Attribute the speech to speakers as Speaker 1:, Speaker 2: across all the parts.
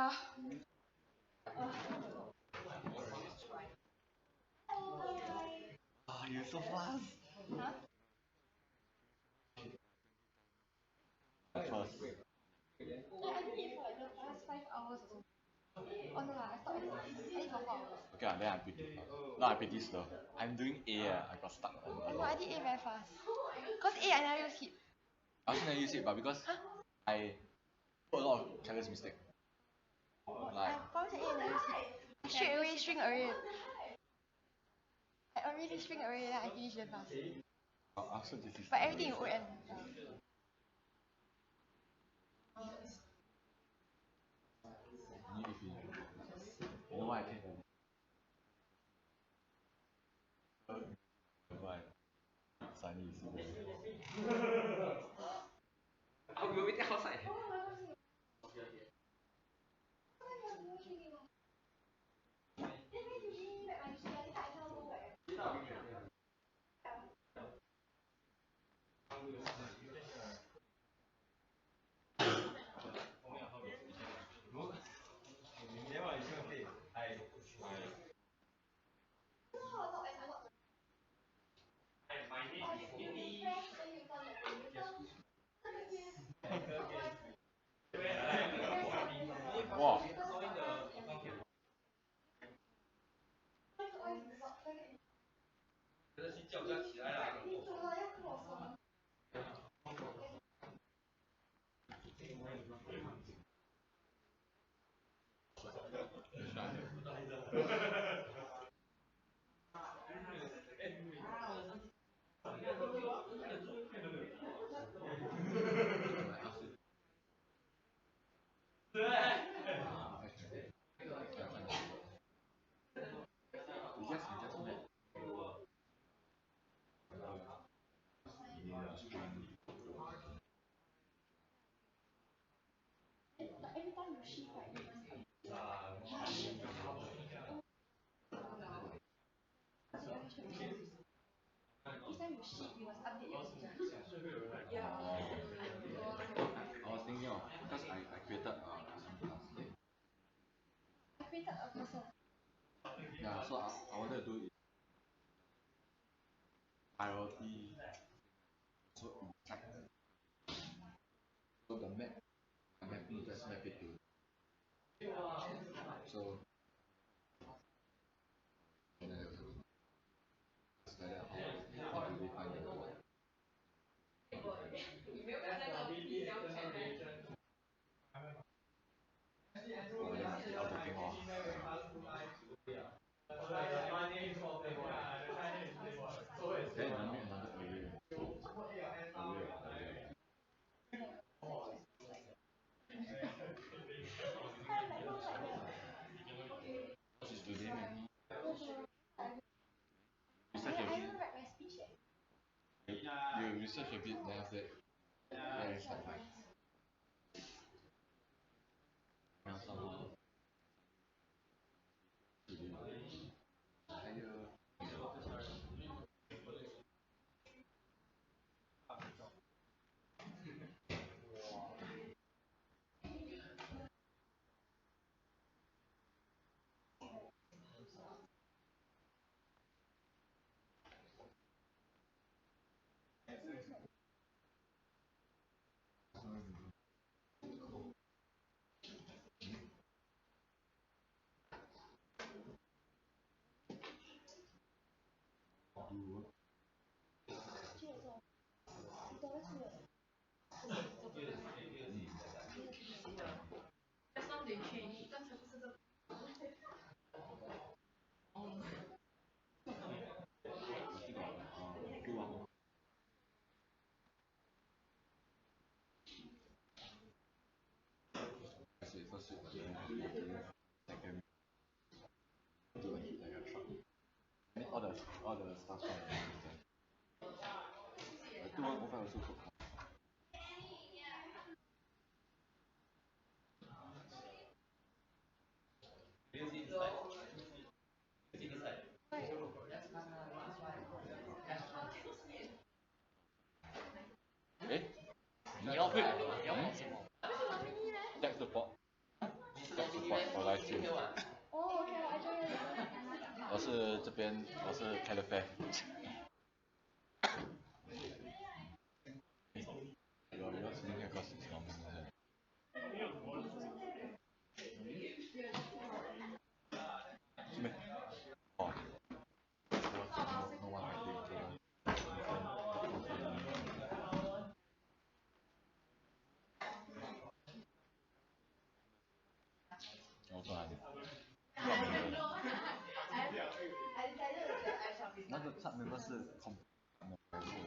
Speaker 1: Oh, you're so fast.
Speaker 2: Huh?
Speaker 1: First.
Speaker 2: I didn't eat for like the past 5 hours or so. Oh no lah, I stopped at 6. I eat for 4 hours.
Speaker 1: Okay, then I'm pretty fast. No, I'm pretty slow. I'm doing A. I got stuck.
Speaker 2: Oh no, I did A very fast. Cause A I never use hit.
Speaker 1: I also never use it, but because
Speaker 2: Huh?
Speaker 1: I put a lot of careless mistake. Like,
Speaker 2: I probably A I never use hit. I straight away string array. I already string array then I finish very fast.
Speaker 1: I also did this.
Speaker 2: But everything in OM.
Speaker 1: You know why I came from? Why? Sunny is here.
Speaker 3: Oh, we were waiting outside.
Speaker 1: Wow.
Speaker 2: Every time you shift right, each time you shift, you must update your settings.
Speaker 1: I was thinking of because I created some class.
Speaker 2: I created a person.
Speaker 1: Yeah, so I wanted to do it priority. So inside so the map, I'm happy to just map it to. So it's like that how do we find the word? Oh, then must be updating all. Then I make another array. What is today, man? Research
Speaker 2: I
Speaker 1: a bit.
Speaker 2: haven't read my speech yet.
Speaker 1: You research a bit, then after that, yeah, it's like now somehow. First week, second do like a truck. I mean all the stuff from the system. I 2105 also cook. Eh?
Speaker 3: 你要跑什么？
Speaker 1: Tech support. Tech support. 是这边，我是 Califair。有什么可以告诉我们的？是没？哦。No one I think. 我从哪里？那个上面不是空？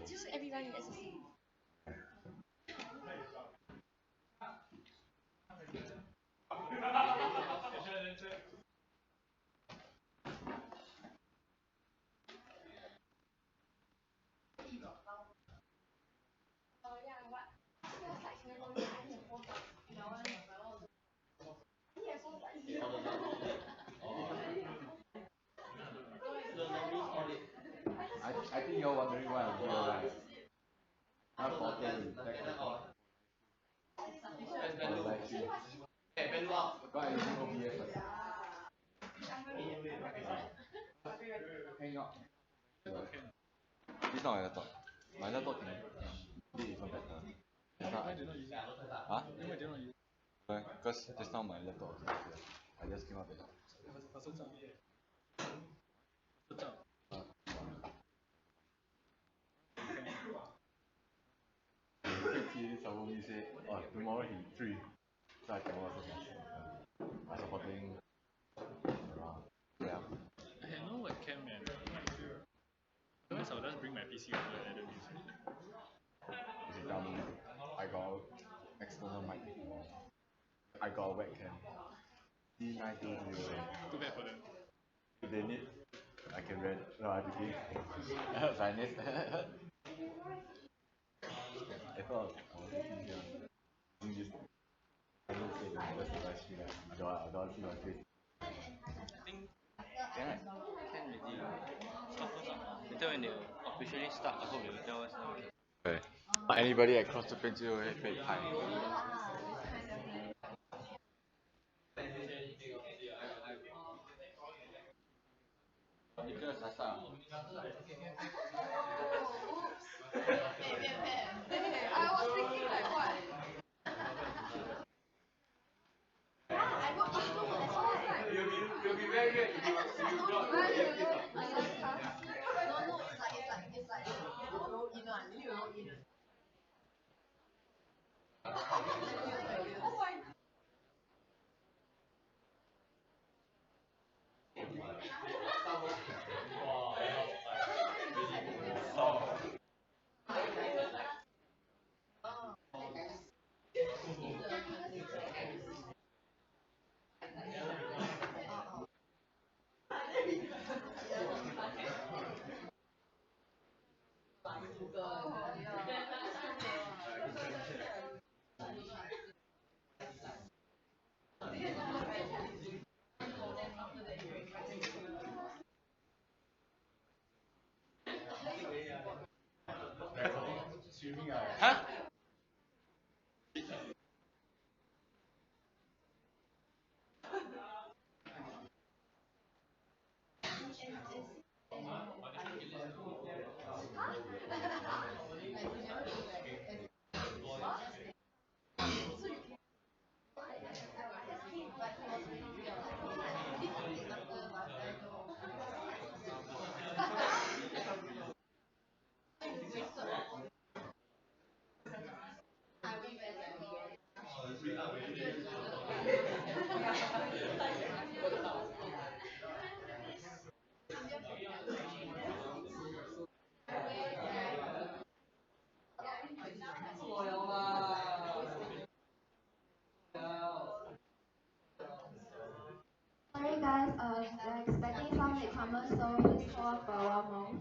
Speaker 2: 就是 everyone in SSC。I
Speaker 1: think you're wondering why I'm here, right? I'm talking technical. Got anything OBS? Hang up. This not my laptop. My laptop can be even better. Huh? Because just now my laptop was not here. I just came out the house. Someone me say, oh, tomorrow he free. So I can also I supporting around. Yeah.
Speaker 4: I had no webcam, man. Otherwise, I'll just bring my PC over and edit music.
Speaker 1: I got external mic. I got a webcam. D920.
Speaker 4: Too bad for them.
Speaker 1: If they need, I can rent. No, I'm joking. Finance. I thought I was thinking here. Using this. I don't say the first device screen. I don't want to see my face.
Speaker 5: I think can already. Start first lah. Later when they officially start, I hope they will tell us now.
Speaker 1: Okay. Anybody at Cross the Fence will say hi. Because I start.
Speaker 2: I was thinking like what? Yeah, I got into as well.
Speaker 3: You'll be very weird if you got.
Speaker 2: No, it's like you roll in one, you roll in. Oh my.
Speaker 5: Huh?
Speaker 2: Sorry guys, they're expecting some latecomers, so please hold on for a while more.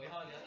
Speaker 4: Go on.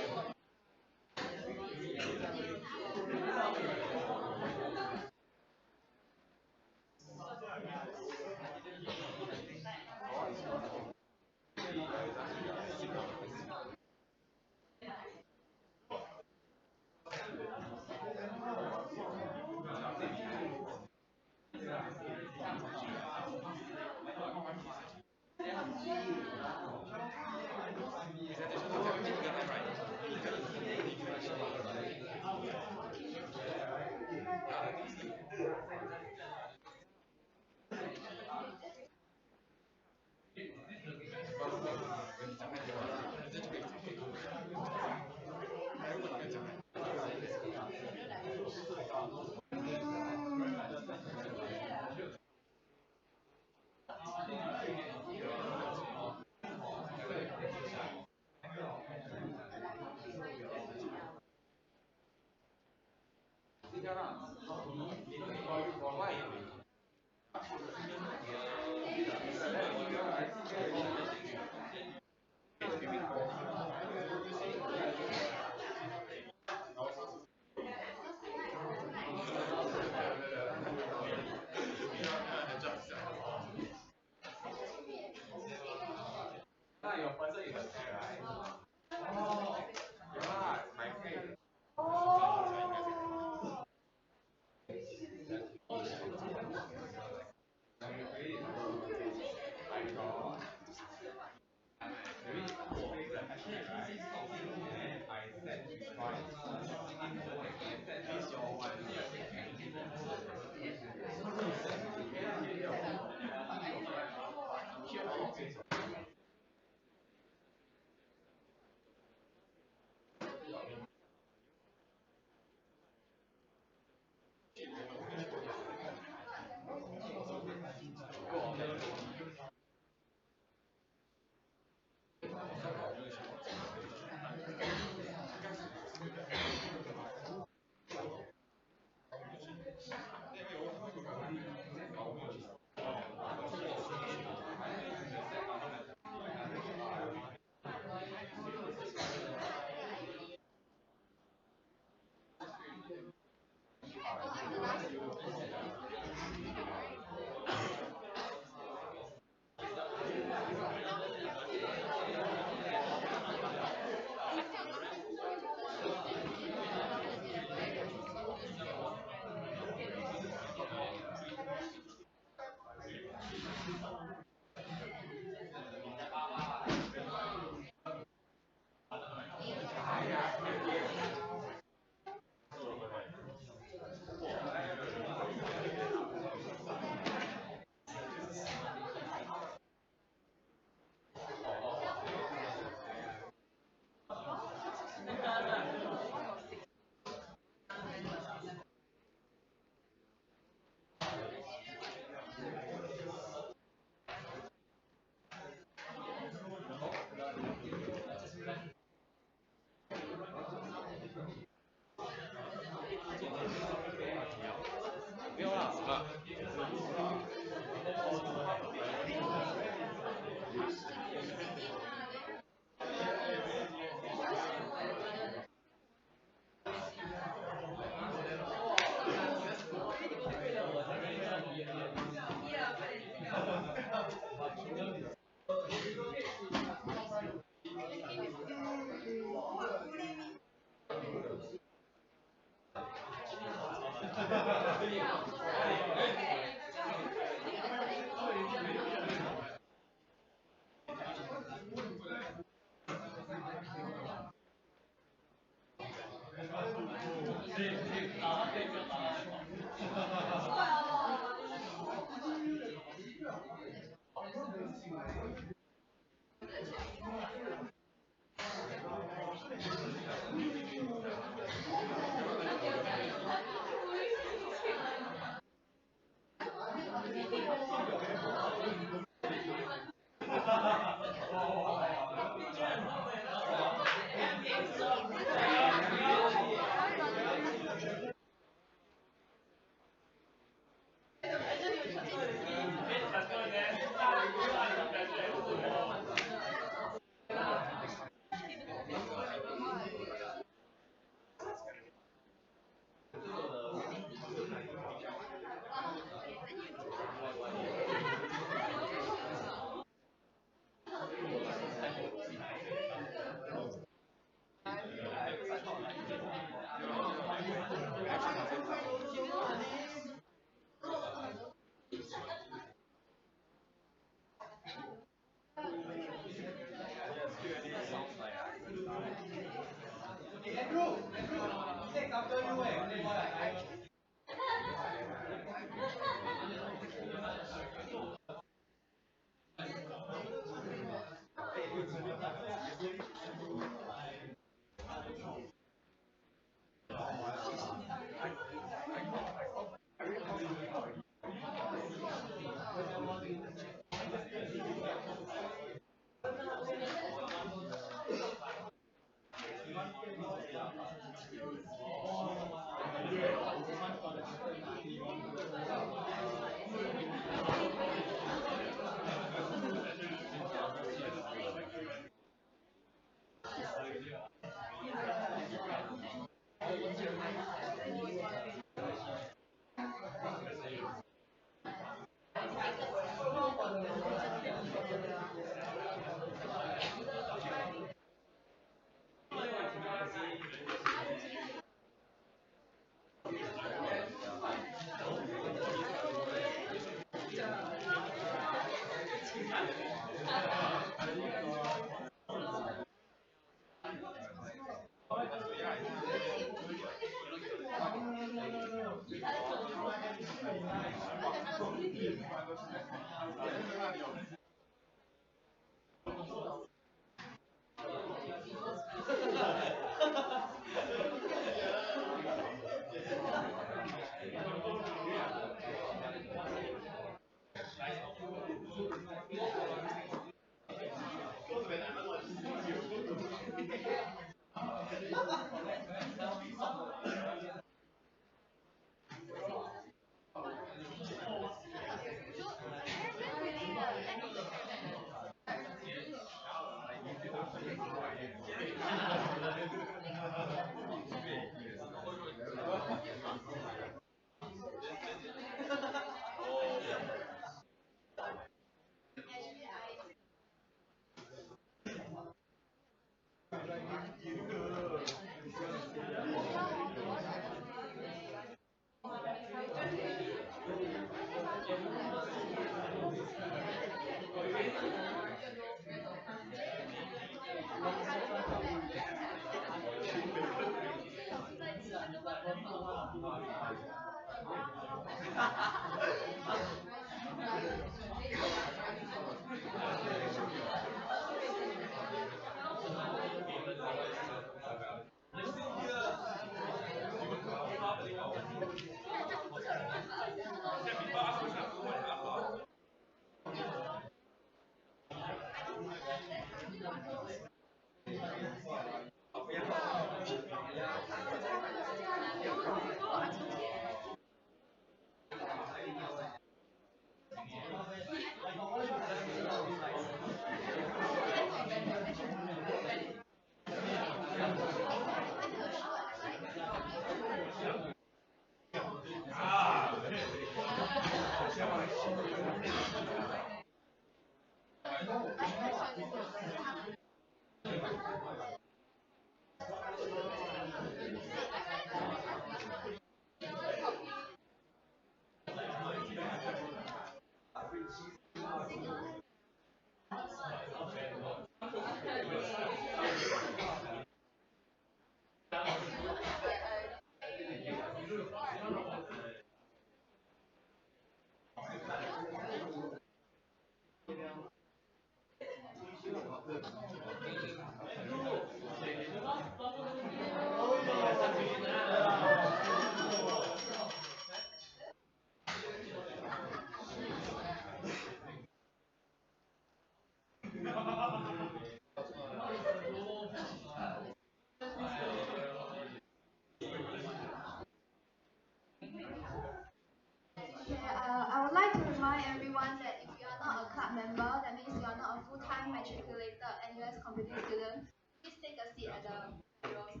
Speaker 2: member, that means you are not a full-time matriculated NUS computing student, please take a seat at the rows.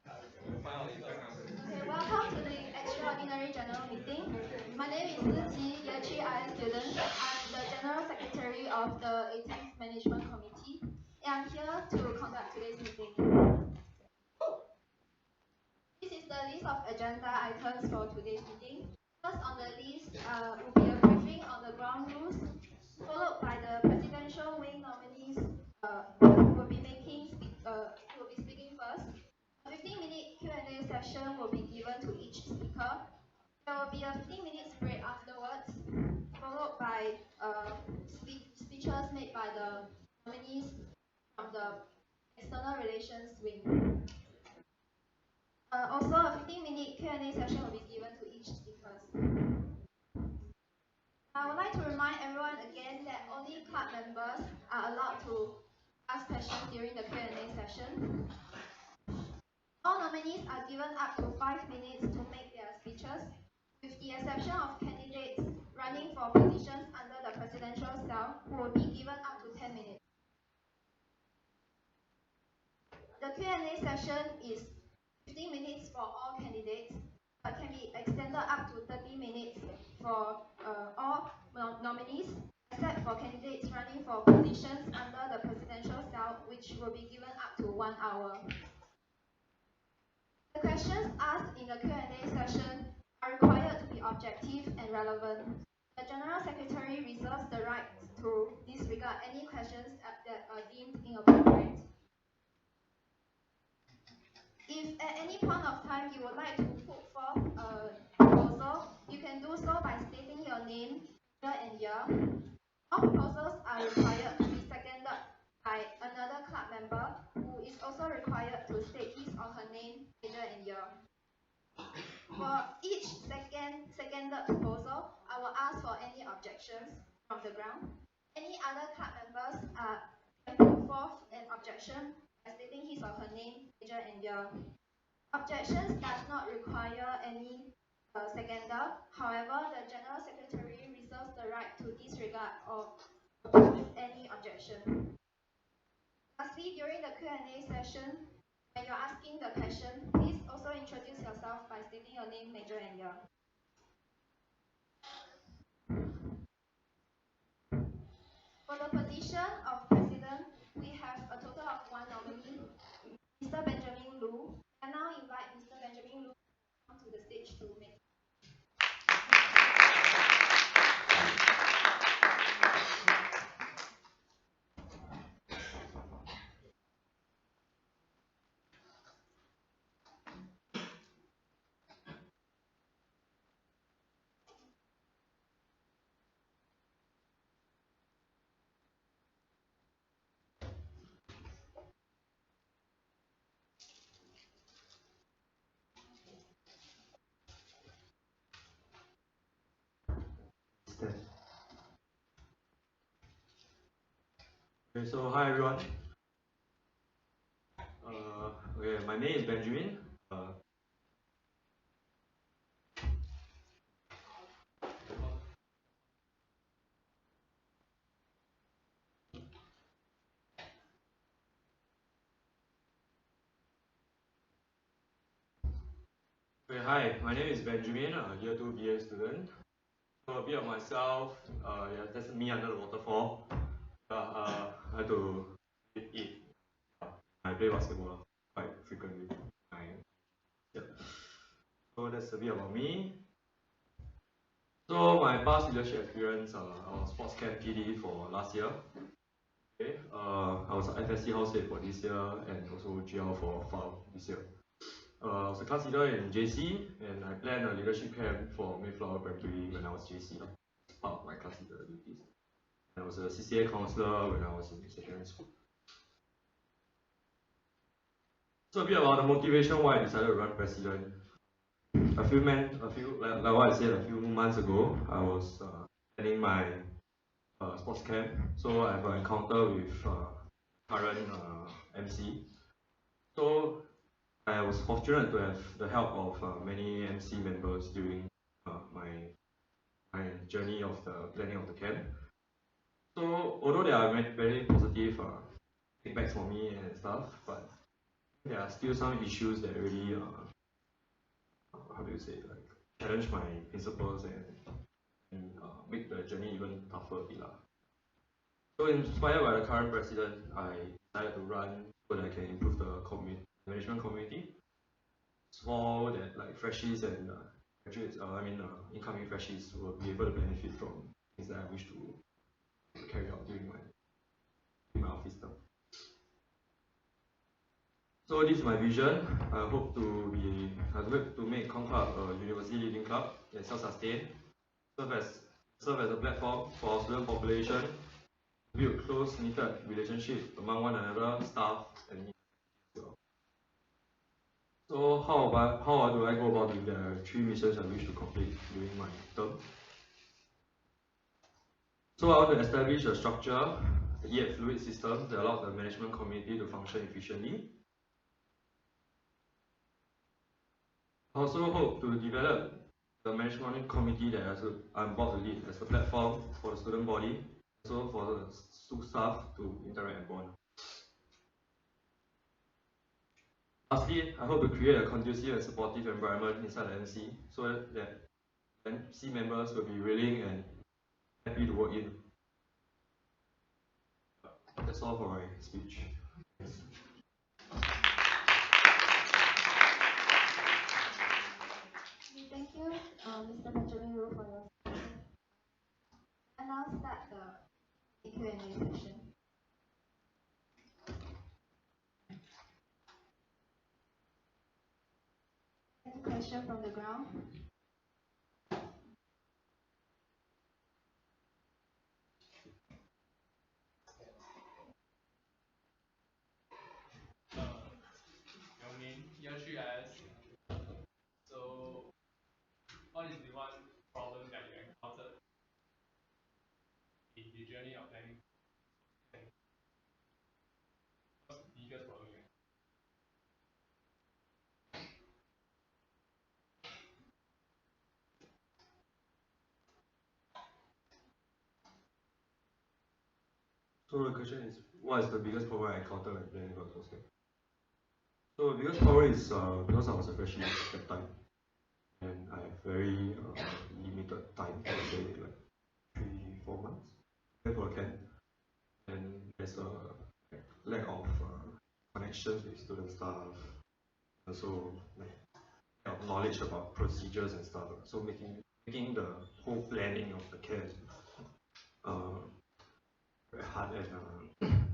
Speaker 2: Okay, welcome to the extraordinary general meeting. My name is Zi Qi, Year 3 IS student. I'm the General Secretary of the 18th Management Committee. I'm here to conduct today's meeting. This is the list of agenda items for today's meeting. First on the list will be a briefing on the ground rules, followed by the presidential wing nominees will be speaking first. A 15-minute Q&A session will be given to each speaker. There will be a 15 minutes break afterwards, followed by speeches made by the nominees from the external relations wing. Also, a 15-minute Q&A session will be given to each speaker. I would like to remind everyone again that only club members are allowed to ask questions during the Q&A session. All nominees are given up to 5 minutes to make their speeches, with the exception of candidates running for positions under the presidential cell, who will be given up to 10 minutes. The Q&A session is 15 minutes for all candidates, but can be extended up to 30 minutes for all nominees, except for candidates running for positions under the presidential cell, which will be given up to 1 hour. The questions asked in the Q&A session are required to be objective and relevant. The General Secretary reserves the right to disregard any questions that are deemed inappropriate. If at any point of time you would like to put forth a proposal, you can do so by stating your name, year and year. All proposals are required to be seconded by another club member who is also required to state his or her name, year and year. For each seconded proposal, I will ask for any objections from the ground. Any other club members can put forth an objection by stating his or her name, major and year. Objections does not require any seconder. However, the General Secretary reserves the right to disregard or oppose any objection. Lastly, during the Q&A session, when you're asking the question, please also introduce yourself by stating your name, major and year. For the position of president, we have a total of 1 nominee, Mr. Benjamin Lu. I now invite Mr. Benjamin Lu to come to the stage to make.
Speaker 6: Okay, so hi everyone. Okay, my name is Benjamin. Okay, hi, my name is Benjamin, year 2 BA student. So a bit of myself, yeah, that's me under the waterfall. I had to eat. I play basketball quite frequently. Yeah. So that's a bit about me. So my past leadership experience, I was sports camp PD for last year. Okay, I was FSC house head for this year and also GL for FAL this year. I was a class leader in JC and I planned a leadership camp for Mayflower Primary when I was JC, as part of my class leader duties. I was a CCA counselor when I was in secondary school. So a bit about the motivation why I decided to run president. Like what I said a few months ago, I was planning my sports camp. So I have an encounter with current MC. So I was fortunate to have the help of many MC members during my journey of the planning of the camp. So although there are very positive feedbacks for me and stuff, but there are still some issues that really how do you say, like challenge my principles and make the journey even tougher a bit lah. So inspired by the current president, I decided to run so that I can improve the management community, so that like freshies and graduates, incoming freshies will be able to benefit from things that I wish to carry out during my office term. So this is my vision. I hope to make Conclub a university leading club that self-sustained, serve as a platform for our student population, build close knitted relationship among one another, staff and as well. So how do I go about it? There are 3 missions I wish to complete during my term. So I want to establish a structure, yet fluid system that allows the management community to function efficiently. I also hope to develop the management committee that I'm about to lead as a platform for the student body, also for the staff to interact and bond. Lastly, I hope to create a conducive and supportive environment inside the MC so that MC members will be willing and happy to work in. That's all for my speech. Thanks.
Speaker 2: Thank you, Mr. Benjamin Wu, for your speech. And now start the Q&A session. Any question from the ground?
Speaker 3: Your name, year 3 IS. So, what is the one problem that you encountered in the journey of planning? What's the biggest problem?
Speaker 6: So the question is, what is the biggest problem I encountered when planning for the postgrad? So the biggest problem is because I was a freshie at that time, and I have very limited time, I would say like 3-4 months for a camp, and there's a lack of connections with student staff, also like lack of knowledge about procedures and stuff. So making the whole planning of the camp very hard, and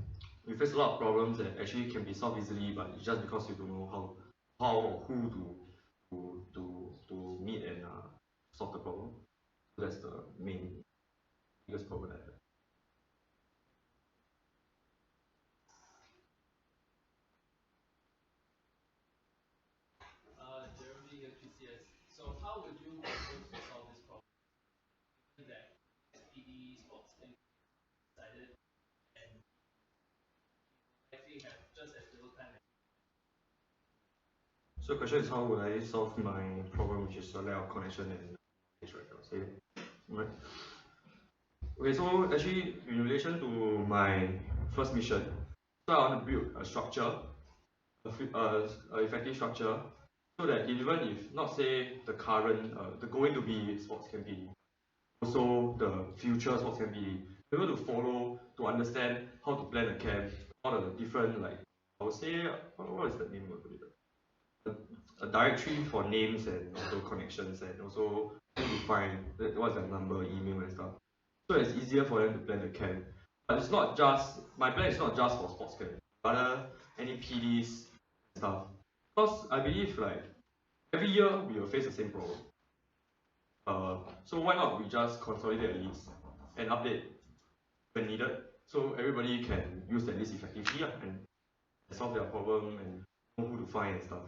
Speaker 6: we face a lot of problems that actually can be solved easily, but it's just because you don't know how or who to meet and solve the problem. So that's the biggest problem I have.
Speaker 3: Jeremy at PCS. So how would you propose to solve this problem? Given that SPD sports thing decided and likely have just as little time as.
Speaker 6: So the question is, how would I solve my problem, which is a lack of connection and knowledge, right? I'll say, right? Okay, so actually in relation to my first mission, so I want to build a structure, a effective structure, so that even if not say the current, the going to be sports can be, also the future sports can be able to follow, to understand how to plan a camp, all the different, like I would say, what is the name of it? A directory for names and also connections, and also to find what's their number, email and stuff. So it's easier for them to plan the camp. But it's not just, my plan is not just for sports camp, rather any PDs and stuff. Because I believe like every year we will face the same problem. So why not we just consolidate a list and update when needed, so everybody can use that list effectively and solve their problem and know who to find and stuff.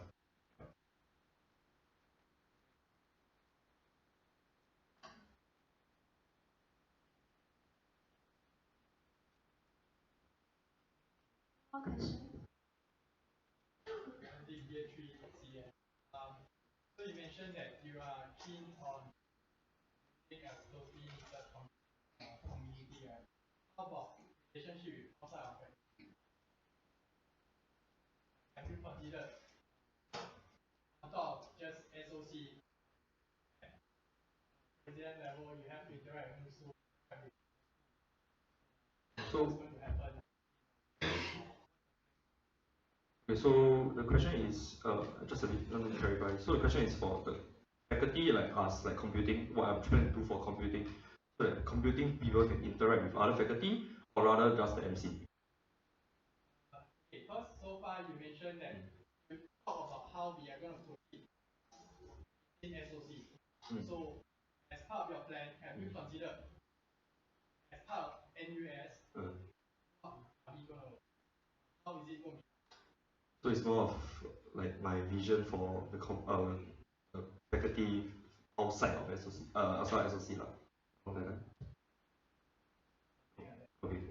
Speaker 2: More questions?
Speaker 3: Year 3 CS. So you mentioned that you are keen on being a closely knitted community, right? how about relationship with outside of faculty? Have you considered on top of just SOC at president level, you have to interact with Musu?
Speaker 6: So,
Speaker 3: What's going to happen?
Speaker 6: okay, so the question is, just a bit, let me clarify. So the question is for the faculty like us, like computing, what I'm trying to do for computing, so that computing people can interact with other faculty, or rather just the MC.
Speaker 3: Because so far you mentioned that you talk about how we are going to proceed in SOC. So as part of your plan, have you considered as part of NUS, how is it going to be?
Speaker 6: So it's more of like my vision for the faculty outside of SOC, outside SOC lah. Okay.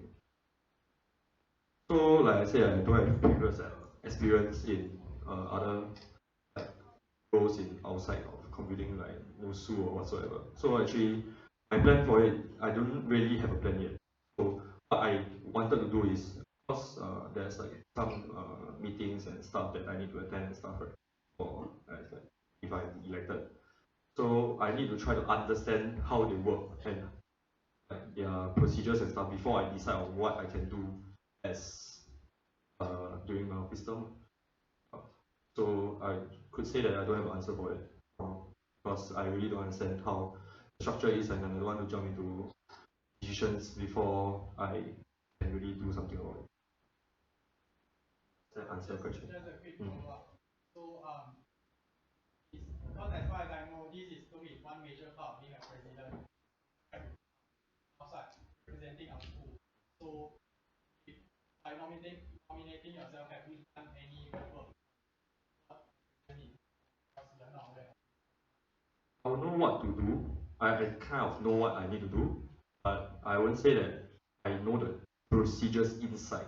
Speaker 6: So like I said, I don't have previous experience in other like roles in outside of computing like Musu or whatsoever. So actually, my plan for it, I don't really have a plan yet. So what I wanted to do is, because there's like some meetings and stuff that I need to attend and stuff, right? For like if I'm elected, so I need to try to understand how they work and like their procedures and stuff before I decide on what I can do as during my office term. So I could say that I don't have an answer for it because I really don't understand how the structure is, and I don't want to jump into decisions before I can really do something about it. Does that answer the question?
Speaker 3: Just a quick follow-up. So because as far as I know, this is going to be one major part of being a president outside representing our school. So by nominating yourself, have you done any work?
Speaker 6: I will know what to do. I kind of know what I need to do, but I won't say that I know the procedures inside.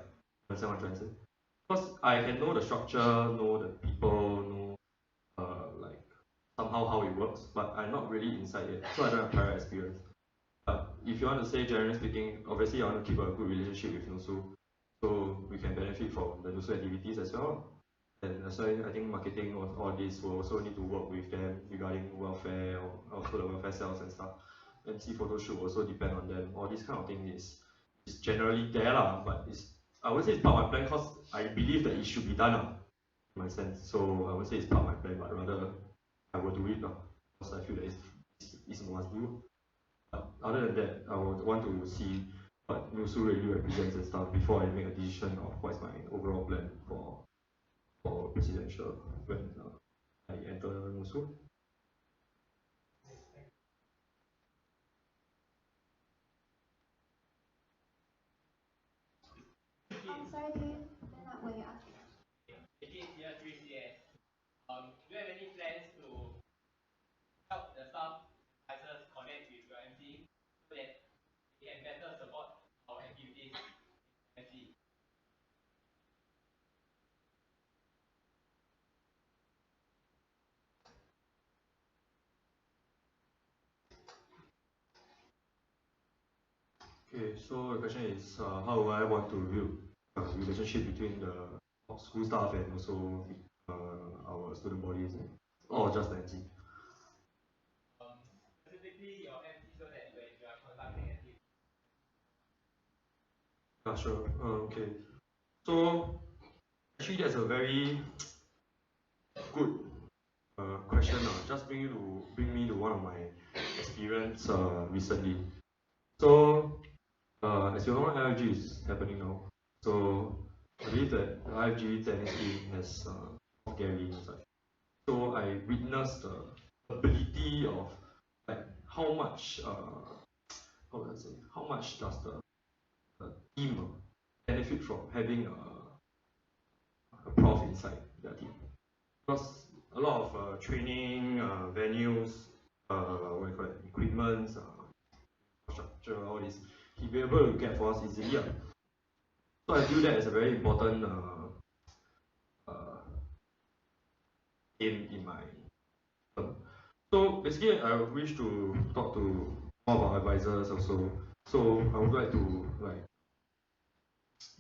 Speaker 6: Understand what I'm trying to say? Because I can know the structure, know the people, know like somehow how it works, but I'm not really inside it, so I don't have prior experience. But if you want to say generally speaking, obviously I want to keep a good relationship with Nusu, so we can benefit from the Nusu activities as well. And that's why I think marketing or all this will also need to work with them regarding welfare or also the welfare cells and stuff. MC photo shoot also depend on them. All this kind of thing is generally there lah, but I would say it's part of my plan because I believe that it should be done in my sense. So I would say it's part of my plan, but rather I will do it because I feel that it's a must do. But other than that, I would want to see what Nusu really represents and stuff before I make a decision of what is my overall plan for presidential when I enter Nusu.
Speaker 2: I'm sorry, can you stand up when you ask?
Speaker 3: Year 3 CS. Do you have any plans to help the staff advisors connect with your MC so that they can better support our activities in MC?
Speaker 6: Okay, so the question is, how do I want to build a relationship between the school staff and also our student bodies, or just the MC?
Speaker 3: Specifically your MC so that when you are conducting activities.
Speaker 6: Yeah, sure. Okay. So actually, that's a very good question. Just bring me to one of my experience recently. So as you know, IFG is happening now. So I believe that the IFG tennis team has Gary and such. So I witnessed the ability of like how much how much does the team benefit from having a prof inside their team. Because a lot of training venues, what you call it, equipment, structure, all this, he'll be able to get for us easily. So I feel that is a very important aim in my term. So basically, I wish to talk to more of our advisors also. So I would like to like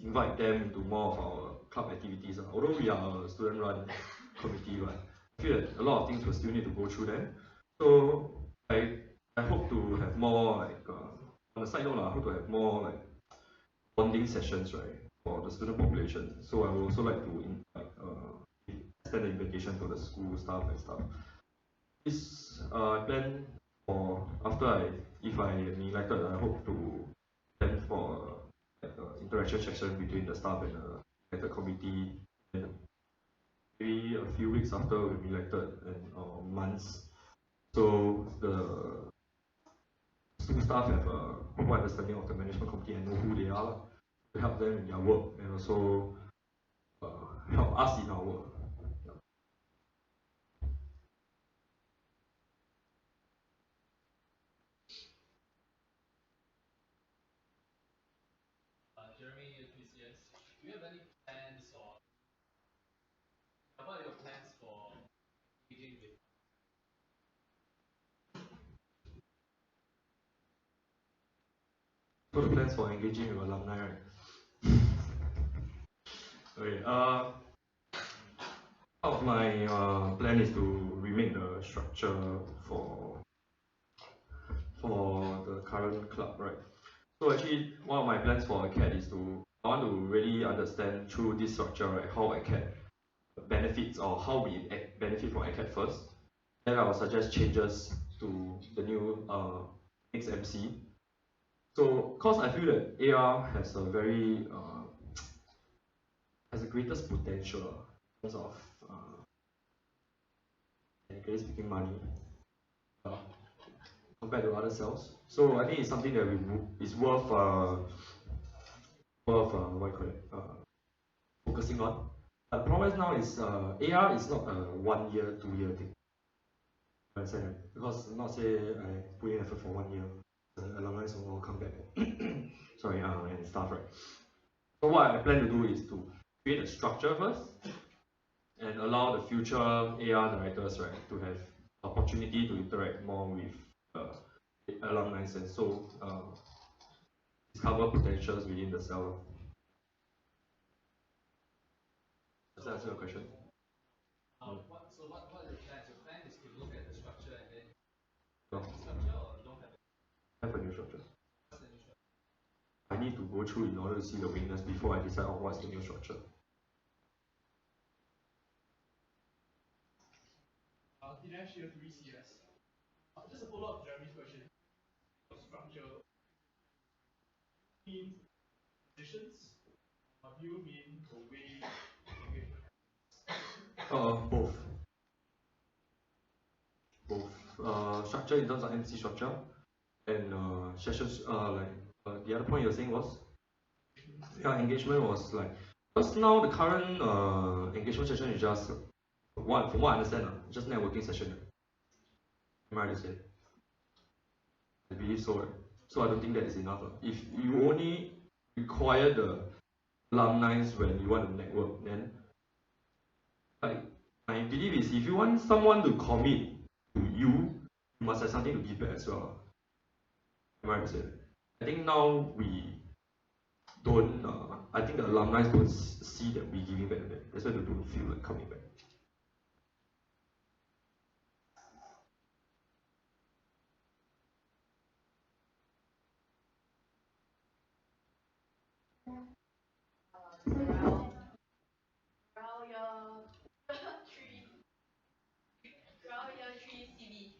Speaker 6: invite them into more of our club activities. Although we are a student-run committee, but I feel that a lot of things will still need to go through them. So I hope to have more like on a side note, I hope to have more like bonding sessions, right, for the student population. So I would also like to extend the invitation to the school staff and stuff. This plan for after if I am elected, I hope to plan for interaction session between the staff and the committee, and maybe a few weeks after we're elected and months. So the school staff have a proper understanding of the management committee and know who they are to help them in their work and also help us in our work.
Speaker 4: Jeremy, PCS, do you have any plans or what are your plans for engaging with?
Speaker 6: So the plans for engaging with alumni, right? Okay. Part of my plan is to remake the structure for the current club, right? So actually, one of my plans for ACAD is I want to really understand through this structure, right, how ACAD benefits or how we benefit from ACAD first. Then I will suggest changes to the new XMC. So, cause I feel that AR has a very has the greatest potential in terms of technically speaking money compared to other cells. So I think it's something that is worth what you call it, focusing on. But the problem now is AR is not a 1 year, 2 year thing. I understand, right? Because not say I put in effort for 1 year, the alumni will all come back. Sorry, and stuff, right? So what I plan to do is to create a structure first and allow the future AR directors, right, to have opportunity to interact more with alumni and so discover potentials within the cell. Does that answer your question?
Speaker 4: What are your plans? Your plan is to look at the structure and then
Speaker 6: structure
Speaker 4: or you don't have it?
Speaker 6: Have a new structure.
Speaker 4: What's the new structure?
Speaker 6: I need to go through in order to see the weakness before I decide on what's the new structure.
Speaker 3: Dinesh here, 3CS. Just a follow-up to Jeremy's question. Structure mean positions, or do you mean the way engagement?
Speaker 6: Both. Both. Structure in terms of MC structure and sessions. The other point you're saying was, engagement was like, because now the current engagement session is just from what I understand, just networking session. Am I right to say? I believe so, right? So I don't think that is enough. If you only require the alumni when you want to network, then like I believe is if you want someone to commit to you, you must have something to give back as well. Am I right to say? I think now we don't. I think the alumni don't see that we giving back to them. That's why they don't feel like coming back.
Speaker 7: Year 3 CB,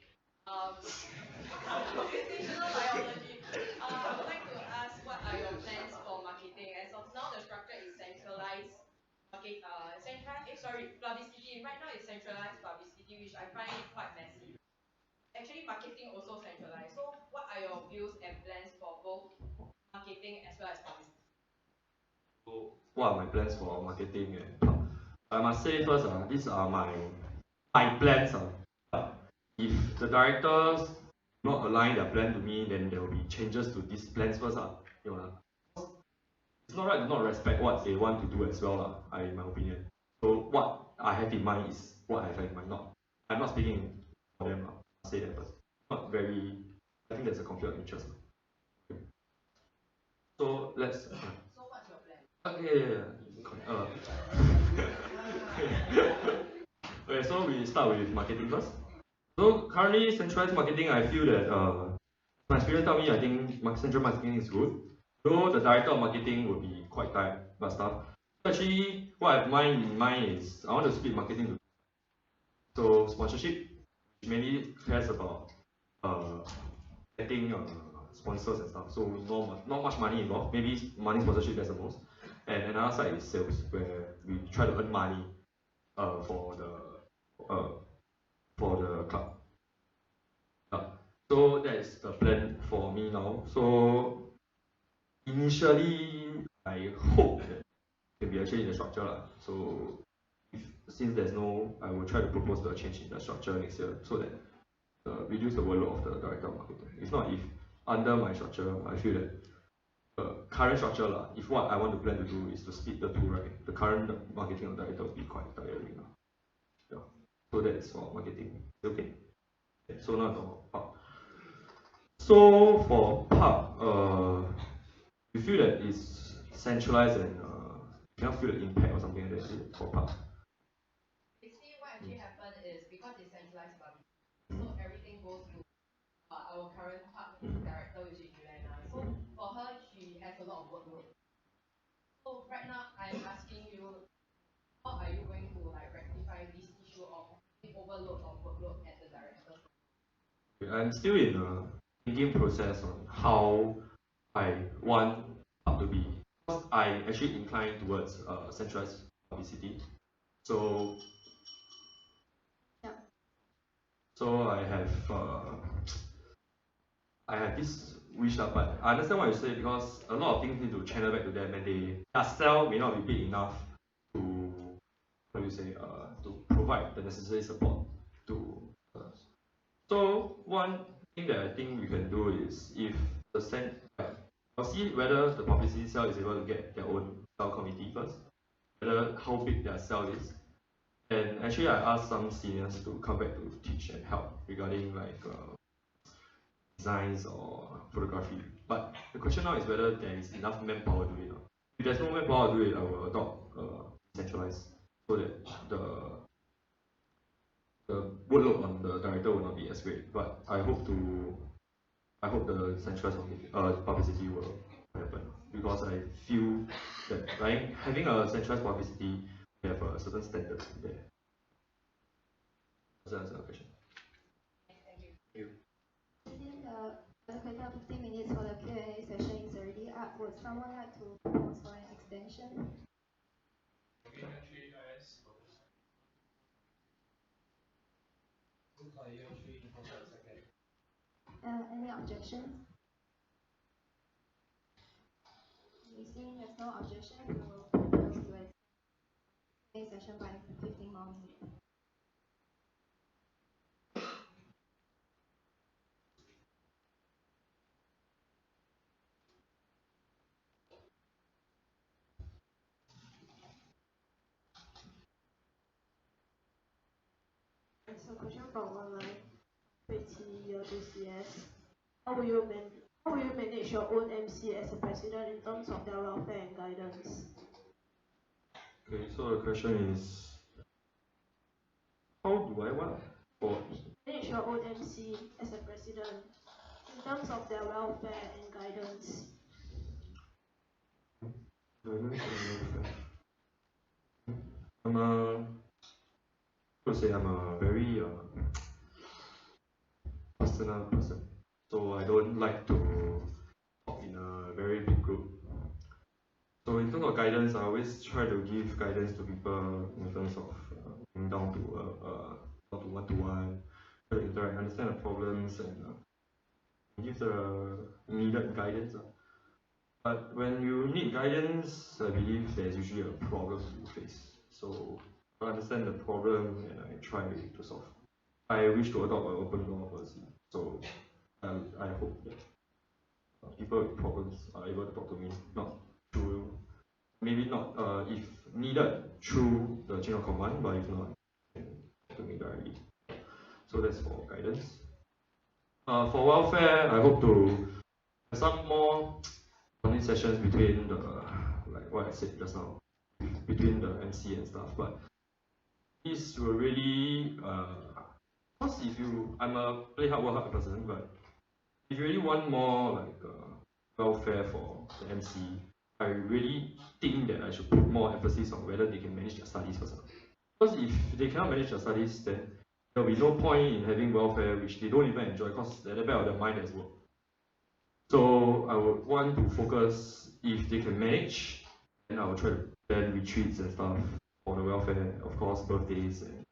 Speaker 7: computational biology. I would like to ask, what are your plans for marketing? As of now, the structure is centralized publicity. Right now it's centralized publicity, which I find it quite messy. Actually, marketing also centralized. So, what are your views and plans for both marketing as well as publicity?
Speaker 6: So, what are my plans for marketing? I must say first, these are my plans. If the directors not align their plan to me, then there will be changes to these plans first. It's not right to not respect what they want to do as well, in my opinion. So what I have in mind is what I have in mind. I'm not speaking for them. I'll say that first. Not very. I think there's a conflict of interest. Okay. So let's.
Speaker 7: So what's your plan?
Speaker 6: Okay, so we start with marketing first. So currently centralized marketing, I feel that my experience tell me I think central marketing is good. Though the director of marketing would be quite tight but stuff. So actually what I have in mind is I want to split marketing to so sponsorship, which mainly cares about getting sponsors and stuff. So not much money involved. Maybe money sponsorship that's the most. And another side is sales, where we try to earn money for the club. So that is the plan for me now. So initially, I hope that it can be a change in the structure lah. So since there's no, I will try to propose the change in the structure next year so that reduce the workload of the director of marketing. If not, if under my structure, I feel that the current structure lah, if what I want to plan to do is to split the two, right, the current marketing director will be quite tiring now. Yeah. So that's for marketing. Okay. So now for pub. So for pub, you feel that it's centralized and you cannot feel the impact or something like that for pub.
Speaker 7: Basically, what actually happened is because it's centralized public, so everything goes to our current pub director, which is Juliana. So for her, she has a lot of workload. So right now, I'm asking you, how are you going to like rectify this issue of overload of workload at the director?
Speaker 6: I'm still in the thinking process on how I want pub to be. Because I actually incline towards centralized publicity. So So I have this wish lah, but I understand what you say because a lot of things need to channel back to them, and their sell may not be big enough to to provide the necessary support to us. So one thing that I think we can do is if I'll see whether the publicity cell is able to get their own cell committee first, whether how big their cell is. And actually, I asked some seniors to come back to teach and help regarding like designs or photography. But the question now is whether there is enough manpower to do it. If there's no manpower to do it, I will adopt centralized so that the workload on the director will not be as great. But I hope the centralized publicity will happen because I feel that having a centralized publicity, we have a certain standard there. Does that answer the question?
Speaker 7: Thank
Speaker 6: you.
Speaker 2: Within the 15 minutes for the Q&A session is already up. Would someone like to propose for an extension? Any objections? Seeing there's no objection, we will propose to extend the Q&A session by 15 more minutes.
Speaker 8: So question from online, year 2 CS. How will you manage your own MC as a president in terms of their welfare and guidance?
Speaker 6: Okay, so the question is, how do I
Speaker 8: manage your own MC as a president in terms of their welfare and guidance?
Speaker 6: I'm a very personal person, so I don't like to talk in a very big group. So in terms of guidance, I always try to give guidance to people in terms of going down to one-to-one, try to interact, understand the problems, and give the needed guidance. But when you need guidance, I believe there's usually a problem you face. So I understand the problem and I try to solve. I wish to adopt an open door policy. So I hope that people with problems are able to talk to me, maybe not if needed through the chain of command, but if not, then talk to me directly. So that's for guidance. For welfare, I hope to have some more sessions between the what I said just now between the MC and stuff. But this will really because if you, I'm a play hard work hard person, but if you really want more like welfare for the MC, I really think that I should put more emphasis on whether they can manage their studies first. Because if they cannot manage their studies, then there will be no point in having welfare which they don't even enjoy, because at the back of their mind there's work. So I would want to focus, if they can manage, then I will try to plan retreats and stuff for the welfare, of course birthdays and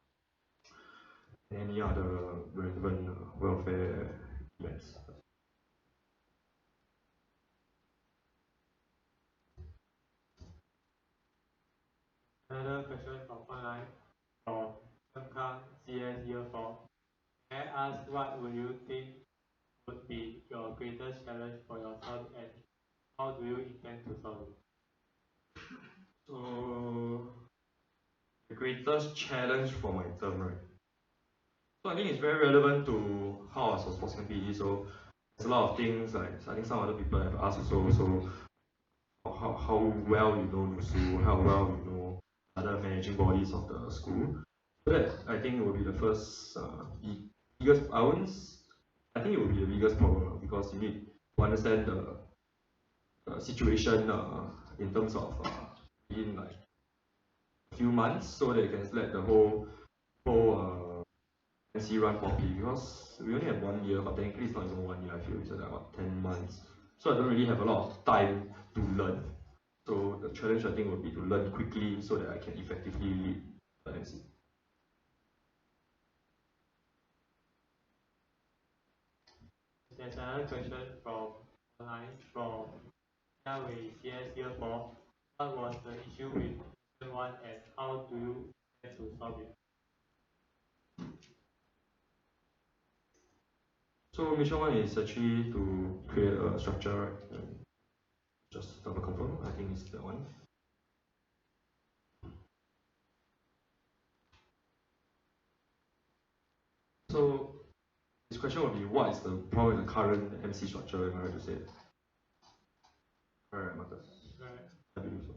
Speaker 6: any other relevant welfare events.
Speaker 9: Another question from online from Kang CS Year 4. May I ask, what would you think would be your greatest challenge for yourself and how do you intend to solve it?
Speaker 6: So the greatest challenge for my term, right? So I think it's very relevant to how I was supposed to be. So there's a lot of things like I think some other people have asked also. So how well you know NUSU, how well you know other managing bodies of the school. So that I think it will be the first biggest. I think it will be the biggest problem because you need to understand the situation in terms of in like a few months, so that you can let the whole NC run properly, because we only have 1 year, but technically it's not even 1 year. I feel it's like what, 10 months. So I don't really have a lot of time to learn. So the challenge I think would be to learn quickly so that I can effectively lead the NC.
Speaker 9: There's another question from online from Yahweh CS Year 4. What was the issue with Mission 1 and how do you plan to solve it?
Speaker 6: So mission 1 is actually to create a structure, right? Just double confirm, I think it's that one. So this question would be, what is the problem with the current MC structure, am I right to say? Alright, Marcus.
Speaker 9: Right.
Speaker 6: I believe so.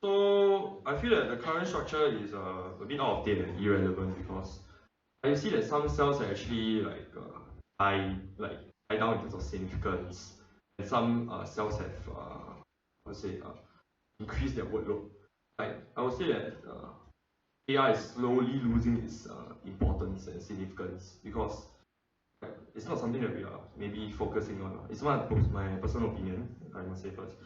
Speaker 6: So I feel that the current structure is a bit out of date and irrelevant, because I see that some cells are actually like die down in terms of significance, and some cells have increased their workload. Like I would say that AI is slowly losing its importance and significance, because it's not something that we are maybe focusing on. It's my personal opinion, I must say first.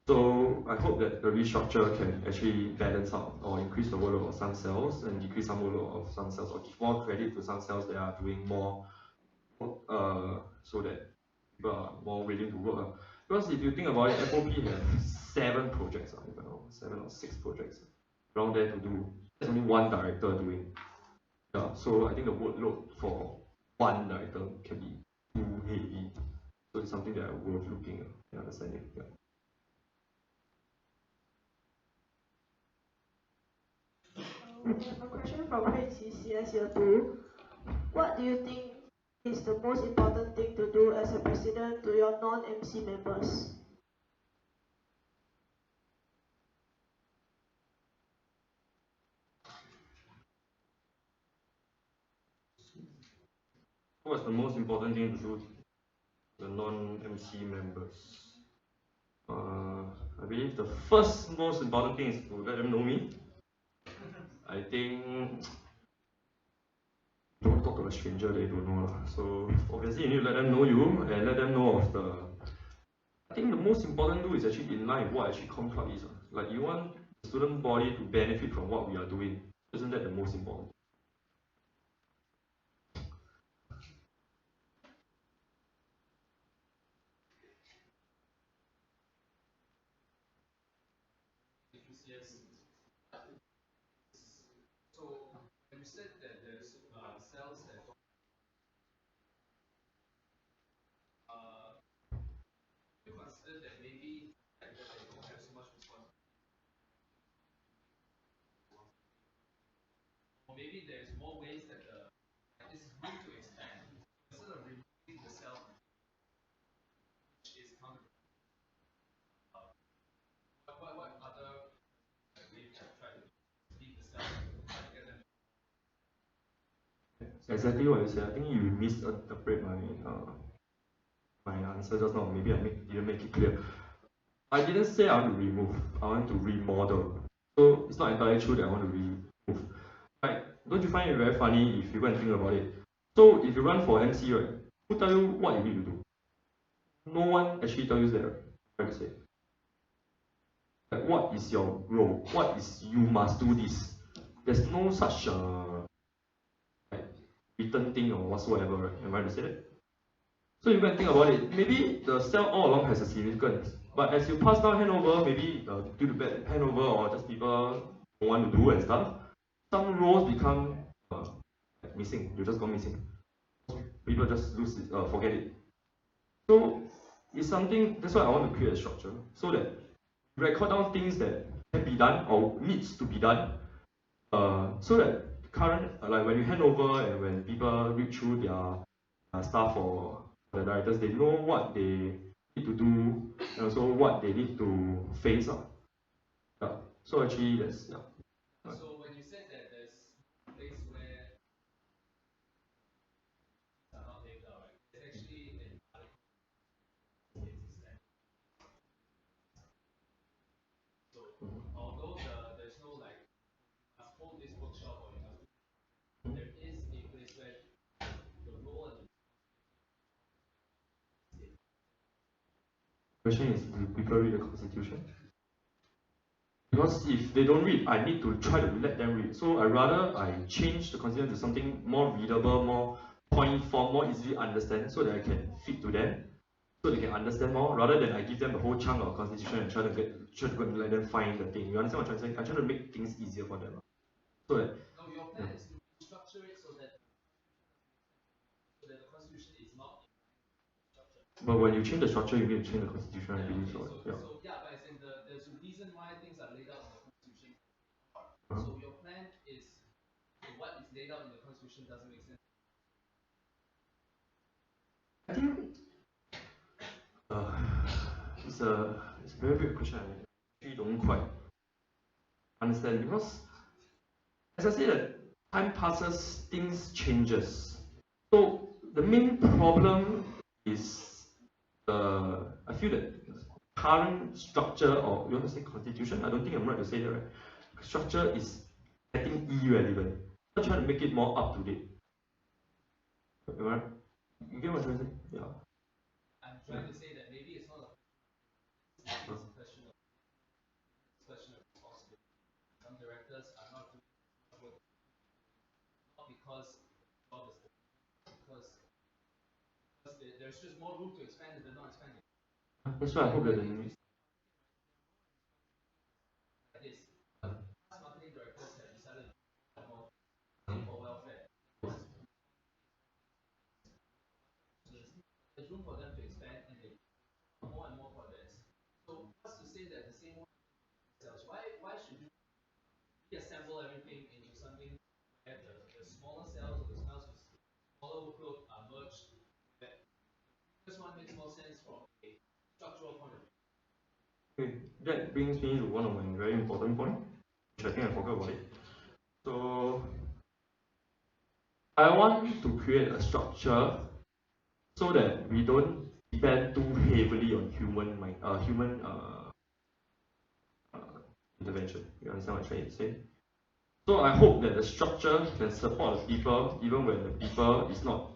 Speaker 6: So I hope that the restructure can actually balance out or increase the workload of some cells and decrease some workload of some cells, or give more credit to some cells that are doing more so that people are more willing to work. Because if you think about it, FOP have 7 projects, if I know, 7 or 6 projects around there to do. There's only one director doing. Yeah, so I think the workload for one director can be too heavy. So it's something that are worth looking at and understanding. Yeah.
Speaker 8: We have a question from Hui CS Year 2. What do you think is the most important thing to do as a president to your non-MC members?
Speaker 6: What's the most important thing to do to the non-MC members? I believe the first most important thing is to let them know me. I think don't talk to a stranger they don't know. So obviously you need to let them know you and let them know of the. I think the most important do is actually in line with what actually Comm Club is. Like you want the student body to benefit from what we are doing. Isn't that the most important?
Speaker 4: So when you said that there's cells that you consider that maybe that they don't have so much responsibility, or maybe there's more ways that this is room to expand. Instead of removing the cell, which is counter.
Speaker 6: exactly what you said. I think you misinterpret my answer just now. Maybe didn't make it clear. I didn't say I want to remove. I want to remodel. So it's not entirely true that I want to remove. Like, don't you find it very funny if you go and think about it? So if you run for MC, right, who tell you what you need to do? No one actually tells you that, right? What to say? Like, what is your role? What is you must do this? There's no such like written thing or whatsoever, right? Am I right to say that? So you can think about it. Maybe the cell all along has a significance, but as you pass down handover, maybe due to bad handover or just people don't want to do and stuff, some roles become missing. You just go missing. People just lose it, forget it. So it's something. That's why I want to create a structure so that record down things that can be done or needs to be done, so that current like when you hand over and when people read through their stuff for the directors, they know what they need to do and also what they need to face. Yeah. So actually, that's yeah.
Speaker 4: So when you said that there's a place where are not labeled out, right? It's actually an article. So although there's no like you must hold this workshop or you must there is a place where the role and the
Speaker 6: Question is, do people read the constitution? Because if they don't read, I need to try to let them read. So I change the constitution to something more readable, more point form, more easily understand, so that I can fit to them, so they can understand more, rather than I give them the whole chunk of constitution and try to go and let them find the thing. You understand what I'm trying to say? I'm trying to make things easier for them. So that
Speaker 4: no, your plan is to structure it so that the constitution is not structured.
Speaker 6: But when you change the structure, you need to change the constitution, I believe so.
Speaker 4: So yeah, but as in there's a reason why things are laid out in the constitution. So your plan is what is laid out in the constitution doesn't make sense.
Speaker 6: I think it's a very big question. I actually don't quite understand because, as I said, time passes, things changes. So the main problem is I feel that current structure, or you want to say constitution? I don't think I'm right to say that, right? Structure is getting irrelevant. I'm trying to make it more up to date. Am I right? You get what I'm trying to say? Yeah.
Speaker 4: I'm trying to say that maybe it's not a question of responsibility. Some directors are not doing work not because because there's just more room to expand and they're not expanding.
Speaker 6: That's why I hope that the news.
Speaker 4: Like this, marketing directors have decided to more for welfare. There's room for them to expand and they more and more projects. So what's to say that the same one cells? Why should you reassemble everything into something where the smaller cells or the cells with smaller workload are merged? This one makes more sense from a structural point of view.
Speaker 6: Okay, that brings me to one of my very important points, which I think I forgot about it. So I want to create a structure so that we don't depend too heavily on human intervention. You understand what I'm trying to say? So I hope that the structure can support the people even when the people is not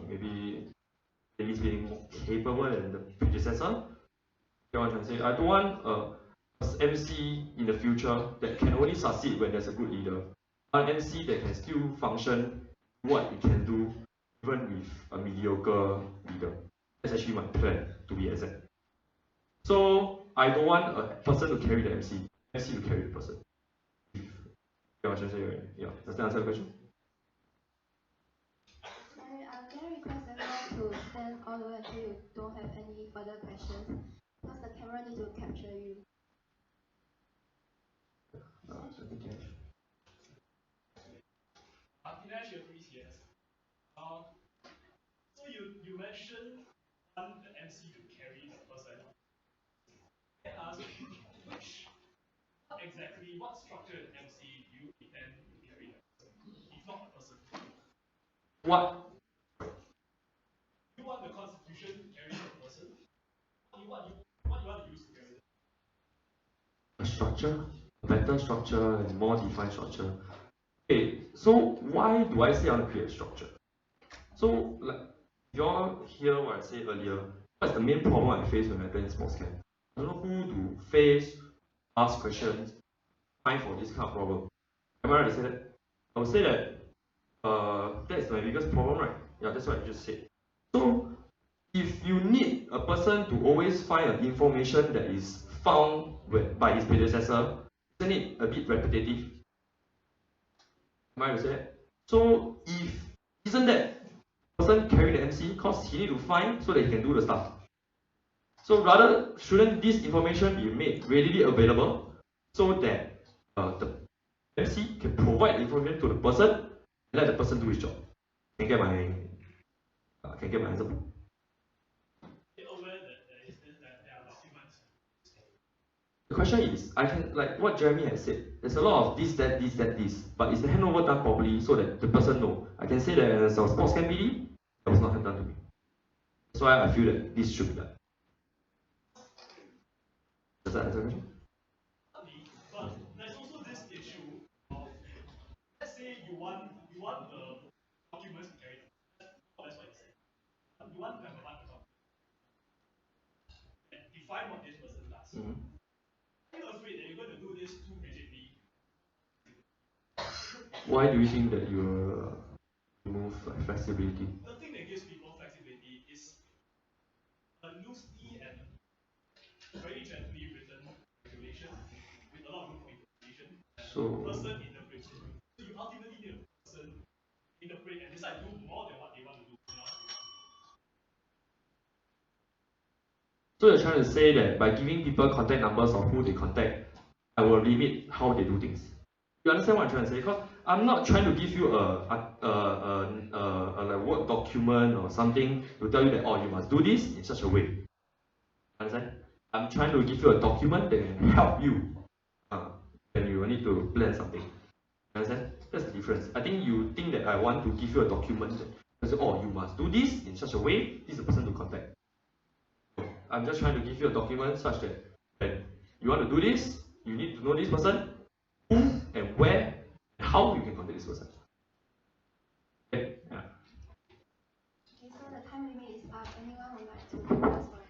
Speaker 6: maybe at least being more capable than the predecessor. You know what I'm trying to say? I don't want a MC in the future that can only succeed when there's a good leader. An MC that can still function, what it can do, even with a mediocre leader. That's actually my plan, to be exact. So I don't want a person to carry the MC to carry the person. You know what I'm trying to say, right? Yeah. Does that answer the question?
Speaker 2: Sorry, can I request everyone to stand all the way until you don't have any further questions? Because the camera needs to capture you.
Speaker 3: Dinesh, your 3CS. So you mentioned want the MC to carry the person. I ask what structure in MC do you intend to carry the person, if not the person?
Speaker 6: what
Speaker 3: You want the constitution to carry the person? What you want to use to carry
Speaker 6: a structure, a better structure and more defined structure. Okay, so why do I say I want to create a structure? So like you all hear what I said earlier, what's the main problem I face when I plan sports camp? I don't know who to face, ask questions, find for this kind of problem. Am I right to say that? I would say that that's my biggest problem, right? Yeah, that's what I just said. So if you need a person to always find an information that is found by his predecessor, isn't it a bit repetitive? Am I right to say that? So isn't that person carry the MC because he need to find so that he can do the stuff? So rather, shouldn't this information be made readily available so that the MC can provide the information to the person and let the person do his job? Can get my answer? The question is, I can, like what Jeremy has said, there's a lot of this, that, but is the handover done properly so that the person know? I can say that as a sports camp PD, that was not done to me. That's why I feel that this should be done. Does that answer the question?
Speaker 3: But there's also this issue of, let's say you want the documents to carry. That's what you say. You want to have a bunch of documents and define what this person does. Are you afraid that you're going to do this too rigidly?
Speaker 6: Why do you think that you remove flexibility?
Speaker 3: The thing that gives people flexibility is a loosely and very gently written regulation with a lot of room for interpretation.
Speaker 6: So
Speaker 3: The person interprets it. So you ultimately need a person interpret and decide to do more than what they want to do.
Speaker 6: So you're trying to say that by giving people contact numbers of who they contact, I will limit how they do things. You understand what I'm trying to say? Because I'm not trying to give you a Word document or something to tell you that, oh, you must do this in such a way. Understand? I'm trying to give you a document that can help you when you need to plan something. Understand? That's the difference. I think you think that I want to give you a document that says, oh, you must do this in such a way, this is the person to contact. I'm just trying to give you a document such that when you want to do this, you need to know this person, who and where, and how you can contact this person. Okay? Yeah.
Speaker 2: Okay, so the time limit is up. Anyone would like to propose for it?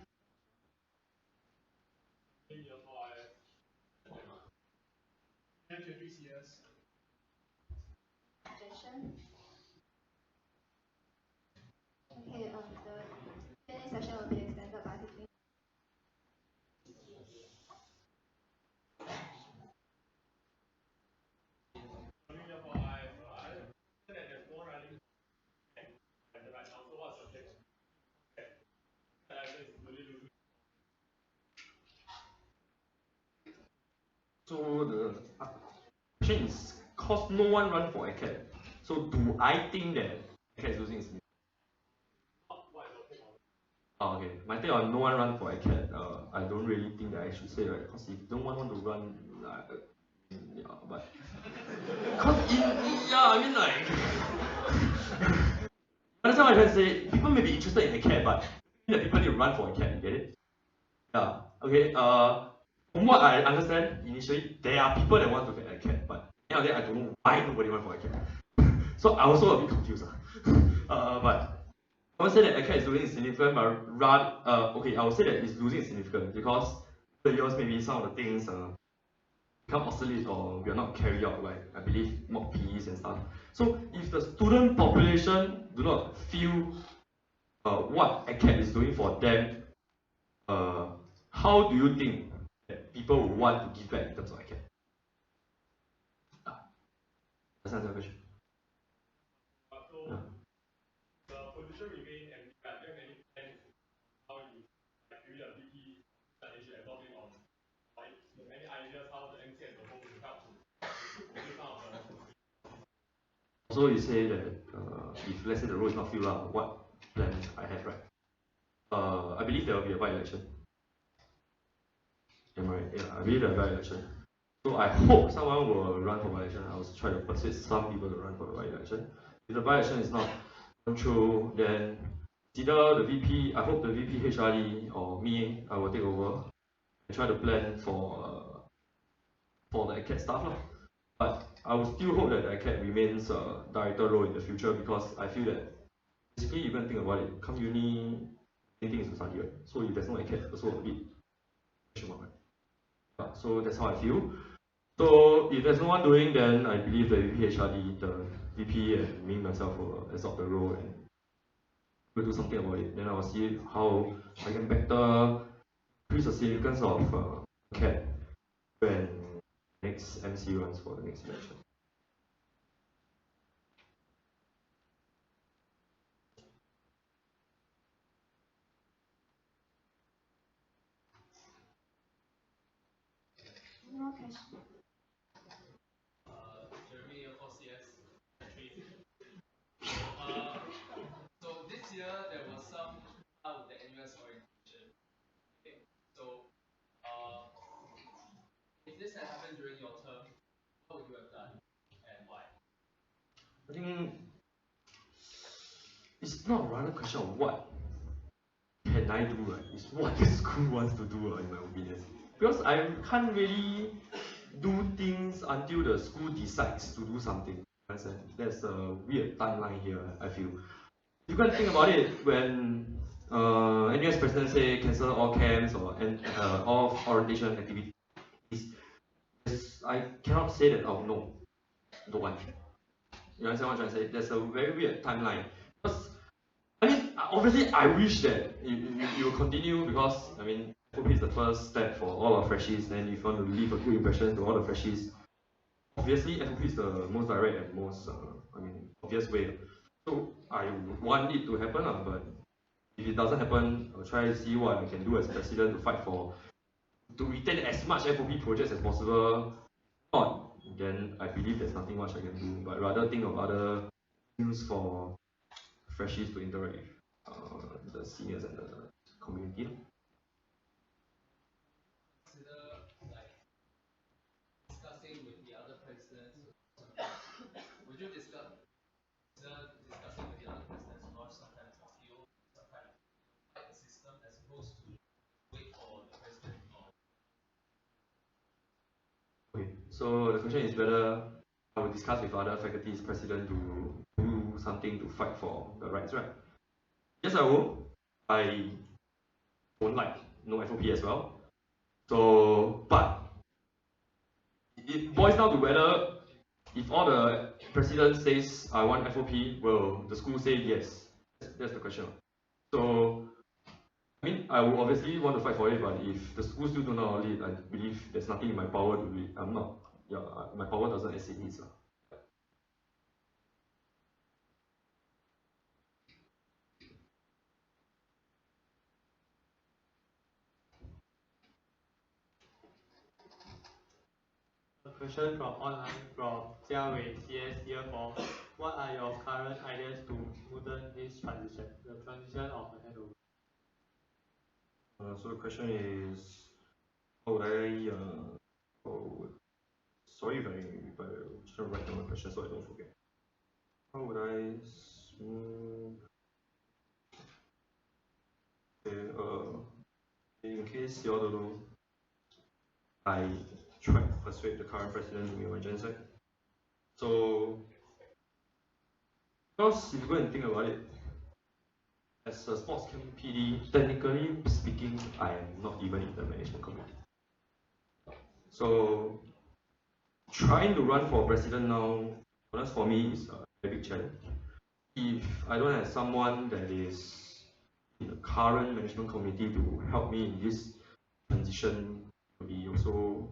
Speaker 2: Objection? Okay, the Q&A session will be extended by 15 minutes.
Speaker 6: So the question is, cause no one run for ACAD. So do I think that ACAD is losing its significance? Oh, okay. My take on no one run for ACAD, I don't really think that I should say, right? Because if no one want to run, yeah, but cause I mean like understand what I'm trying to say? People may be interested in ACAD, but the people need to run for ACAD, you get it? Yeah. Okay. From what I understand initially, there are people that want to get ACAD, but now I don't know why nobody went for ACAD. So I also a bit confused. But I would say that ACAD is losing significance, but rather, okay, I would say that it's losing significance because the years maybe some of the things become obsolete or we are not carried out, like I believe mock PEs and stuff. So if the student population do not feel what ACAD is doing for them, how do you think that people will want to give back in terms of ACAD? That's not the question. Yeah.
Speaker 3: The position remain and do you have any plans how you maybe a BP strategy adopting on any ideas how the MC as a whole will help to
Speaker 6: So you say that if let's say the role is not filled up, what plan I have, right? I believe there will be a by-election. Am I right? Yeah, I believe there will be a by-election. So I hope someone will run for by-election. I will try to persuade some people to run for the by-election. If the by-election is not through, then either the VP, I hope the VP HRD or me, I will take over and try to plan for the ACAD stuff lah. But I will still hope that the ACAD remains a director role in the future, because I feel that basically you can think about it, come uni, anything is to study, right? So if there's no ACAD, also a bit question mark, right? Yeah, so that's how I feel. So if there's no one doing, then I believe the VP HRD, the VP and me myself will absorb the role and we'll do something about it. Then I will see how I can better increase the significance of CAD when next MC runs for the next election.
Speaker 2: No question.
Speaker 4: Jeremy, OCS. So this year there was some out of the NUS orientation. Okay. So if this had happened during your term, what would you have done and why?
Speaker 6: I think it's not rather a question of what can I do, right? It's what the school wants to do, in my opinion. Because I can't really do things until the school decides to do something. There's a weird timeline here, I feel. You can think about it when NUS president say cancel all camps or all orientation activities. I cannot say that, oh no, don't want. You understand what I'm trying to say? There's a very weird timeline. Because, I mean, obviously I wish that you will continue, because, I mean, FOP is the first step for all our freshies, and if you want to leave a good impression to all the freshies, obviously FOP is the most direct and most, obvious way. So I want it to happen, but if it doesn't happen, I'll try to see what I can do as president to fight to retain as much FOP projects as possible. Not, then I believe there's nothing much I can do, but rather think of other things for freshies to interact with the seniors and the community.
Speaker 4: Consider like discussing with the other presidents. Would you discussing with the other presidents, or sometimes appeal, sometimes fight the system as opposed to wait for the president?
Speaker 6: Okay, so the question is whether I will discuss with other faculty's president to do something to fight for the rights, right? Yes, I will. I don't like no FOP as well. So, but it boils down to whether if all the president says I want FOP, will the school say yes? That's the question. So, I mean, I will obviously want to fight for it, but if the school still don't allow it, I believe there's nothing in my power to do it. My power doesn't exceed this.
Speaker 9: A question from online from Jia Wei, CS Year 4. What are your current ideas to smoothen this transition, the transition of the handover?
Speaker 6: So the question is, how would I, sorry if I should write down the question so I don't forget. How would I in case you all don't know, I tried to persuade the current president to be my gen sec. So, because if you go and think about it, as a sports camp PD, technically speaking, I am not even in the management committee. So, trying to run for president now, honest for me, is a very big challenge. If I don't have someone that is in the current management committee to help me in this transition, will be also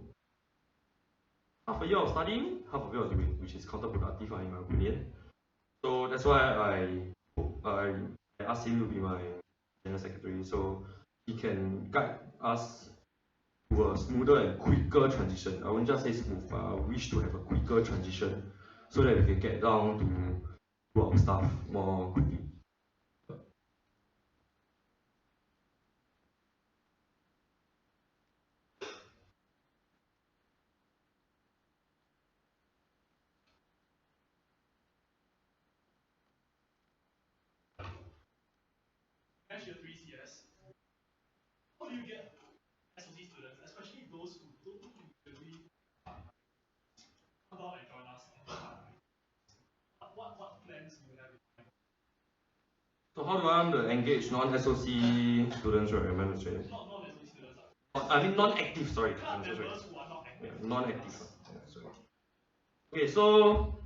Speaker 6: half a year of studying, half a year of doing, which is counterproductive in my opinion. So that's why I asked him to be my general secretary, so he can guide us to a smoother and quicker transition. I won't just say smooth, but I wish to have a quicker transition so that we can get down to our stuff more quickly.
Speaker 3: year 3 CS, how do you get SOC students, especially those who don't usually come out and join us? What plans do you have in mind?
Speaker 6: So how do I want to engage non-SOC students, right? Am I to say?
Speaker 3: Not non-SOC students.
Speaker 6: I mean non-active, sorry.
Speaker 3: Club members who are not active.
Speaker 6: Yeah, non-active. Yeah, sorry. Okay, so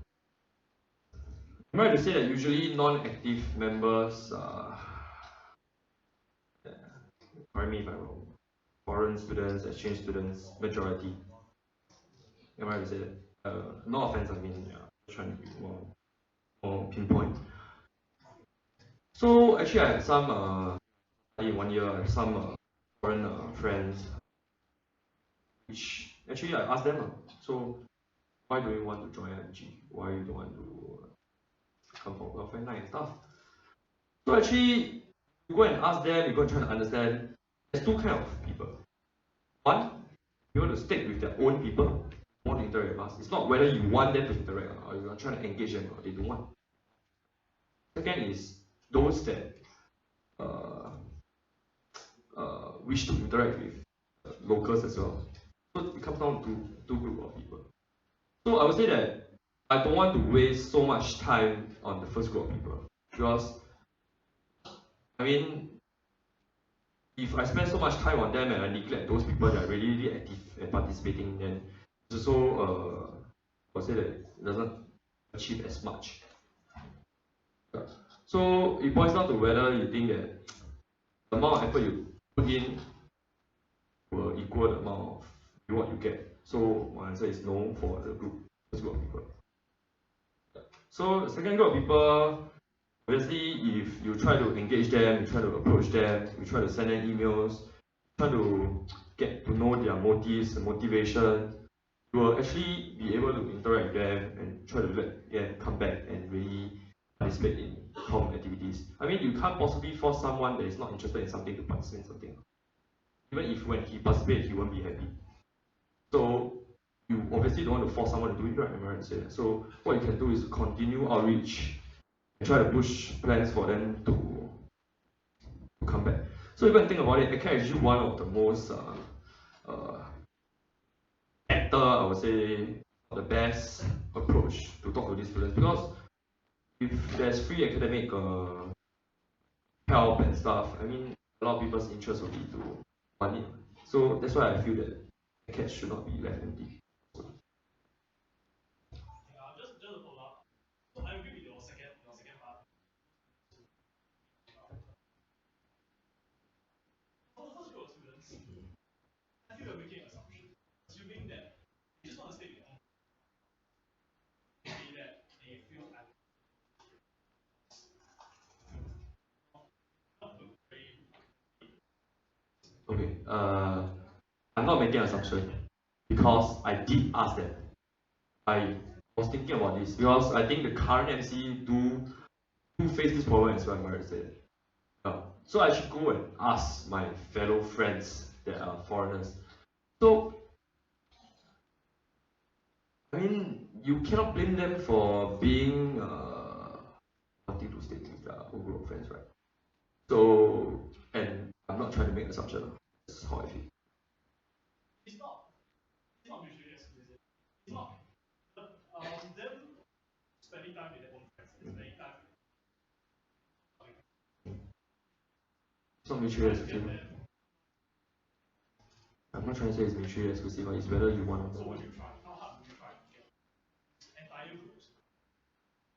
Speaker 6: I'm right to say that usually non-active members correct me if I'm wrong, foreign students, exchange students, majority. Am I right to say that? No offense, I mean, yeah, trying to be more pinpoint. So actually I had some, in 1 year, I have some foreign friends, which actually I asked them, so why do you want to join IMG? Why you don't want to come for welfare night and stuff? So actually, you go and ask them, you go and try to understand, there's two kinds of people. One, you want to stick with their own people, want to interact with us. It's not whether you want them to interact or you're trying to engage them or they don't want. Second is those that wish to interact with locals as well. So it comes down to two groups of people. So I would say that I don't want to waste so much time on the first group of people because I mean, if I spend so much time on them and I neglect those people that are really, really active and participating, then it's also I would say that it doesn't achieve as much. Yeah. So it boils down to whether you think that the amount of effort you put in will equal the amount of reward you get. So my answer is no for the first group of people. So the second group of people, obviously if you try to engage them, you try to approach them, you try to send them emails, try to get to know their motives and motivation, you will actually be able to interact with them and try to let them come back and really participate in common activities. I mean, you can't possibly force someone that is not interested in something to participate in something. Even if when he participates, he won't be happy. So you obviously don't want to force someone to do it, right? Am I right to say that? So what you can do is continue outreach and try to push plans for them to come back. So if you think about it, ACAD is actually one of the most better, I would say, the best approach to talk to these students, because if there's free academic help and stuff, I mean, a lot of people's interest will be to want it. So that's why I feel that ACAD should not be left empty.
Speaker 3: Just a follow-up. So I agree with your second part. For the first group of students, I feel we're making an assumption, assuming that they just want to stay with us. Maybe that they feel like
Speaker 6: okay, I'm not making an assumption because I did ask them. I was thinking about this because I think the current MC do face this problem as well, I'm right to say. So I should go and ask my fellow friends that are foreigners. So, I mean, you cannot blame them for being wanting to stay with their own group of friends, right? So, and I'm not trying to make an assumption. That's how I feel.
Speaker 3: it's not mutually exclusive. It's not. Them spending time with their own friends and spending time
Speaker 6: It's not mutually exclusive. I'm not trying to say it's mutually exclusive, it's whether you want or
Speaker 3: So
Speaker 6: don't
Speaker 3: would
Speaker 6: want.
Speaker 3: you try? How hard would you try to get entire groups?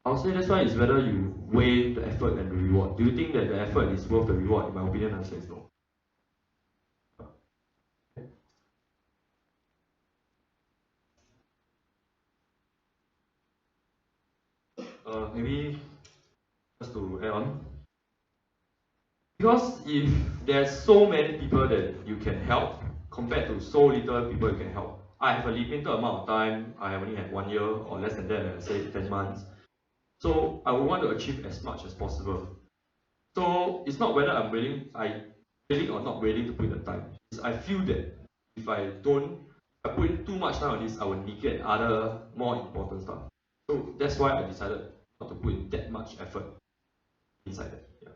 Speaker 6: I'll say that's why it's whether you weigh the effort and the reward. Do you think that the effort is worth the reward? In my opinion, the answer is no. Maybe just to add on. Because if there's so many people that you can help compared to so little people you can help, I have a limited amount of time. I only have 1 year or less than that, let's say 10 months. So I would want to achieve as much as possible. So it's not whether I'm willing or not willing to put in the time. I feel that if I put in too much time on this, I will neglect other more important stuff. So that's why I decided not to put in that much effort inside that. Yeah.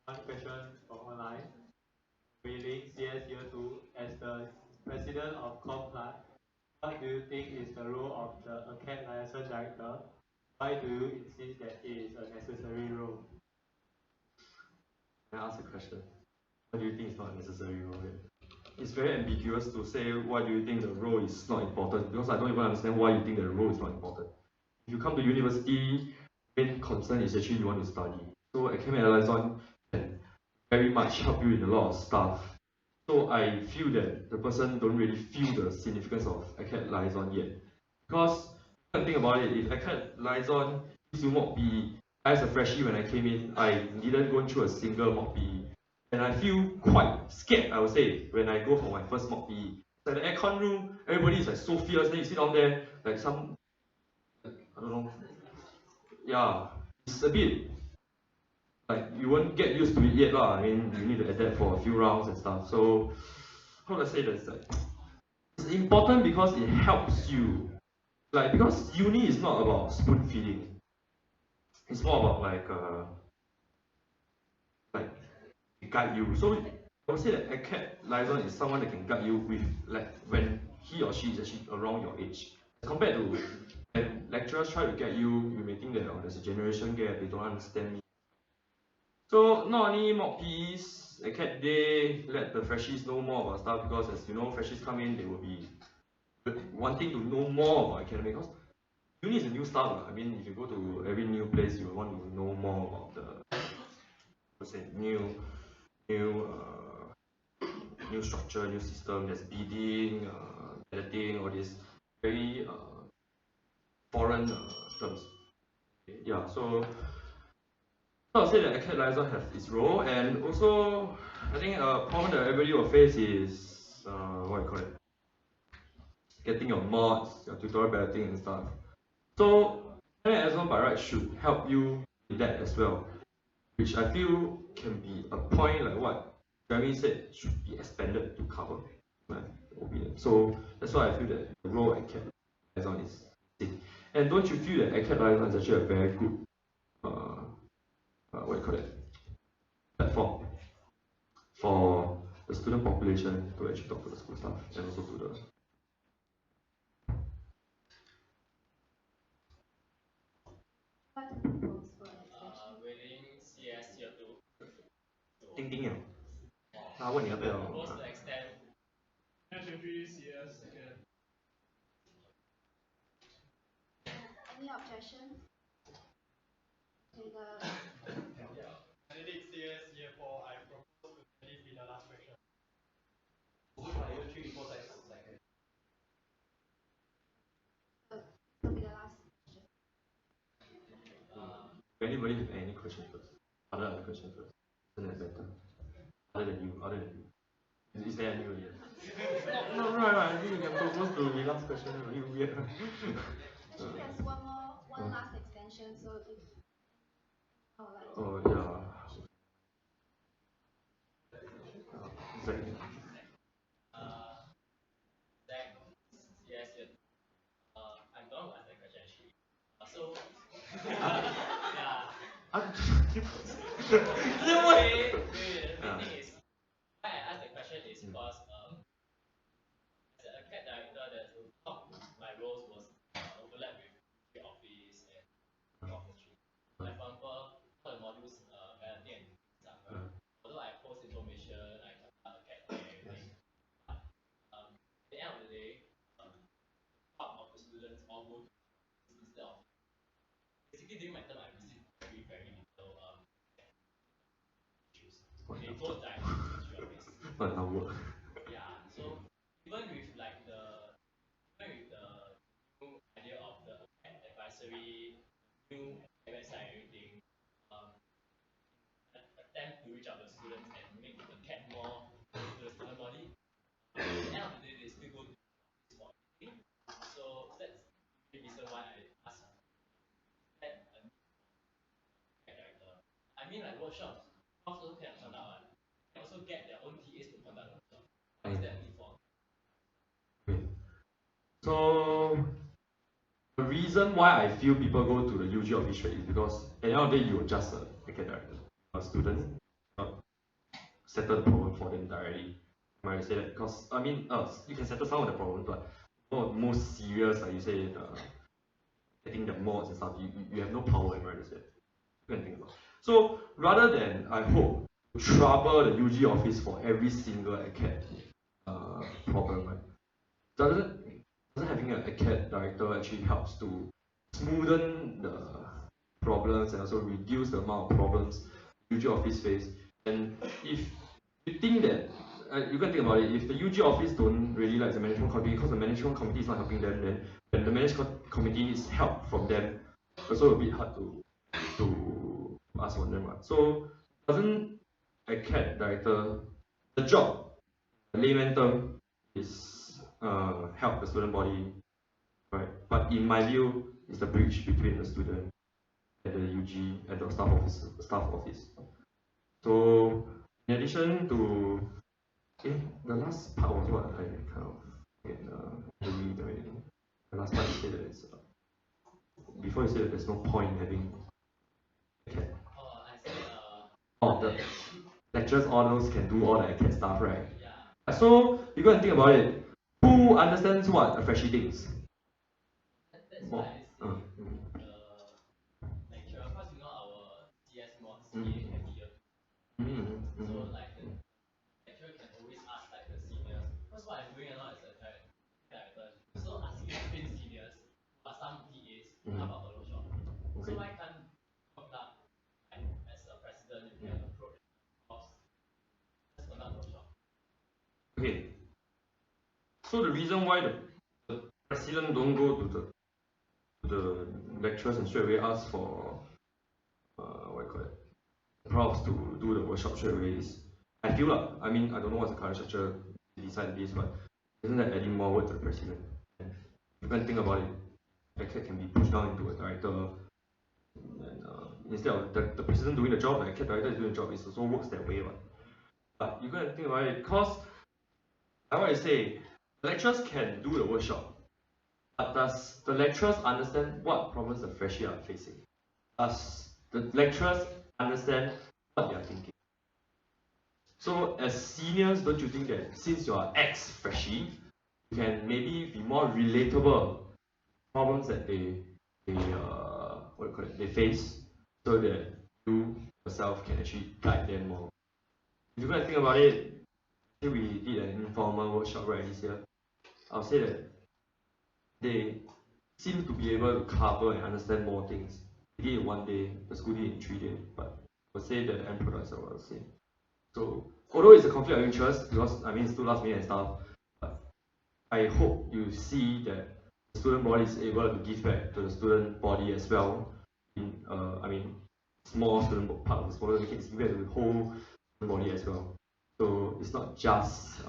Speaker 9: One question from online. Wei Ling, CS Year 2, as the president of Complat, what do you think is the role of the ACAD liaison director? Why do you insist that it is a necessary role?
Speaker 6: Can I ask a question? What do you think is not a necessary role here? It's very ambiguous to say why do you think the role is not important, because I don't even understand why you think the role is not important. If you come to university, main concern is actually you want to study. So academic liaison can very much help you in a lot of stuff. So I feel that the person don't really feel the significance of academic liaison yet. Because you can think about it, if academic liaison gives you mock PE, as a freshie when I came in, I didn't go through a single mock PE. And I feel quite scared, I would say, when I go for my first mock PE. It's like the aircon room, everybody is like so fierce, then you sit down there, like some, I don't know, yeah, it's a bit, like you won't get used to it yet lah. I mean, you need to adapt for a few rounds and stuff. So, how do I say this? Like, it's important because it helps you. Like, because uni is not about spoon feeding. It's more about like guide you. So I would say that ACAD liaison is someone that can guide you with, like, when he or she is actually around your age. Compared to when lecturers try to get you, you may think that, oh, there's a generation gap, they don't understand me. So not only mock PEs, ACAD day, let the freshies know more about stuff, because as you know, freshies come in, they will be wanting to know more about academic, because uni is a new stuff. I mean, if you go to every new place, you will want to know more about the, let's say, new structure, new system. There's bidding, editing, all these very foreign terms. Yeah, so I'll say that ACAD liaison has its role, and also I think a problem that everybody will face is what you call it, getting your mods, your tutorial balloting and stuff. So ACAD liaison by right should help you with that as well, which I feel can be a point like what Jeremy said should be expanded to cover my opinion. So that's why I feel that the role of ACAD liaison is big. And don't you feel that ACAD liaison is actually a very good what do you call it, platform for the student population to actually talk to the school staff and also to the
Speaker 4: Waiting CS Year 2.
Speaker 6: 钉钉有，他问你要不要
Speaker 4: What's the extent?
Speaker 3: CS again.
Speaker 2: Any objection? To the
Speaker 3: Benedict CS Year 4, I propose to let it be the last question.
Speaker 2: to be the last question.
Speaker 6: Anybody have any question first? Other question first? Isn't that better? Other than you. Is there any here? No, right. I think you can propose to the last question. You weird.
Speaker 2: Actually, there's one last extension, so if
Speaker 6: oh yeah. Zach.
Speaker 4: Zach, yes, I'm going to ask that question actually. So, yeah. The thing is, why I asked the question is because as a ACAD director, that my roles was overlap with the office and office tree. For example, all the modules, balloting and stuff, right? Although I post information, I can ACAD and everything. But at the end of the day, part of the students all go to instead of basically during my term I received very little issues. They go directly to your office.
Speaker 6: Not enough work.
Speaker 4: Yeah, so even with the new idea of the advisory, new website and everything, attempt to reach out to students and make the CAD more to the student body. At the end of the day, they still go to this for everything. So that's the reason why I asked that a CAD director. I mean, like workshops, also can conduct. Can also get their own TAs to conduct workshops. What is that need for?
Speaker 6: So the reason why I feel people go to the UG office is because at the end of the day you're just a ACAD director, a student, settle the problem for them directly. Am I right to say that? Because I mean, you can settle some of the problems, but most serious, like you say, getting the mods and stuff, you have no power. Am I right to say? You can think about. So rather than I hope to trouble the UG office for every single ACAD problem, right? Doesn't having an ACAD director actually helps to smoothen the problems and also reduce the amount of problems UG office face. And if you think that you can think about it, if the UG office don't really like the management committee because the management committee is not helping them, then when the management committee needs help from them, also a bit hard to ask from them. Right? So doesn't ACAD director, the job, the layman term is help the student body, right? But in my view, it's the bridge between the student and the UG and the staff office. So in addition to the last part was what I kind of read. The last part you said that it's before you said that there's no point in having ACAD. The lectures, all those can do all the ACAD stuff, right? Yeah. So you go and think about it. Who understands what a freshie thinks?
Speaker 4: That's why I say the lecturer, because you know our CS mods every year. So like the lecturer can always ask like the seniors. Because what I'm doing now is a director. So asking the same seniors, but some TAs about the workshop. So why can't conduct like as a president you can approach just conduct workshop?
Speaker 6: Okay. So the reason why the president don't go to the lecturers and straight away ask for what you call it, profs to do the workshop straight away is, I feel like, I mean I don't know what's the current structure to decide this, but isn't that adding more work to the president? And you can think about it, ACAD can be pushed down into a director, and instead of the president doing the job, the ACAD director is doing the job. It also works that way, right? But you gotta think about it, because like what I say, the lecturers can do the workshop, but does the lecturers understand what problems the freshie are facing? Does the lecturers understand what they are thinking? So as seniors, don't you think that since you are ex-freshie, you can maybe be more relatable problems that they face, so that you yourself can actually guide them more? If you're gonna think about it, we did an informal workshop right this year. I'll say that they seem to be able to cover and understand more things. We did it one day, the school did it in 3 days, but I would say that the end products are about the same. So although it's a conflict of interest, because I mean it's too last minute and stuff, but I hope you see that the student body is able to give back to the student body as well. In small student part of the smaller kids give back to the whole student body as well. So it's not just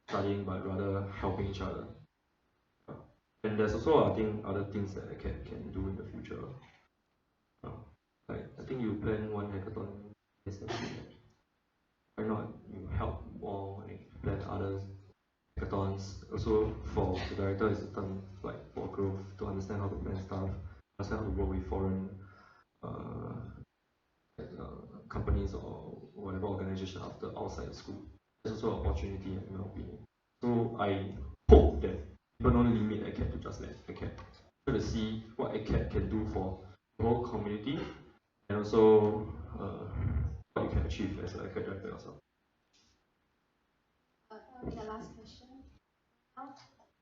Speaker 6: studying, but rather helping each other. And there's also, I think, other things that I can do in the future. Like I think you plan one hackathon. Why not you help more and plan other hackathons? Also for the director is a term like for growth, to understand how to plan stuff, understand how to work with foreign companies or whatever organization outside the school. There's also an opportunity in my opinion. So I hope that people don't limit ACAD to just ACAD. Try to see what ACAD can do for the whole community, and also what you can achieve as an ACAD director yourself.
Speaker 2: That will be the last question. Now,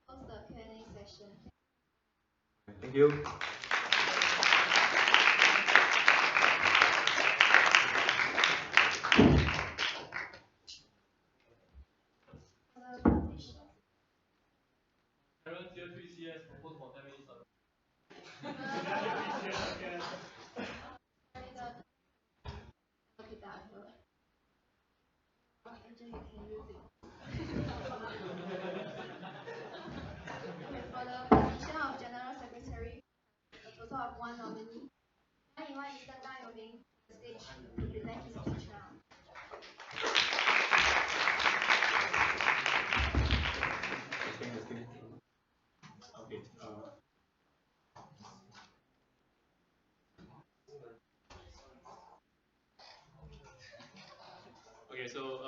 Speaker 2: close the Q&A session.
Speaker 6: Thank you.
Speaker 4: Parents year 3 CS propose for 10 minutes.
Speaker 2: Okay, that will. Angel, you can use it. For the position of General Secretary, a total of 1 nominee. I invite Mr. Gan Yoming to the stage to present his speech now.
Speaker 9: Okay.
Speaker 6: Okay, so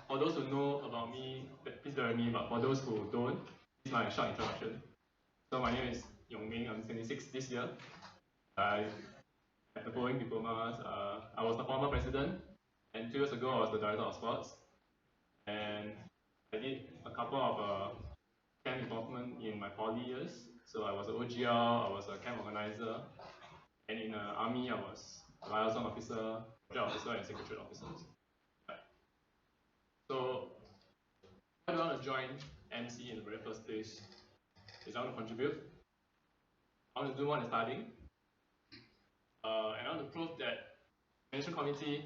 Speaker 6: for those who know about me, please bear with me, but for those who don't, this is my short introduction. So my name is Yong Ming, I'm 26 this year. I have the following diplomas. I was the former president, and 2 years ago I was the director of sports. And I did a couple of camp involvement in my poly years. So I was an OGL, I was a camp organizer, and in the army I was a liaison officer, project officer, and secretariat officer. So why do I want to join MC in the very first place? Is I want to contribute, I want to do more than studying, and I want to prove that management committee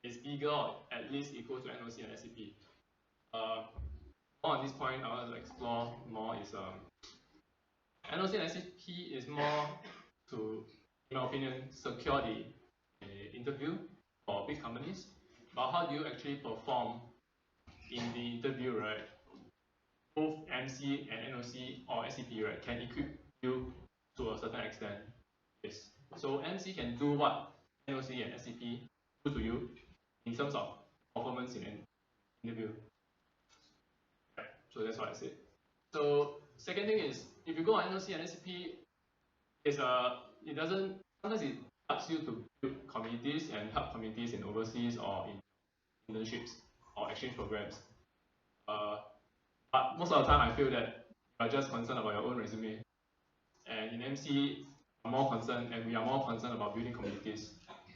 Speaker 6: is bigger or at least equal to NOC and SCP. More on this point, I want to explore more is NOC and SCP is more to, in my opinion, secure the interview for big companies. But how do you actually perform in the interview, right? Both MC and NOC or SCP, right, can equip you to a certain extent. Yes. So MC can do what NOC and SCP do to you in terms of performance in an interview. Right. So that's what I said. So second thing is, if you go on NOC and SCP, it doesn't, sometimes it helps you to build communities and help communities in overseas or in internships or exchange programs. But most of the time I feel that you are just concerned about your own resume. And in MC, I'm more concerned, and we are more concerned about building communities.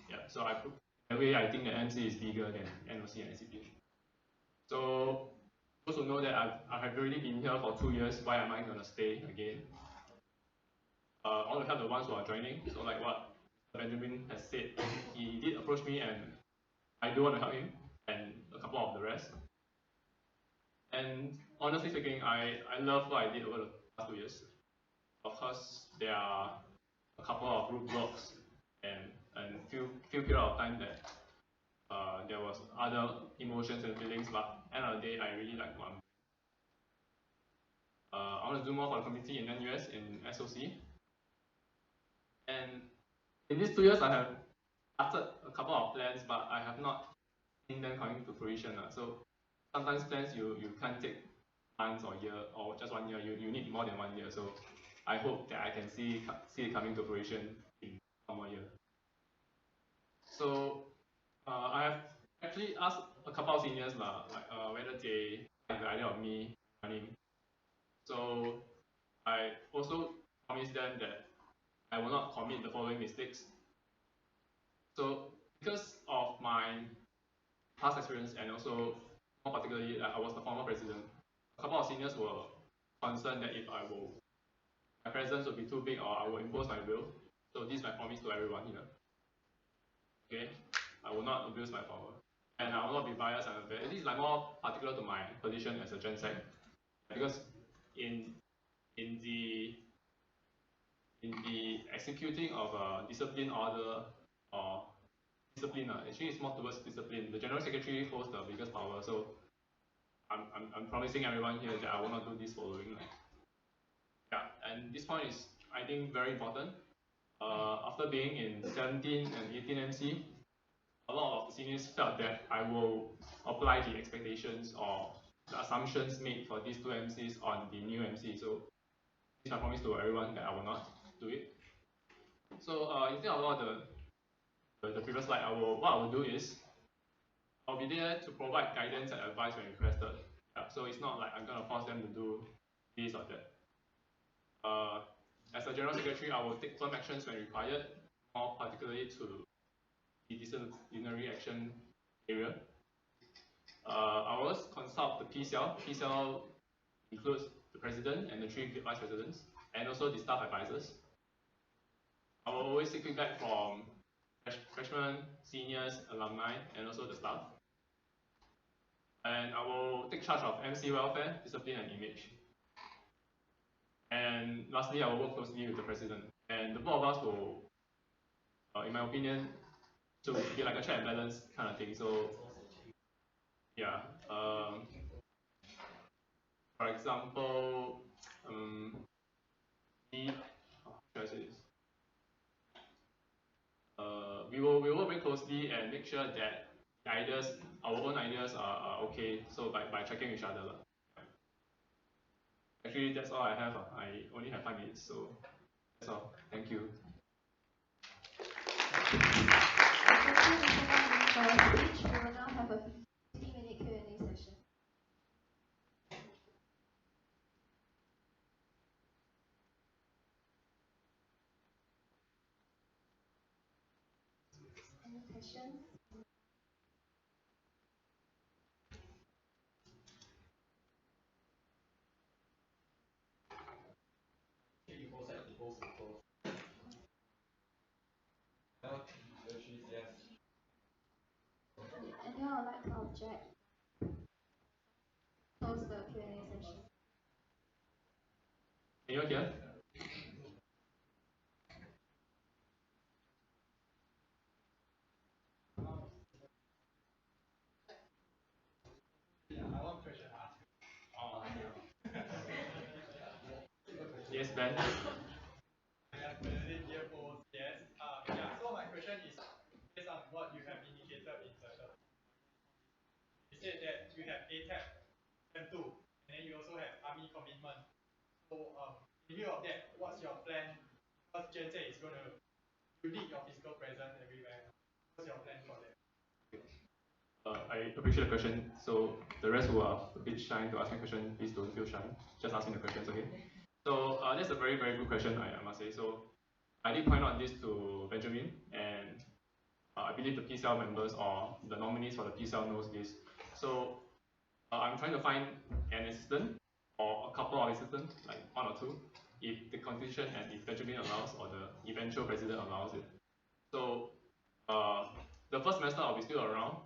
Speaker 6: Yeah, so in a way, I think that MC is bigger than NOC and SCP. So those who know that I have already been here for 2 years, why am I going to stay again? I want to help the ones who are joining. So like what Benjamin has said, he did approach me and I do want to help him and a couple of the rest. And honestly speaking, I love what I did over the past 2 years. Of course, there are a couple of roadblocks and few period of time that there was other emotions and feelings, but end of the day, I really like what I'm doing. I want to do more for the community in NUS, in SOC. And in these 2 years, I have started a couple of plans, but I have not seen them coming to fruition. So sometimes plans you can't take months or year or just 1 year. You need more than 1 year. So I hope that I can see it coming to fruition in 1 more year. So I have actually asked a couple of seniors whether they like the idea of me running. So I also promised them that I will not commit the following mistakes. So because of my past experience and also more particularly I was the former president, a couple of seniors were concerned that if my presence will be too big or I will impose my will. So this is my promise to everyone here. Okay, I will not abuse my power, and I will not be biased and unfair. This is like more particular to my position as a Gen Sec, because in the executing of a discipline order or discipline, actually it's more towards discipline. The General Secretary holds the biggest power, so I'm promising everyone here that I will not do this following. Yeah, and this point is, I think, very important. After being in 17 and 18 MC, a lot of the seniors felt that I will apply the expectations or the assumptions made for these 2 MCs on the new MC. So this is my promise to everyone that I will not do it. So instead of all the previous slide, what I will do is I'll be there to provide guidance and advice when requested. Yeah, so it's not like I'm gonna force them to do this or that. As a General Secretary, I will take firm actions when required, more particularly to the disciplinary action area. I will always consult the PCL. PCL includes the President and the 3 Vice Presidents, and also the staff advisors. I will always seek feedback from freshmen, seniors, alumni, and also the staff. And I will take charge of MC welfare, discipline, and image. And lastly, I will work closely with the President. And the both of us will, in my opinion, to be like a check and balance kind of thing. So, yeah. For example, how should I say this? We will work very closely and make sure that ideas, our own ideas are okay. So by checking each other. Actually, that's all I have. I only have 5 minutes, so that's all. Thank you.
Speaker 2: Thank you, Mr. Wang, for your speech. We will now have a 15-minute Q&A session. Any questions? Anyone would like to object? Close the Q&A session.
Speaker 6: Can you hear?
Speaker 3: Yeah, I want question asked.
Speaker 6: Yes, Ben.
Speaker 3: Yes, Benedict here for yes. Yeah, so my question is based on what you have indicated in the you said that you have ATEP M2 and then you also have army commitment. So in view of that, what's your plan? Because Gen Z is going to you need your physical presence everywhere. What's your plan for that?
Speaker 6: I appreciate the question. So the rest who are a bit shy to ask me a question, please don't feel shy. Just ask me the questions, okay? So that's a very, very good question, I must say. So I did point out this to Benjamin, and I believe the PCL members or the nominees for the PCL knows this. So I'm trying to find an assistant or a couple of assistants, like 1 or 2, if the constitution and if Benjamin allows or the eventual president allows it. So the first semester I'll be still around,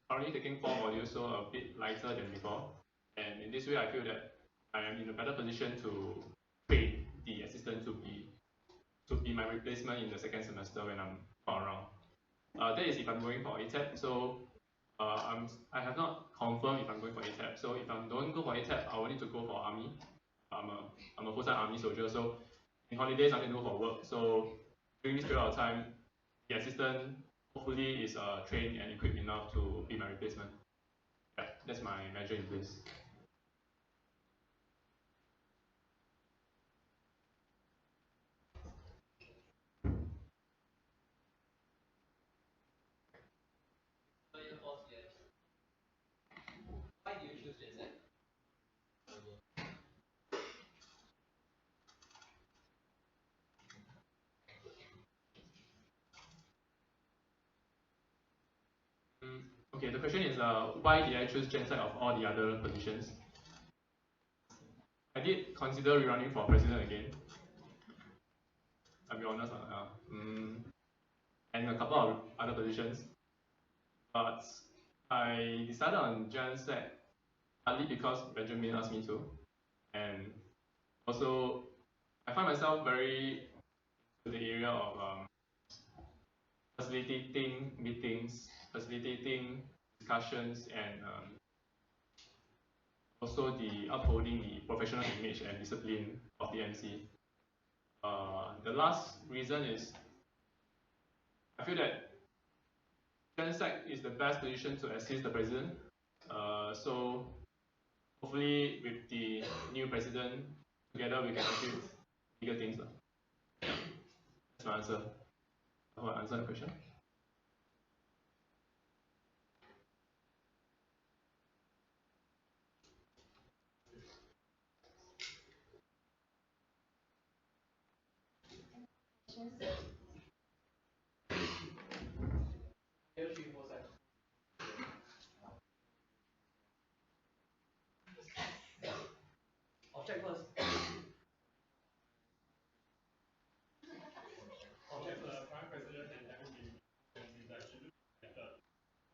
Speaker 6: currently taking 4 modules, so a bit lighter than before. And in this way, I feel that I am in a better position to train the assistant to be my replacement in the second semester when I'm not around. That is if I'm going for ATEP. So I have not confirmed if I'm going for ATEP. So if I don't go for ATEP, I will need to go for army. I'm a full-time army soldier. So in holidays, I need to go for work. So during this period of time, the assistant hopefully is trained and equipped enough to be my replacement. Yeah, that's my measure in place.
Speaker 4: Why do you choose Gen Z?
Speaker 6: Okay, the question is why did I choose Gen Z of all the other positions? I did consider rerunning for president again. I'll be honest, and a couple of other positions. But I decided on Gen Z partly because Benjamin asked me to, and also I find myself very in the area of facilitating meetings, facilitating discussions, and also the upholding the professional image and discipline of the MC. The last reason is I feel that Gen Sec is the best position to assist the president. So hopefully with the new president, together we can achieve bigger things. Yeah. That's my answer. I hope I answered the question.
Speaker 4: Object first.
Speaker 9: Object the current president and deputy president that should look at the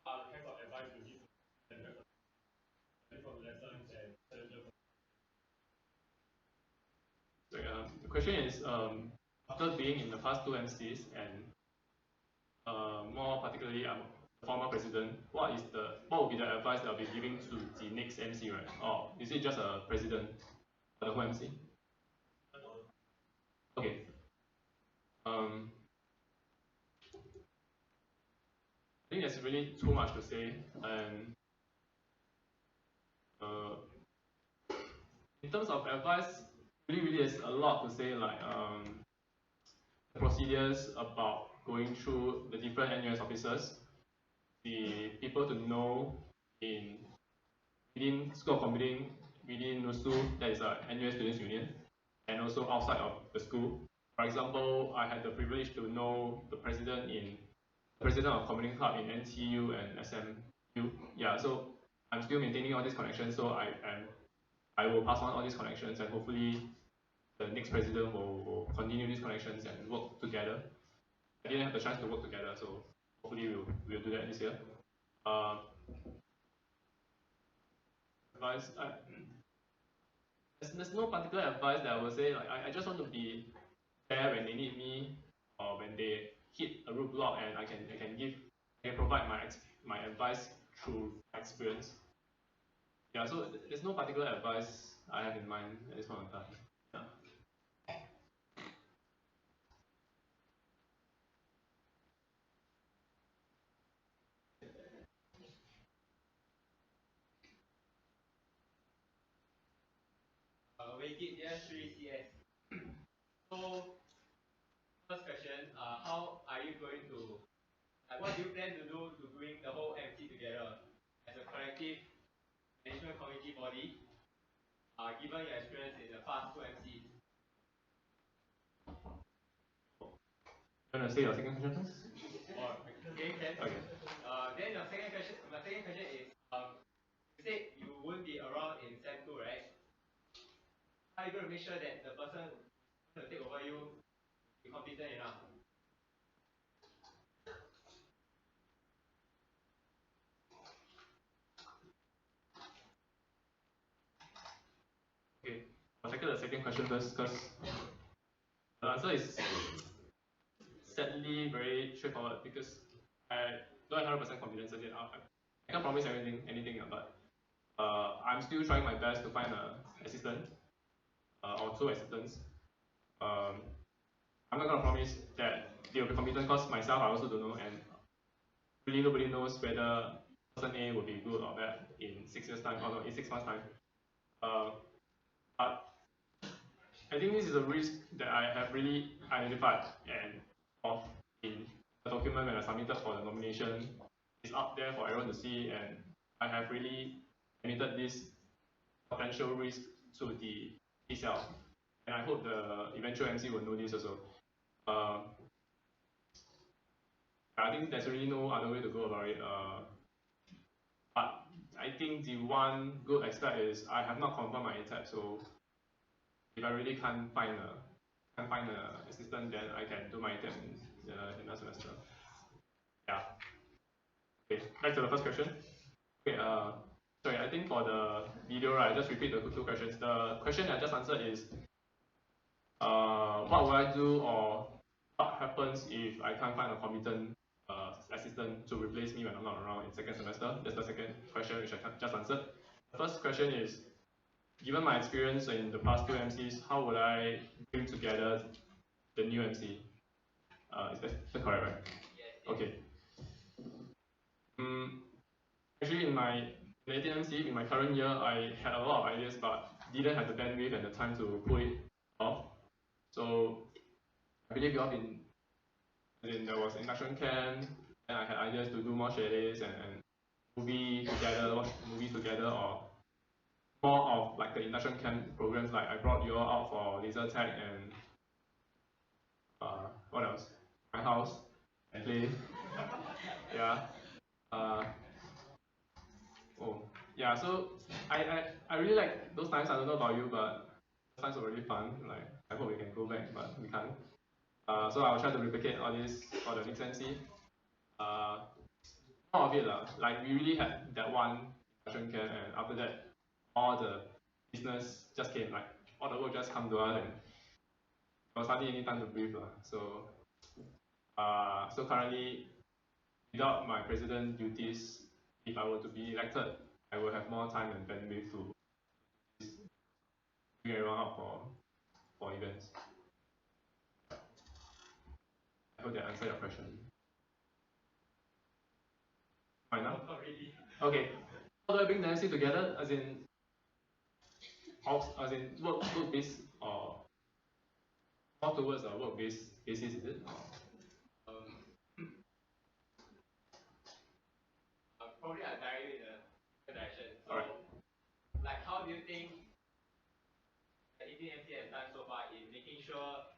Speaker 9: kinds of advice you give and from lessons and challenges.
Speaker 6: So the question is, after being in the past 2 MCs and more particularly I'm the former president, what would be the advice that I'll be giving to the next MC, right? Or is it just a president for the whole MC? Okay. I think think there's really too much to say, and in terms of advice, really there's a lot to say, like procedures about going through the different NUS officers, the people to know within School of Computing, within NUSU, that is a NUS Students Union, and also outside of the school. For example, I had the privilege to know the president of Computing Club in NTU and SMU. Yeah, so I'm still maintaining all these connections, so I will pass on all these connections, and hopefully the next president will continue these connections and work together. I didn't have the chance to work together, so hopefully we'll do that this year. Advice, there's no particular advice that I would say. Like I just want to be there when they need me, or when they hit a roadblock, and I can provide my advice through experience. Yeah, so there's no particular advice I have in mind at this point in time. Yeah.
Speaker 10: Wait, there 3CS. So, first question, how are you going to, what do you plan to do to bring the whole MC together as a collective management committee body, given your experience in the past 2 MCs?
Speaker 6: You want to say your second question first?
Speaker 10: Okay, can.
Speaker 6: Okay.
Speaker 10: Then my second question is, you said you won't be around in SEM 2, right? How are you going to make sure that the person who's going to take over you is competent enough?
Speaker 6: Okay, I'll tackle the second question first, because the answer is sadly very straightforward, because I don't have 100% confidence in it. I can't promise anything, but I'm still trying my best to find an assistant, or 2 assistants. I'm not going to promise that they will be competent, because myself I also don't know, and really nobody knows whether person A will be good or bad in 6 years time, or no, in 6 months time. But I think this is a risk that I have really identified and of in the document when I submitted for the nomination. It's up there for everyone to see, and I have really admitted this potential risk to the TCL, and I hope the eventual MC will know this also. I think there's really no other way to go about it. But I think the one good aspect is I have not confirmed my ATAP, so if I really can't find an assistant, then I can do my ATAP in the semester. Yeah. Okay, back to the first question. Okay, sorry, I think for the video, right, I just repeat the 2 questions. The question I just answered is, what will I do, or what happens if I can't find a competent assistant to replace me when I'm not around in 2nd semester? That's the second question which I just answered. The first question is, given my experience in the past 2 MCs, how would I bring together the new MC? Is that correct, right? Okay. Actually, in my 18th MC, in my current year, I had a lot of ideas, but didn't have the bandwidth and the time to pull it off. So I believe off there was induction camp, and I had ideas to do more chalets and movie together, watch movies together, or more of like the induction camp programs. Like I brought you all out for laser tag and what else? My house and play. Yeah. Yeah. So I really like those times. I don't know about you, but those times were really fun. Like I hope we can go back, but we can't. So I'll try to replicate all this for the next MC. All of it, like we really had that one induction camp, and after that, all the business just came. Like all the work just come to us, and there was hardly any time to breathe. So currently, without my president duties, if I were to be elected, I will have more time and bandwidth to bring everyone out for events. I hope that answered your question.
Speaker 9: Right now?
Speaker 10: Not really.
Speaker 9: Okay. How do I bring the MC together? As in work based or more towards a work based basis, is it?
Speaker 10: Probably I'll direct you in a different direction. So,
Speaker 9: Alright.
Speaker 10: like, how do you think the 18MC has done so far in making sure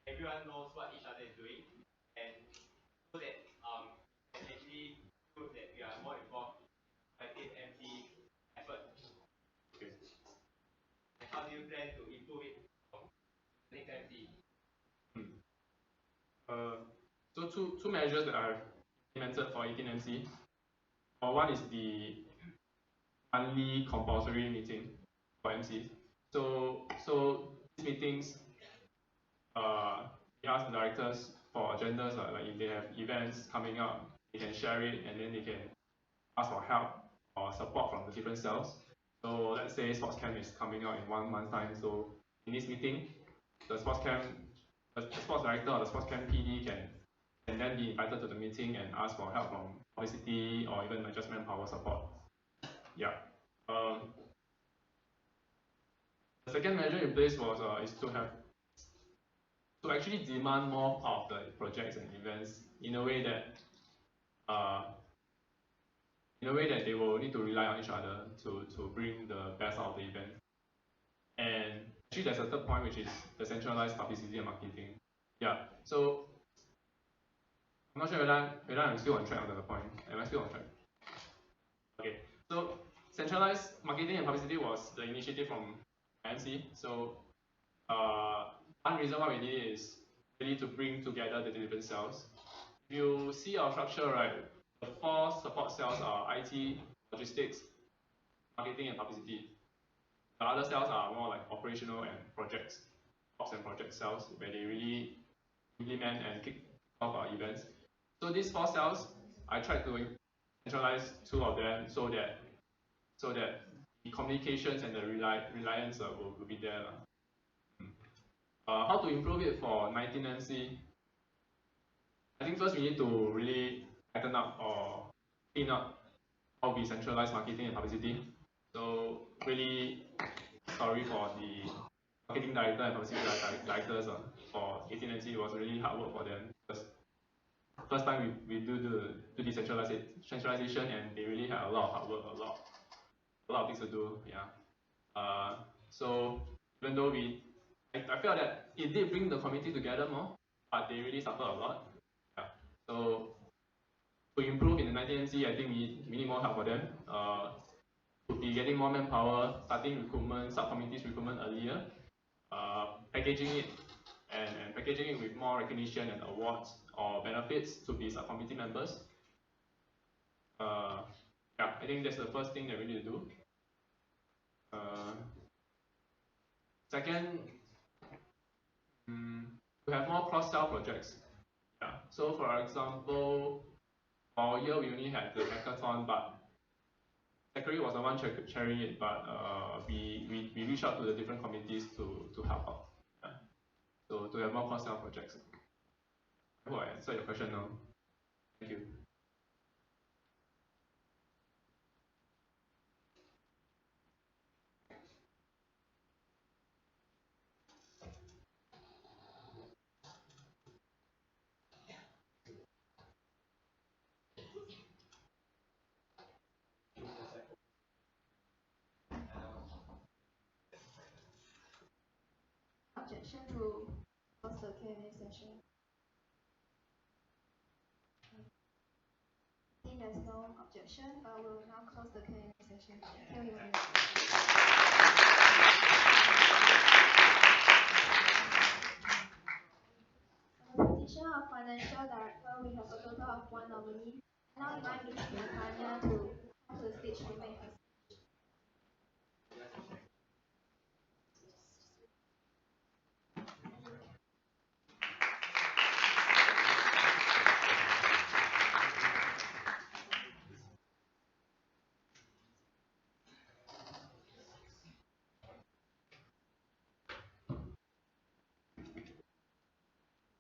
Speaker 10: everyone knows what each other is doing, and so that actually prove that we are more involved in collective MC effort?
Speaker 9: Okay.
Speaker 10: And how do you plan to improve it from the next MC?
Speaker 9: So two measures that I've implemented for 18MC. One is the monthly compulsory meeting for MCs. So these meetings, we ask the directors for agendas, like if they have events coming up, they can share it and then they can ask for help or support from the different cells. So let's say sports camp is coming out in 1 month's time. So in this meeting, the sports director or the sports camp PD can then be invited to the meeting and ask for help from publicity or even just manpower support. Yeah. The second measure in place was is to actually demand more of the projects and events in a way that they will need to rely on each other to bring the best out of the event. And actually there's a third point, which is the centralized publicity and marketing. Yeah. So I'm not sure whether I'm still on track on that point. Am I still on track? Okay. So centralized marketing and publicity was the initiative from MC. So one reason why we did it is really to bring together the different cells. If you see our structure, right, the 4 support cells are IT, logistics, marketing, and publicity. The other cells are more like operational and projects, ops and project cells, where they really implement and kick off our events. So these 4 cells, I tried to centralize 2 of them so that the communications and the reliance will be there. How to improve it for 19MC? I think first we need to really tighten up or clean up how we centralize marketing and publicity. So really sorry for the marketing director and publicity directors for 18MC. It was really hard work for them because first time we do the centralization, and they really had a lot of hard work, a lot of things to do. Yeah. So even though I felt that it did bring the community together more, but they really suffered a lot. Yeah. So to improve in the 19MC, I think we need more help for them. To be getting more manpower, starting recruitment, sub-committees recruitment earlier, packaging it and packaging it with more recognition and awards or benefits to be sub-committee members. Yeah, I think that's the first thing that we need to do. Second, to have more cross-sell projects. Yeah. So for example, for a year we only had the hackathon, but Zachary was the one chairing it, but we reached out to the different committees to help out. Yeah. So to have more cross-sell projects. I hope I answered your question now. Thank you.
Speaker 2: Objection to close the Q&A session. I think there's no objection. We'll now close the Q&A session. Thank you. On the position of financial director, we have a total of 1 nominee. Now invite Ms. Natanya to come to the stage to make her.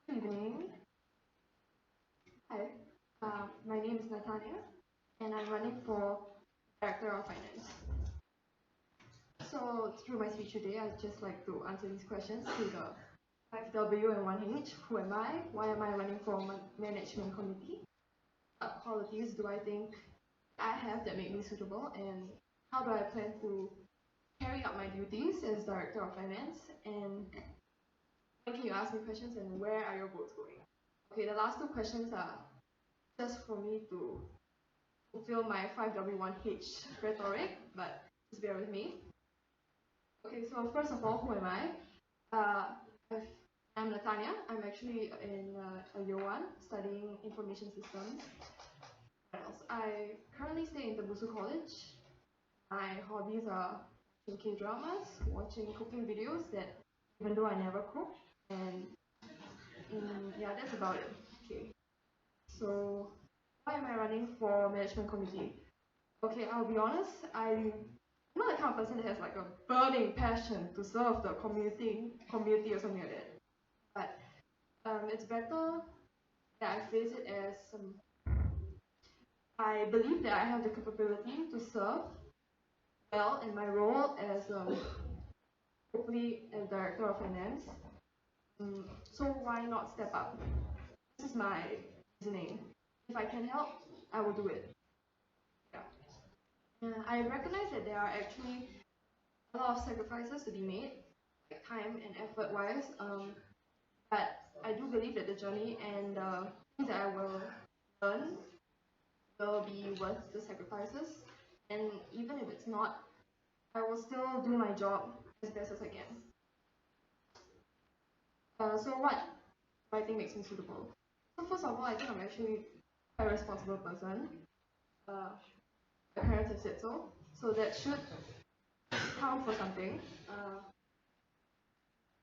Speaker 2: Good evening. Hi.
Speaker 11: my name is Natania, and I'm running for Director of Finance. So through my speech today, I'd just like to answer these questions to the 5W and 1H. Who am I? Why am I running for management committee? What qualities do I think I have that make me suitable, and how do I plan to carry out my duties as Director of Finance? And when can you ask me questions, and where are your votes going? Okay, the last two questions are just for me to fulfill my 5W1H rhetoric, but just bear with me. Okay, so first of all, who am I? I'm Natania. I'm actually in a year 1 studying information systems. What else? I currently stay in Tembusu College. My hobbies are watching K-dramas, watching cooking videos that even though I never cook, and yeah, that's about it. Okay. So why am I running for management committee? Okay, I'll be honest, I'm not the kind of person that has like a burning passion to serve the community or something like that. But it's better that I phrase it as I believe that I have the capability to serve well in my role as hopefully a Director of Finance. So why not step up? This is my reasoning. If I can help, I will do it. Yeah. I recognize that there are actually a lot of sacrifices to be made, like time and effort wise. But I do believe that the journey and the things that I will learn will be worth the sacrifices. And even if it's not, I will still do my job as best as I can. So what do I think makes me suitable? So first of all, I think I'm actually a responsible person. My parents have said so. So that should count for something.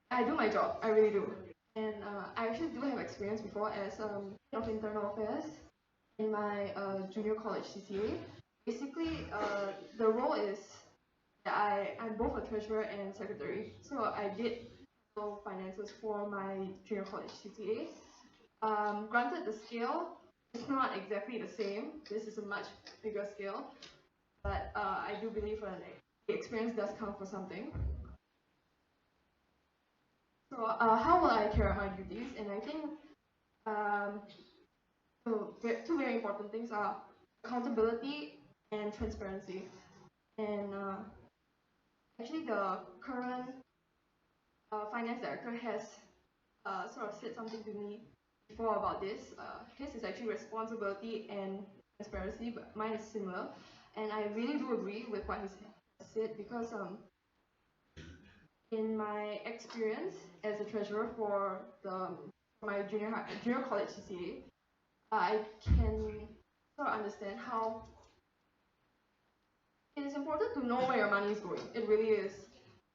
Speaker 11: I do my job, I really do. And I actually do have experience before as head of internal affairs in my junior college CCA. Basically, the role is that I'm both a treasurer and secretary. So I did finances for my junior college CCA. Granted, the scale is not exactly the same. This is a much bigger scale. But I do believe the experience does count for something. So how will I carry out my duties? And I think two very important things are accountability and transparency. And actually the current finance director has sort of said something to me before about this. His is actually responsibility and transparency, but mine is similar. And I really do agree with what he said because in my experience as a treasurer for my junior college CCA, I can sort of understand how it is important to know where your money is going. It really is.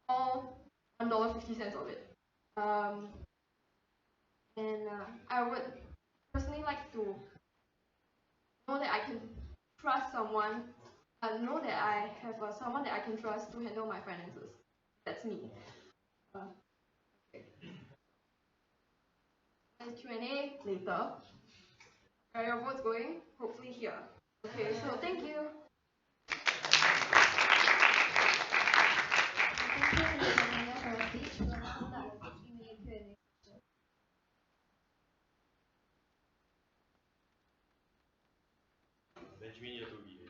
Speaker 11: All $1.50 of it. And I would personally like to know that I can trust someone, know that I have someone that I can trust to handle my finances. That's me. Okay. And Q&A later. Where are your votes going? Hopefully here. Okay, so thank you.
Speaker 2: Thank you, Ms. for your speech. We'll now start the 60-minute Q&A session.
Speaker 6: Benjamin, year 2B.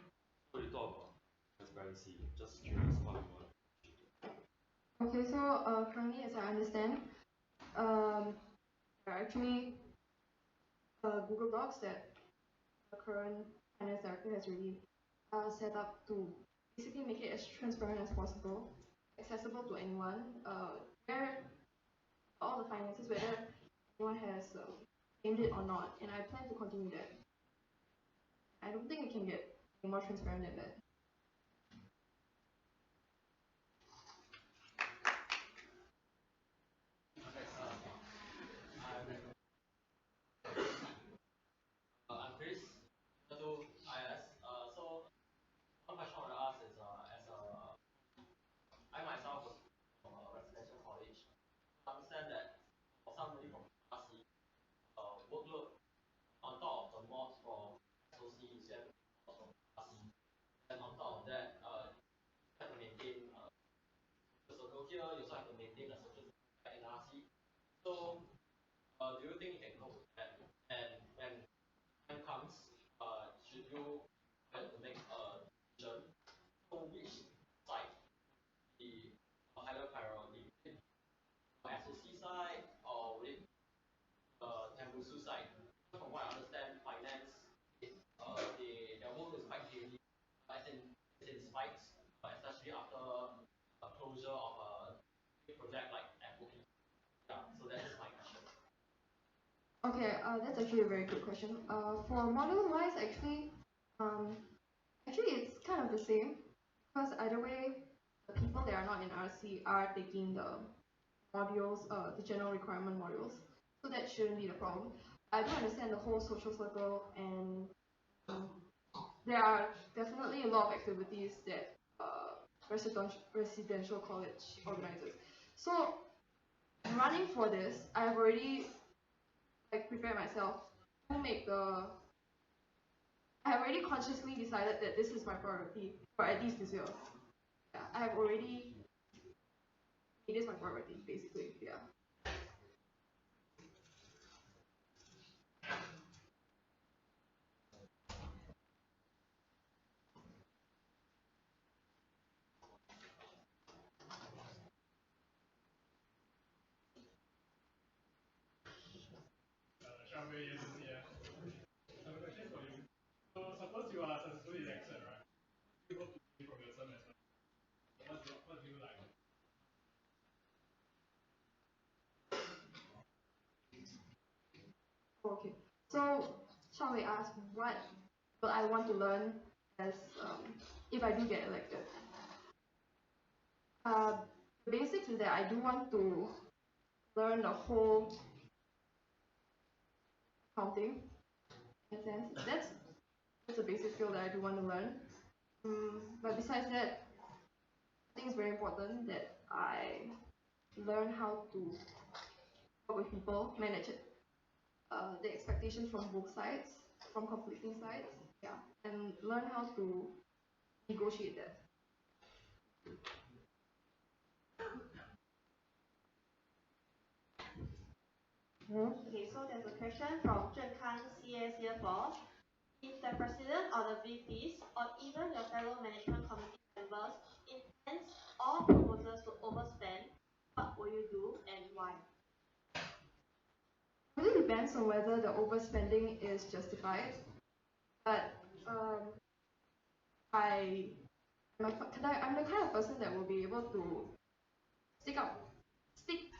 Speaker 6: What do you talk about transparency? Just curious what you want.
Speaker 11: Okay, so currently, as I understand, there are actually Google Docs that the current finance director has really set up to basically make it as transparent as possible, accessible to anyone, where all the finances, whether anyone has aimed it or not, and I plan to continue that. I don't think it can get any more transparent than that.
Speaker 4: I'm Chris, to IS. So one question I want to ask is, I myself was from a residential college. I understand that for somebody from RC, workload on top of the mods for you have to from RC. And on top of that, you have to maintain the circle here, you also have to maintain a social circle in RC. So do you think you can cope with that? And when time comes, should you try to make a decision on which side be a higher priority? Would it be SOC side or would it be Tembusu side? From what I understand, finance, their work is quite heavy, as in spikes, especially after a closure of a big project like FOP. Yeah, so that is my question.
Speaker 11: Okay, that's actually a very good question. For module wise, actually it's kind of the same because either way, the people that are not in RC are taking the modules, the general requirement modules, so that shouldn't be the problem. I do understand the whole social circle, and there are definitely a lot of activities that residential college organizes. So running for this, I've already prepared myself to make I have already consciously decided that this is my priority, or at least this year. Yeah, I have already made this my priority, basically. Yeah.
Speaker 3: Xiaowei, yes, yeah. I have a question for you. So suppose you are successfully elected, right? You hope to be from your term as well. What do you like?
Speaker 11: Okay. So Xiaowei asked, what will I want to learn as if I do get elected? The basics is that I do want to learn the whole accounting in a sense. That's a basic skill that I do want to learn. But besides that, I think it's very important that I learn how to work with people, manage it, the expectations from both sides, from conflicting sides, yeah, and learn how to negotiate that.
Speaker 8: Okay, so there's a question from Zhen Kan CS Year 4. If the president or the VPs or even your fellow management committee members intends or proposes to overspend, what will you do and why?
Speaker 11: It really depends on whether the overspending is justified. But I'm the kind of person that will be able to stick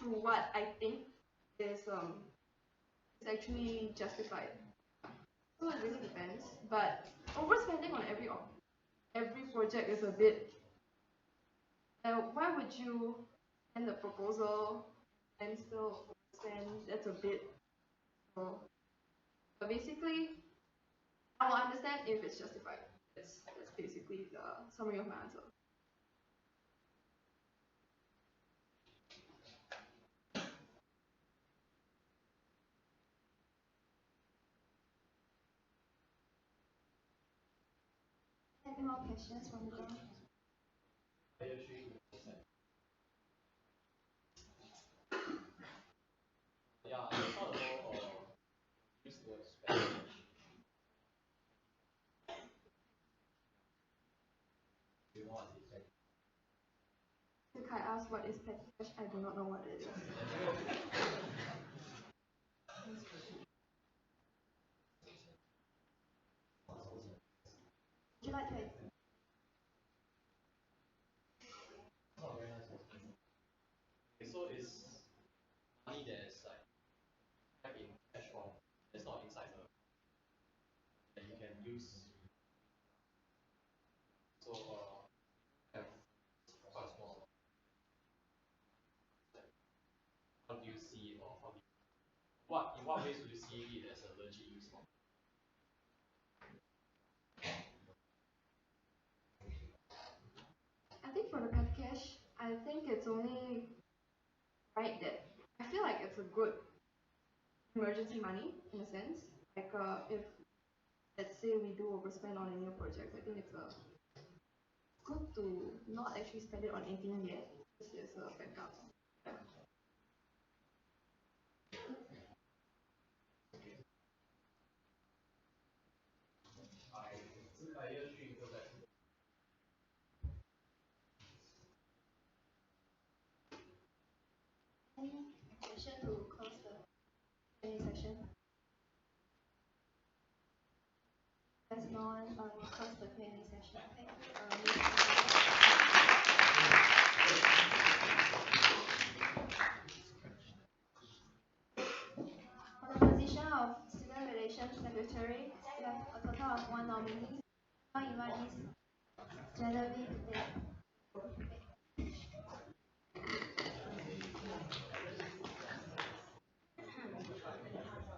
Speaker 11: to what I think is actually justified. So it really depends. But overspending on every project is a bit. Why would you send the proposal and still overspend? That's a bit. So, but basically, I will understand if it's justified. That's basically the summary of my answer.
Speaker 2: Any more questions from the ground?
Speaker 4: Yeah, I thought about use the spend. Do you know what is petty?
Speaker 11: Kai asked what is petty cash. I do not know what it is.
Speaker 2: Would you like to
Speaker 4: Not very nice. Okay, so it's money that is like kept in cash form. That's not inside the that you can use. So have quite small. How do you see it, or how do you, in what ways do you see it as a legit use of?
Speaker 11: I think for the petty cash, I think it's only right that I feel like it's a good emergency money in a sense. Like if let's say we do overspend on any project, I think it's good to not actually spend it on anything yet, just as a backup. Yeah.
Speaker 2: Any question to close the Q&A session? There's no one, we'll close the Q&A session. For the position of Student Relations Secretary, we have a total of 1 nominee. Now invite Ms. Genevieve Lim.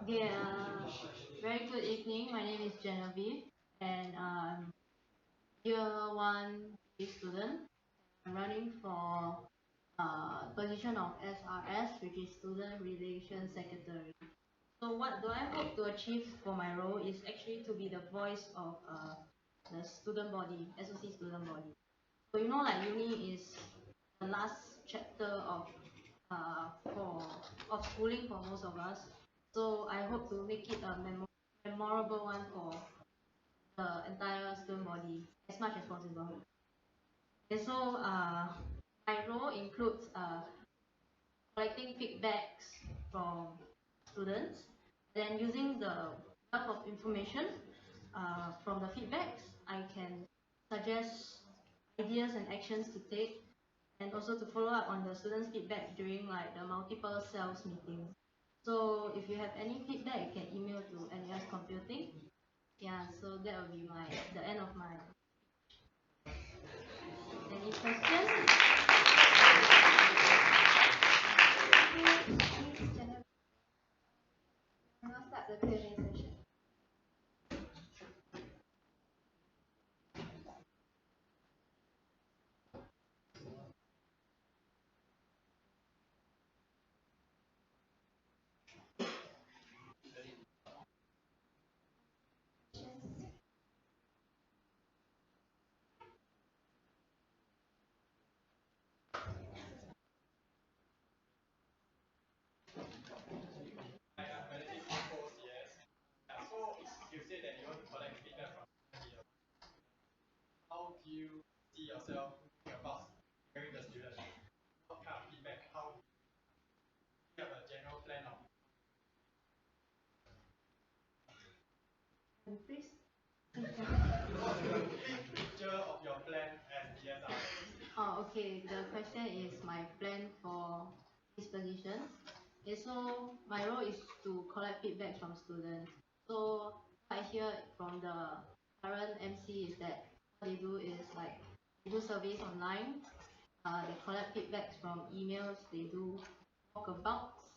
Speaker 12: Okay, very good evening. My name is Genevieve, and year 1 student. I'm running for position of SRS, which is Student Relations Secretary. So what do I hope to achieve for my role is actually to be the voice of the student body, SOC student body. So like uni is the last chapter of schooling for most of us. So I hope to make it a memorable one for the entire student body as much as possible. And so my role includes collecting feedbacks from students, then using the wealth of information from the feedbacks, I can suggest ideas and actions to take, and also to follow up on the students' feedback during the multiple cells meetings. So if you have any feedback, you can email to NUS Computing. Yeah, so that will be the end of my. Any questions?
Speaker 2: Now start the Q&A session.
Speaker 3: You say that you want to collect feedback from students. How do you see yourself about hearing the students? What kind of feedback? How do you have a general plan of?
Speaker 2: Please.
Speaker 3: Picture of your plan as DSR.
Speaker 12: Oh, okay. The question is my plan for this position. Okay, so my role is to collect feedback from students. So what I hear from the current MC is that what they do is they do surveys online. They collect feedbacks from emails. They do walkabouts,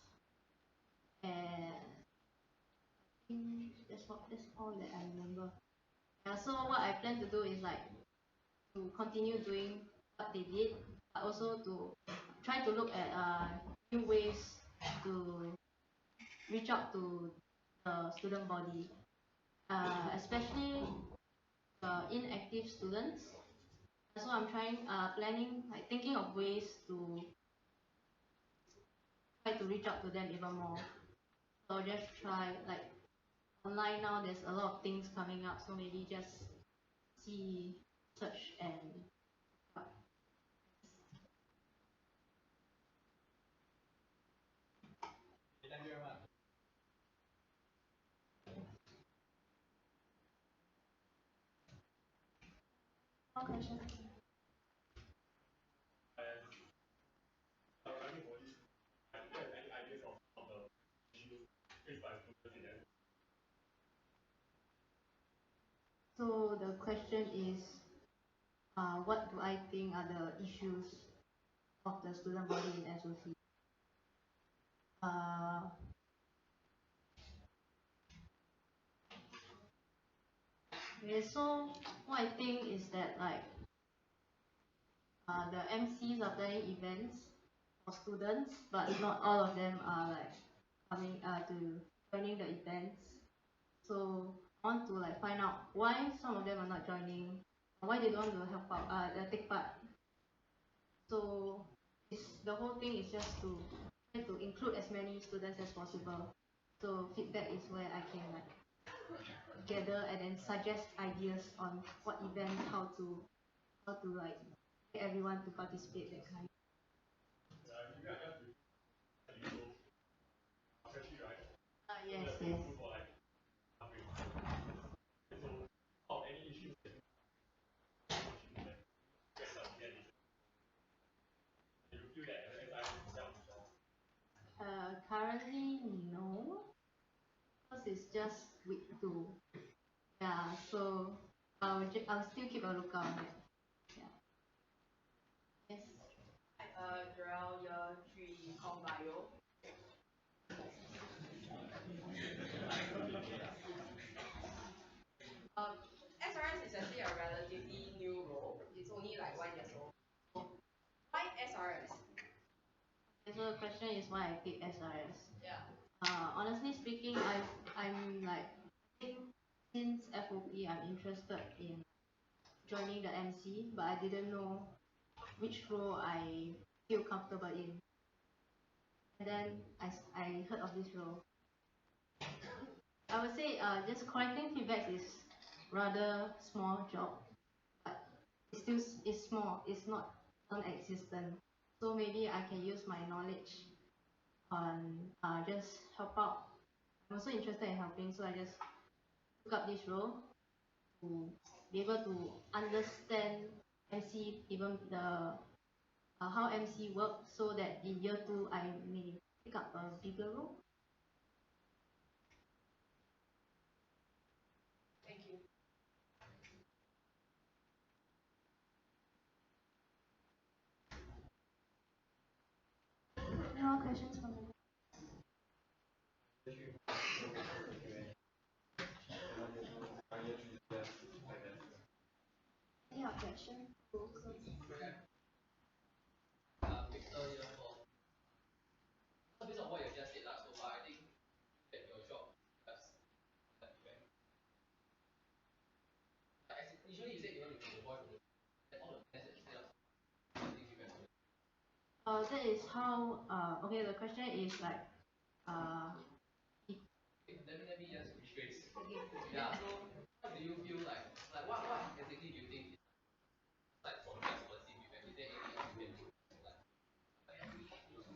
Speaker 12: and I think that's all that I remember. Yeah. So what I plan to do is to continue doing what they did, but also to try to look at new ways to reach out to the student body, especially inactive students. So I'm planning, thinking of ways to try to reach out to them even more. So I'll just try, online now there's a lot of things coming up, so maybe just search and
Speaker 3: Thank you very much.
Speaker 2: More questions?
Speaker 12: So the question is, what do I think are the issues of the student body in SOC? Okay, so what I think is that the MCs are planning events for students, but not all of them are coming to joining the events. So I want to like find out why some of them are not joining, why they don't want to help out, take part. So the whole thing is just to try to include as many students as possible. So feedback is where I can like gather and then suggest ideas on what events, how to like get everyone to participate, that kind. Yes, yes. Currently, no, because it's just week 2. Yeah, so I'll still keep a lookout on it. Yeah. Yes.
Speaker 7: Joel, year 3, Com Bio. SRS is actually a relatively new role. It's only like 1 year old. So why SRS?
Speaker 12: Okay, so the question is why I pick SRS.
Speaker 7: Yeah.
Speaker 12: Honestly speaking, I'm like, I think since FOP I'm interested in joining the MC, but I didn't know which role I feel comfortable in. And then I heard of this role. I would say just collecting feedback is rather small job, but it's small. It's not non-existent. So maybe I can use my knowledge on just help out. I'm also interested in helping, so I just took up this role to be able to understand MC, even the how MC works, so that in year 2 I may pick up a bigger role.
Speaker 7: Thank you.
Speaker 11: No more questions from the any objection?
Speaker 4: Victor year 4. So based on what you just said so far, I think that your job does that event. Initially you said you want to be the voice of all the plans that you set up.
Speaker 12: That is how okay, the question is like
Speaker 4: let me just rephrase. Yeah, so what do you feel like what exactly do you think is like from just one team event? Is there anything else you can do?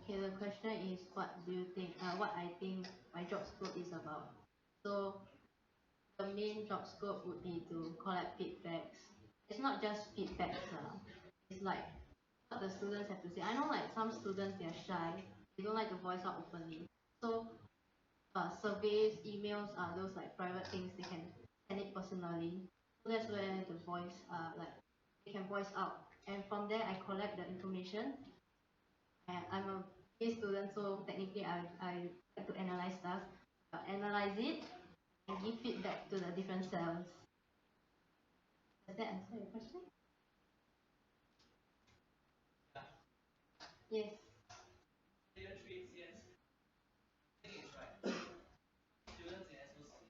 Speaker 12: okay, the question is what do you think what I think my job scope is about. So the main job scope would be to collect feedbacks. It's not just feedbacks, it's like what the students have to say. I know like some students, they're shy, they don't like to voice out openly. So surveys, emails are those like private things, they can send it personally. So that's where the voice like they can voice out. And from there I collect the information. And I'm a B student, so technically I like to analyze stuff. Analyze it and give feedback to the different cells. Does that answer your question? Yes.
Speaker 4: Year 3 CS. I think it's right. Students in SOC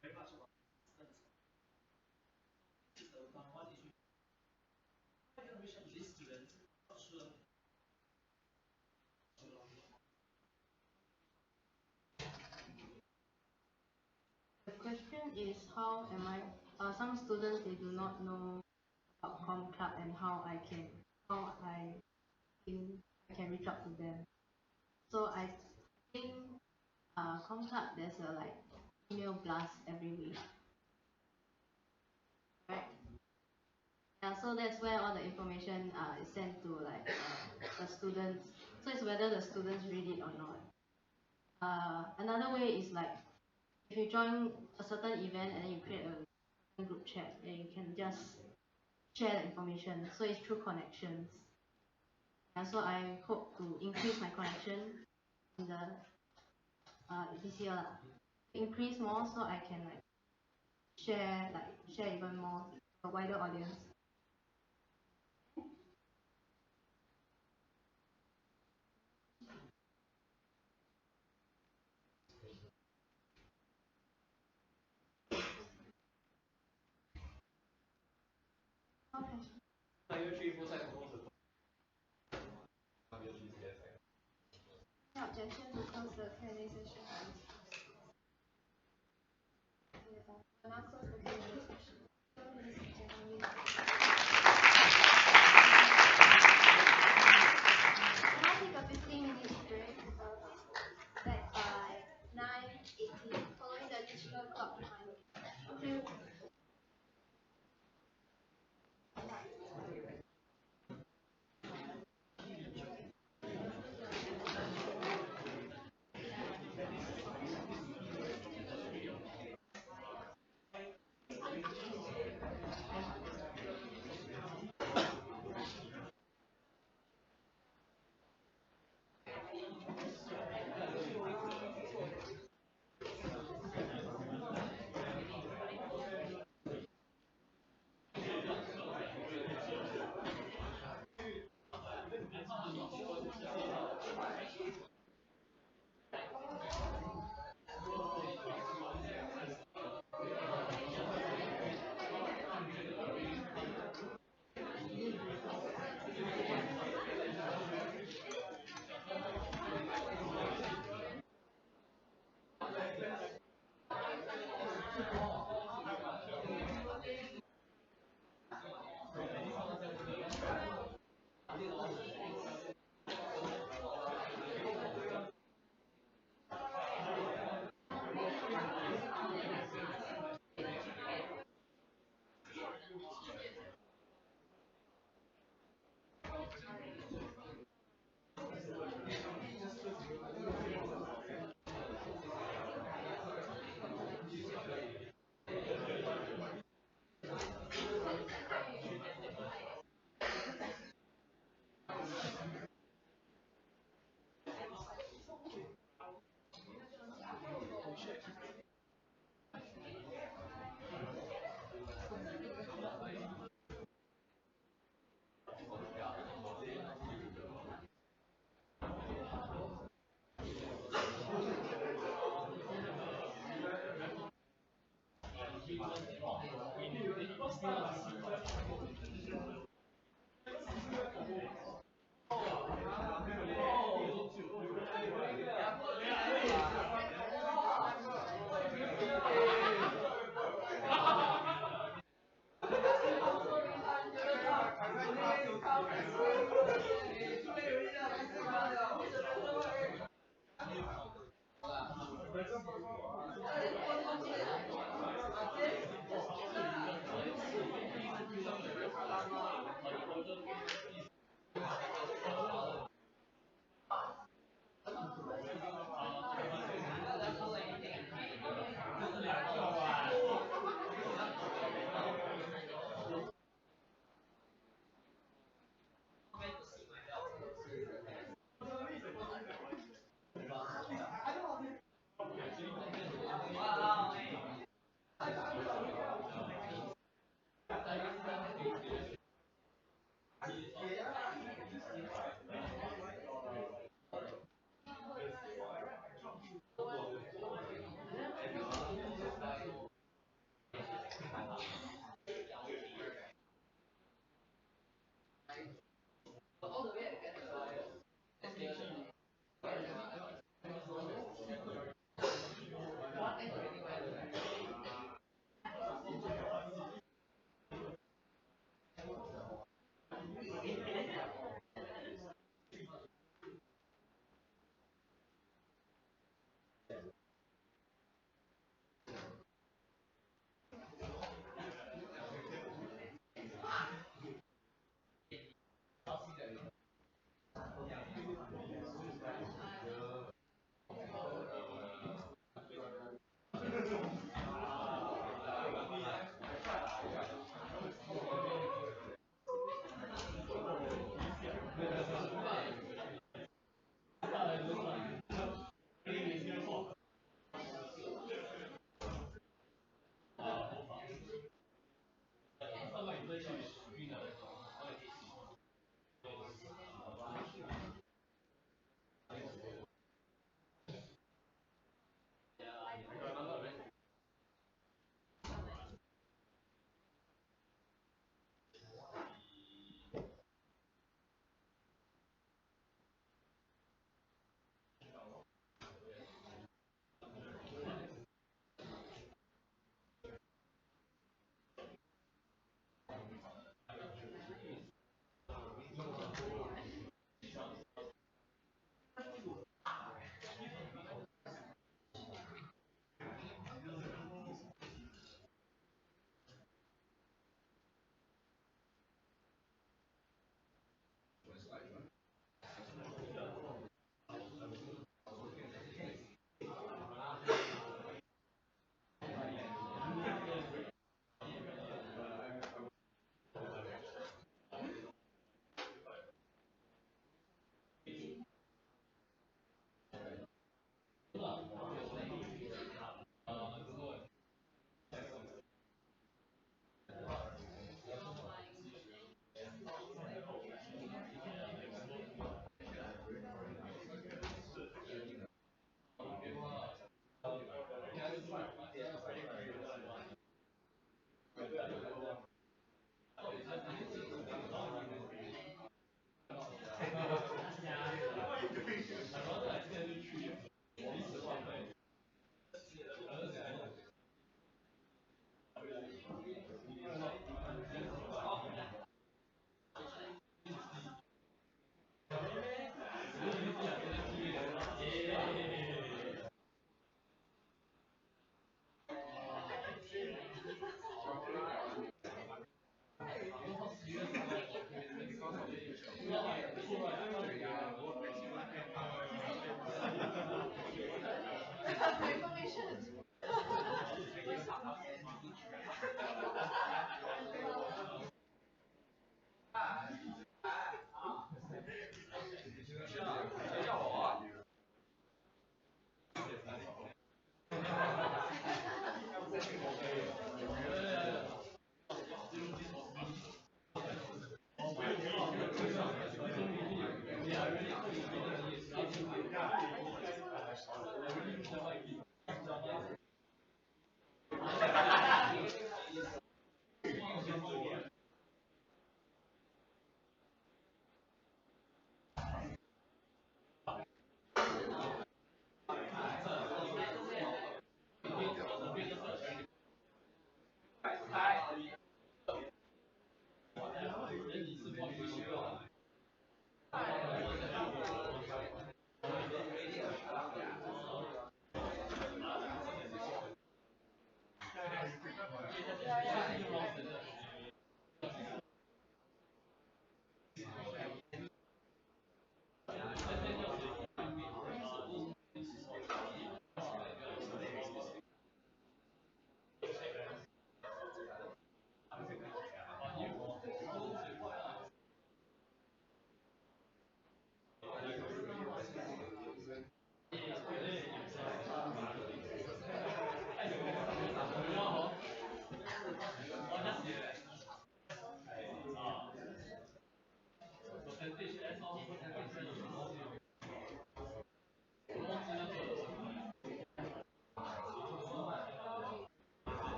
Speaker 4: very much about systems. This is the one issue. I can reach out to these students, I'm not sure.
Speaker 12: The question is how am I some students they do not know about Com Club and how I think I can reach out to them. So I think Com Club there's a like email blast every week. Right? Yeah, so that's where all the information is sent to like the students. So it's whether the students read it or not. Another way is like if you join a certain event and then you create a group chat, and you can just share the information. So it's through connections. And so I hope to increase my connection in the this year lah. Increase more so I can like share even more a wider audience.
Speaker 10: year 3 full side proposal. Year 3 CSI.
Speaker 2: No objection to close the Q&A session. We'll now close the Q&A session. So, ladies and gentlemen, we'll now take a 15-minute break. Back by 9:18, following the additional clock behind. Thank you.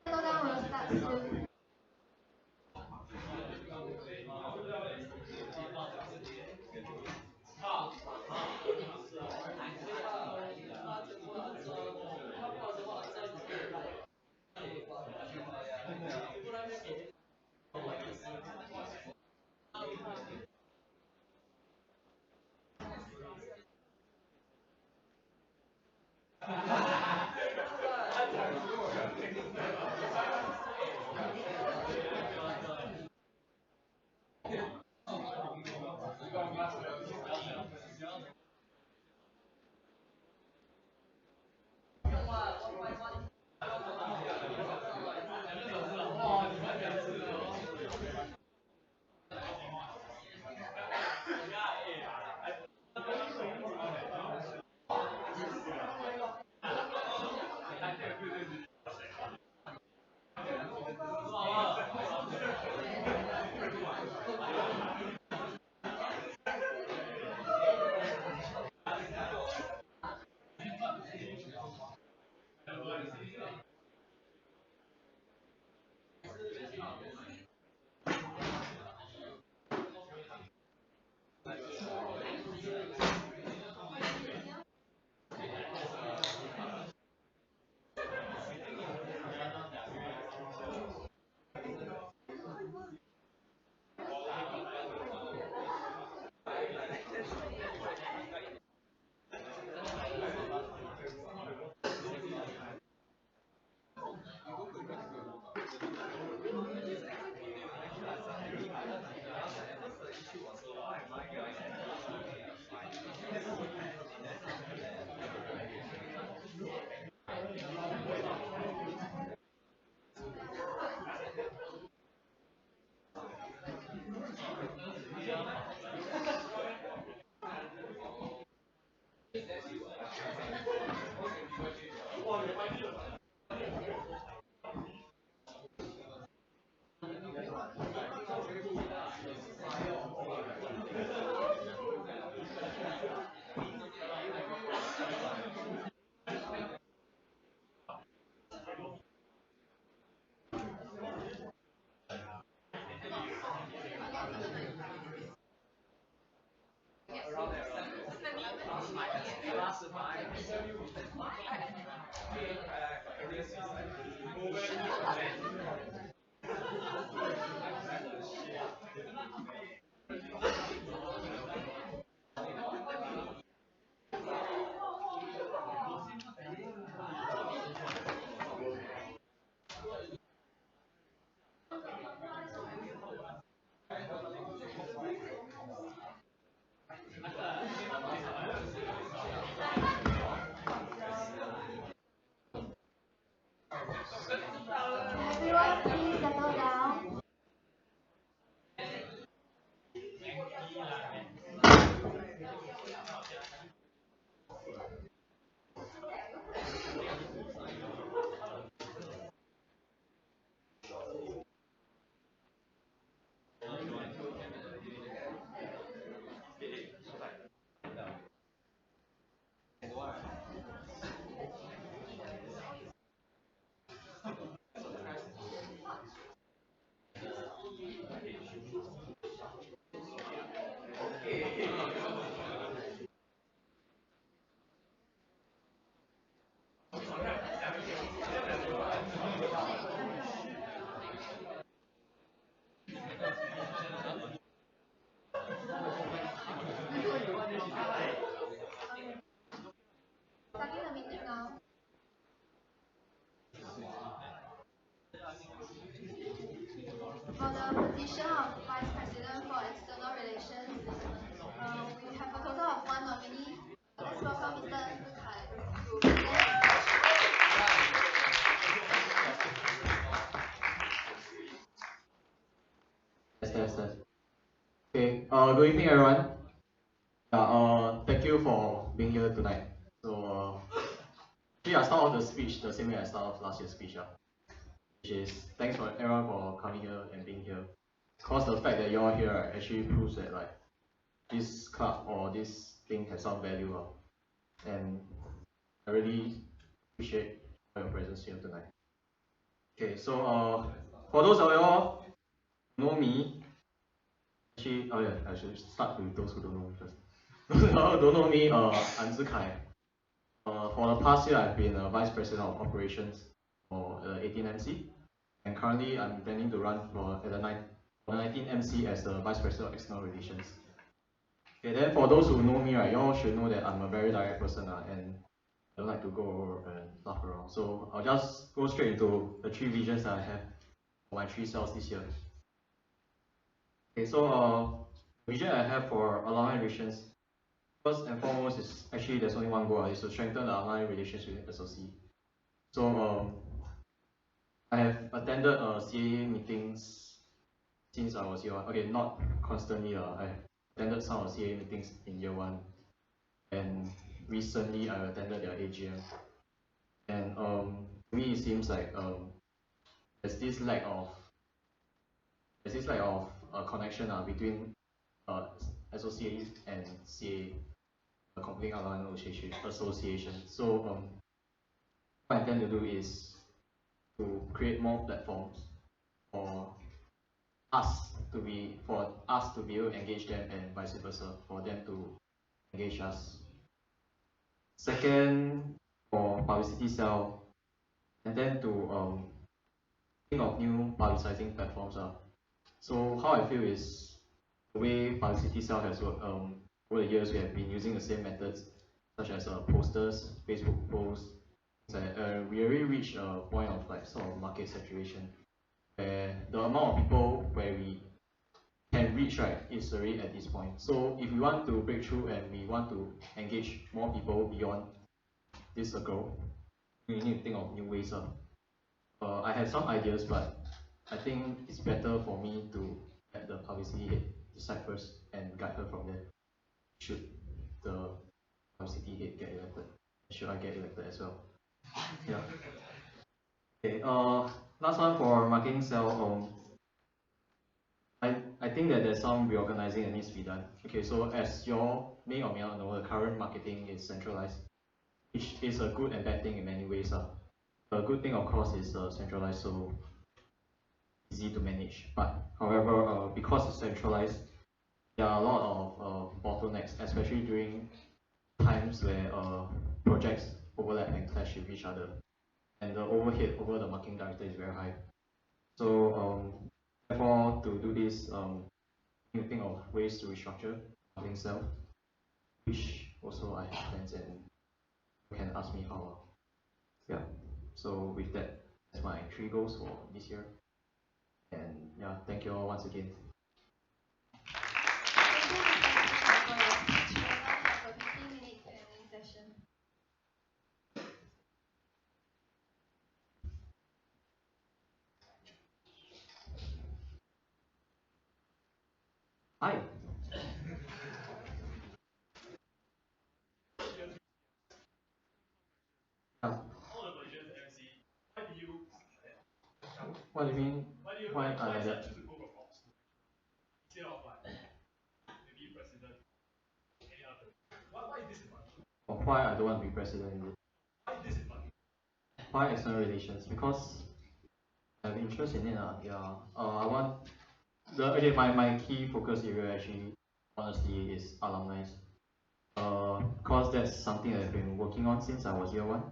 Speaker 2: Slowdown will start soon. For the position of Vice President for External Relations, we have a total of one nominee. Let's welcome Mr. An Zi Kai to present.
Speaker 13: Yes. Okay, good evening everyone. Thank you for being here tonight. So, actually I start off the speech the same way I start off last year's speech, which is thanks for everyone for coming here and being here. Cause the fact that you're all here actually proves that like this club or this thing has some value, and I really appreciate your presence here tonight. Okay, so for those of y'all who know me, actually, I should start with those who don't know me first. Those who don't know me, An Zi Kai. For the past year, I've been Vice President of Operations for 18MC, and currently I'm intending to run for the 19MC as the Vice President of External Relations. Okay, then for those who know me, right, you all should know that I'm a very direct person, and I don't like to go and laugh around. So I'll just go straight into the 3 visions that I have for my 3 cells this year. Okay, so the vision I have for alumni relations, first and foremost is actually there's only one goal, is to strengthen the alumni relations with SOC. So I have attended CAA meetings since I was year 1. Okay, not constantly. I attended some of CAA meetings in year 1, and recently I attended their AGM. And to me it seems like there's this lack of connection between SOCA and CAA, Complete Alumni Association. So what I intend to do is to create more platforms for us to be able to engage them, and vice versa, for them to engage us. Second, for publicity cell, and then to think of new publicizing platforms. So how I feel is the way publicity cell has worked. Over the years, we have been using the same methods, such as posters, Facebook posts. We already reached a point of like sort of market saturation, where the amount of people where we can reach, right, is already at this point. So if we want to break through and we want to engage more people beyond this circle, we need to think of new ways. I have some ideas, but I think it's better for me to let the publicity head decide first and guide her from there. Should the publicity head get elected? Should I get elected as well? Yeah. Okay. Last one for marketing cell. I think that there's some reorganizing that needs to be done. Okay, so as you all may or may not know, the current marketing is centralized, which is a good and bad thing in many ways. The good thing, of course, is centralized, so easy to manage. But however, because it's centralized, there are a lot of bottlenecks, especially during times where projects overlap and clash with each other, and the overhead over the marketing director is very high. So therefore, to do this, you think of ways to restructure marketing cell, which also I have plans, and you can ask me how. Yeah. So with that, that's my 3 goals for this year. And yeah, thank you all once again. Hi. What do you mean? Why I like that? Or why I don't want to be president? Why external relations? Because I have interest in it. Yeah. I want my key focus area actually, honestly, is alumni. Cause that's something that I've been working on since I was year 1.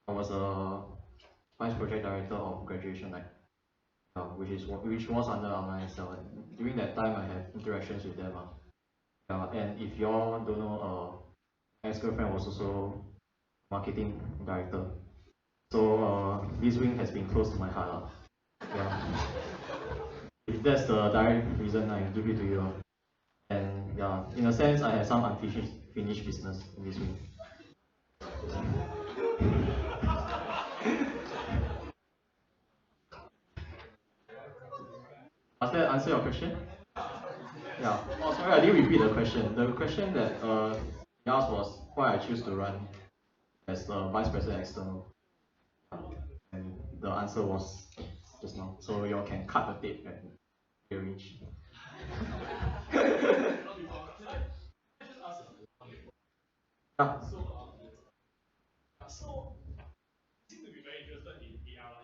Speaker 13: I was a vice project director of graduation night, which was under alumni cell. During that time, I have interactions with them. And if y'all don't know, my ex-girlfriend was also marketing director. So this wing has been close to my heart. Yeah. If that's the direct reason, I give it to you. And yeah, in a sense, I have some unfinished business in this way. Does that answer your question? Yeah. Oh, sorry, I didn't repeat the question. The question that he asked was why I choose to run as the vice president external. And the answer was just now. So you all can cut the tape and rearrange. Yeah.
Speaker 14: So, you seem to be very interested in AR.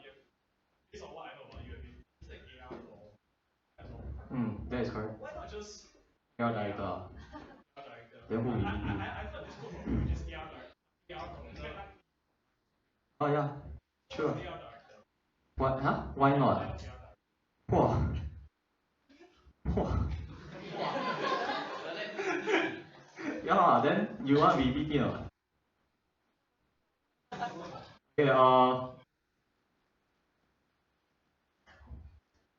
Speaker 14: Based on what I know about you, you've used AR for quite long.
Speaker 13: That is correct.
Speaker 14: Why not just
Speaker 13: AR director?
Speaker 14: AR director.
Speaker 13: Then who will be?
Speaker 14: I've heard this quote from you, which is AR director.
Speaker 13: Oh yeah, sure.
Speaker 14: AR director.
Speaker 13: What? Huh? Why not? Whoa. Whoa. Yeah, then you want to be VP or not? Okay,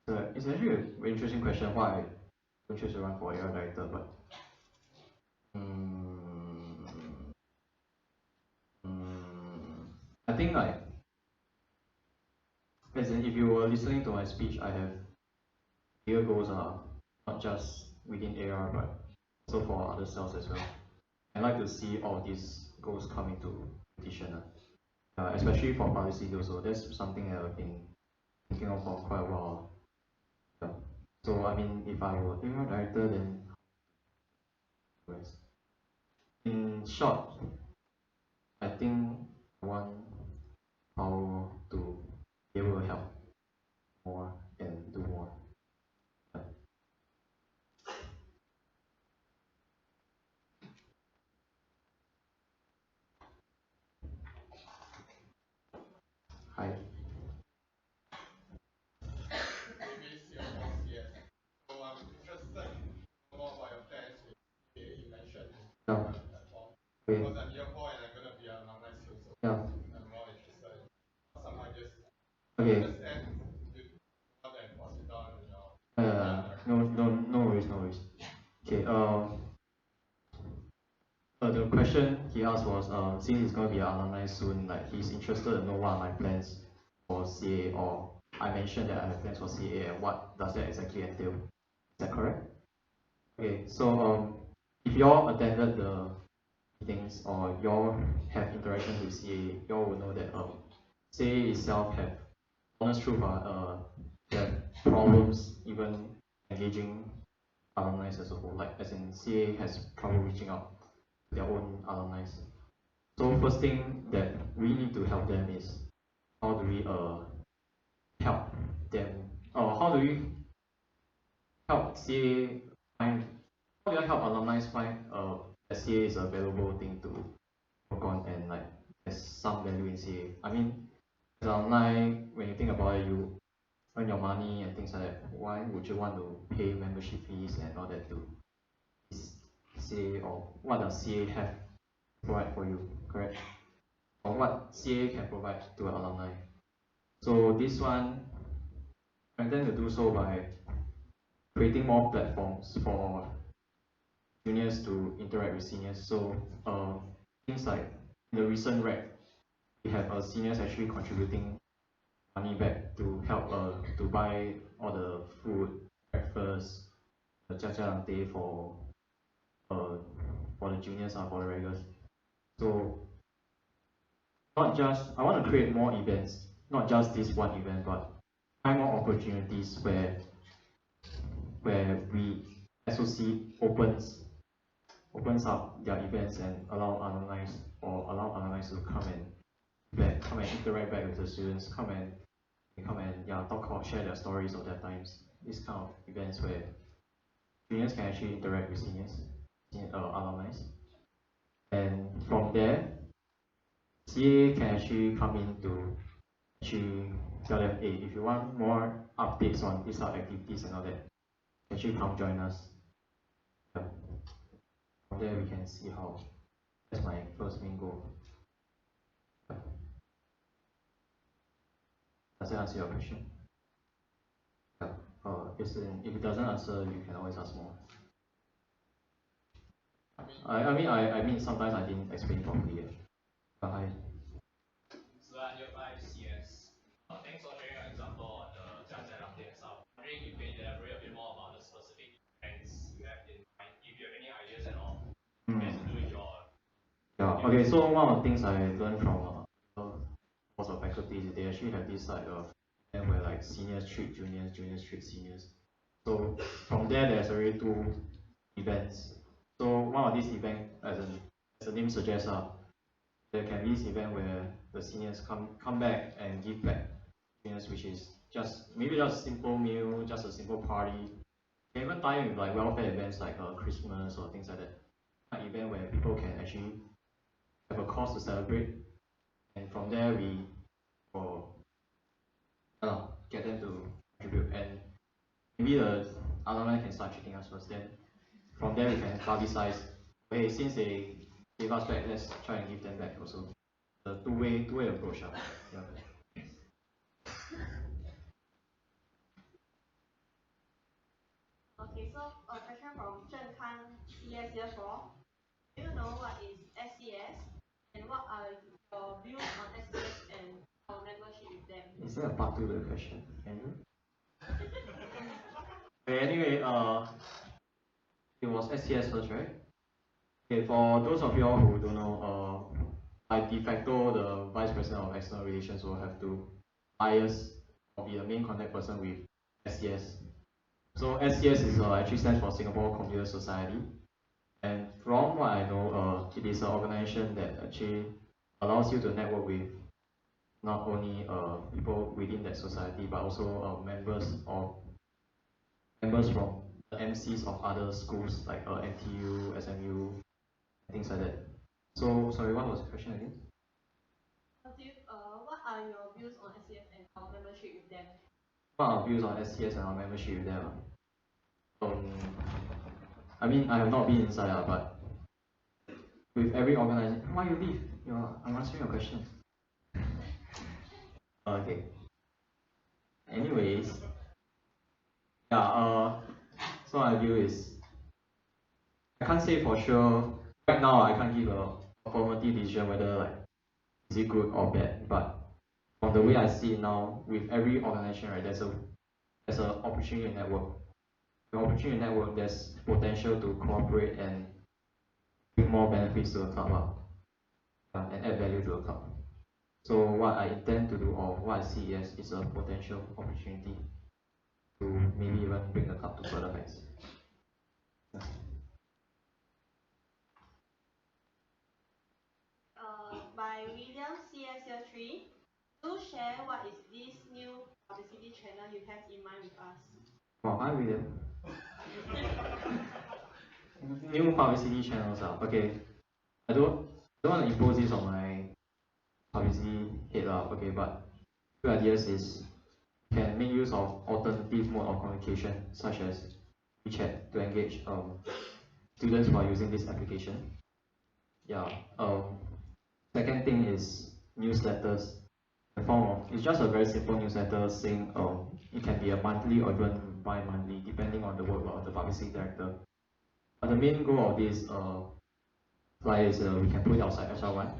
Speaker 13: so it's actually a very interesting question why I don't choose to run for AR director, but I think like, as in if you were listening to my speech, I have bigger goals not just within AR but also for other cells as well. I like to see all these goals come into fruition. Especially for policy also, that's something that I've been thinking of for quite a while. Yeah. So I mean, if I were AR director, then in short, I think I want how to be able to help more and do more. Yeah. Hi.
Speaker 3: So I'm interested more about your plans with you mentioned
Speaker 13: Yeah.
Speaker 3: platform.
Speaker 13: Okay.
Speaker 3: Because I'm year 4 and I'm gonna be an alumni soon, so
Speaker 13: Yeah.
Speaker 3: I'm more interested in some ideas.
Speaker 13: Okay.
Speaker 3: Understand you want to enforce it down in your
Speaker 13: No worries. Okay. The question he asked was, since he's going to be an alumni soon, like he's interested to know what are my plans for CA, or I mentioned that I have plans for CA, and what does that exactly entail? Is that correct? Okay, so if you all attended the meetings or you all have interactions with CA, you all will know that CA itself have, honest truth, have problems even engaging alumni as a whole. Like as in CA has trouble reaching out their own alumni. So first thing that we need to help them is how do we help them, or how do we help CA find, how do I help alumni find that CA is a valuable thing to work on and like there's some value in CA. I mean, as alumni, when you think about it, you earn your money and things like that. Why would you want to pay membership fees and all that to CA, or what does CA have to provide for you, correct? Or what CA can provide to an alumni. So this one, I intend to do so by creating more platforms for juniors to interact with seniors. So things like in the recent REC, we have seniors actually contributing money back to help to buy all the food, breakfast, the jia for the juniors and for the regulars. So not just, I want to create more events, not just this one event, but find more opportunities where we SOC opens up their events and allow alumni to come and interact back with the students, come and talk about, share their stories of their times. These kind of events where juniors can actually interact with seniors, alumni, and from there, CA can actually come in to actually tell them, hey, if you want more updates on these activities and all that, actually come join us. Yeah. From there we can see how. That's my first main goal. Yeah. Does that answer your question? Yeah. If it doesn't answer, you can always ask more. I mean sometimes I didn't explain properly. Hi.
Speaker 10: So at year 5 CS, thanks for sharing an example on the Jiangxia update itself. Wondering if you can elaborate a bit more about the specific events you have in mind, if you have any ideas at all. Has to do with your.
Speaker 13: Yeah. Okay. So one of the things I learned from most of faculty is they actually have this like event where like seniors treat juniors, juniors treat seniors. So from there, there's already two events. So one of these events, as the name suggests, there can be this event where the seniors come back and give back juniors, which is maybe just a simple meal, just a simple party. Can even tie in with like welfare events like Christmas or things like that. An event where people can actually have a cause to celebrate, and from there we will get them to contribute, and maybe the alumni can start treating us first. Then from there we can publicize. Okay, since they gave us back, let's try and give them back also. The two-way approach. Yeah.
Speaker 8: Okay, so a question from Zheng Kan, CS year 4. Do you know what is SCS and what are your views on SCS and our membership with them?
Speaker 13: Is there a part 2 to the question? Can you? Okay, anyway, it was SCS first, right? Okay, for those of you all who don't know, by de facto, the Vice President of External Relations will have to liaise or be the main contact person with SCS. So SCS is actually stands for Singapore Computer Society, and from what I know, it is an organization that actually allows you to network with not only people within that society, but also members from the MCs of other schools like NTU, SMU, things like that. So sorry, what was the question again?
Speaker 8: What are your views on SCS and our membership with them?
Speaker 13: What are our views on SCS and our membership with them? I mean, I have not been inside, but with every organization. Why you leave? I'm answering your question. Okay. Anyways, yeah. So my view is, I can't say for sure. Right now, I can't give a affirmative decision whether like is it good or bad. But from the way I see it now, with every organization, right, there's an opportunity network. The opportunity network, there's potential to cooperate and bring more benefits to the club and add value to the club. So what I intend to do, or what I see as, is a potential opportunity to maybe even bring the club to further heights. Yeah.
Speaker 8: By William CS year 3, do share what is this new publicity channel you have in mind with us.
Speaker 13: Oh, hi William. New publicity channels okay. I don't want to impose this on my publicity head okay, but two ideas is can make use of alternative mode of communication such as WeChat to engage students who are using this application. Yeah. Second thing is newsletters. The form of, it's just a very simple newsletter saying it can be a monthly or even bi-monthly depending on the workload of the publicity director. But the main goal of this flyer is we can put it outside SR1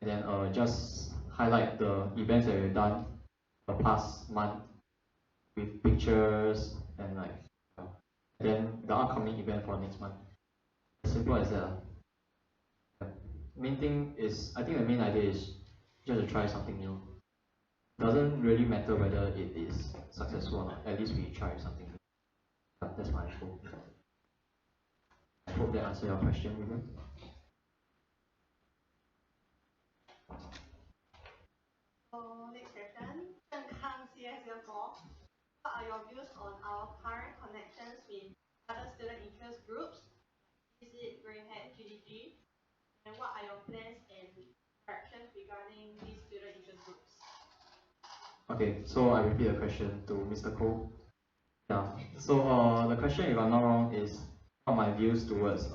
Speaker 13: and then just highlight the events that we've done the past month with pictures and like then the upcoming event for next month. As simple as that. Main thing is, I think the main idea is just to try something new. Doesn't really matter whether it is successful or not. At least we try something new. That's my hope. I hope that answers your question, William.
Speaker 8: So next question, Zheng Kang CS year 4. What are your views on our current connections with other student interest groups, visit Grey Hat, GDG, and what are your plans and directions regarding these student interest groups?
Speaker 13: Okay, so I repeat the question to Mr. Cole. Yeah, so the question, if I'm not wrong, is what my views towards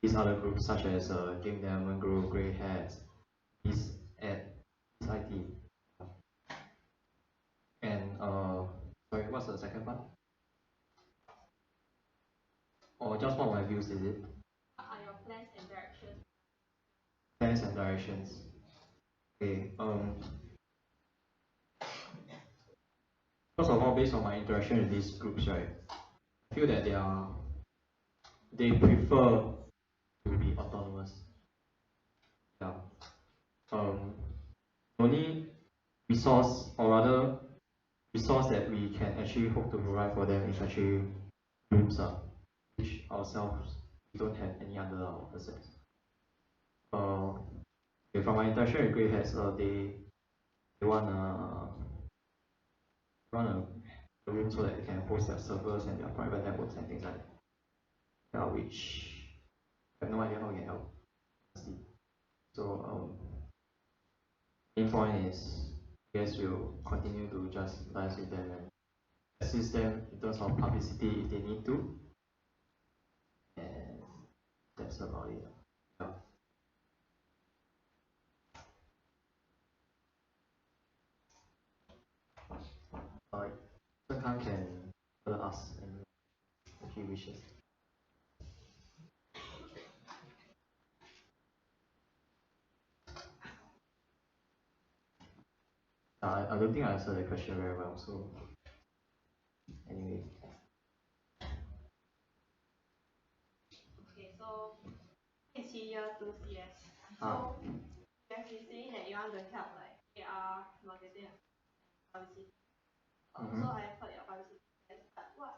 Speaker 13: these other groups such as Game Development Group, Grey Hats, IT. And the second part? Or just what my views, is it?
Speaker 8: What are your plans and directions?
Speaker 13: Plans and directions. Okay. First of all, based on my interaction with these groups, right, I feel that they prefer to be autonomous. Yeah. The only resource, or rather resource that we can actually hope to provide for them is actually rooms, which ourselves we don't have any under our assets. Okay, from my interaction with Grey Hats, they want a room so that they can host their servers and their private networks and things like that. Yeah, which I have no idea how we can help. So main point is, I guess we'll continue to just liaise with them and assist them in terms of publicity if they need to. And that's about it. Yeah. Someone can tell us if he wishes. I don't think I answered the question very well, so anyway.
Speaker 8: Okay, so it's year 2 CS. So you have been saying that you want to help like AR, marketing, and publicity. So I have heard your publicity plans, but what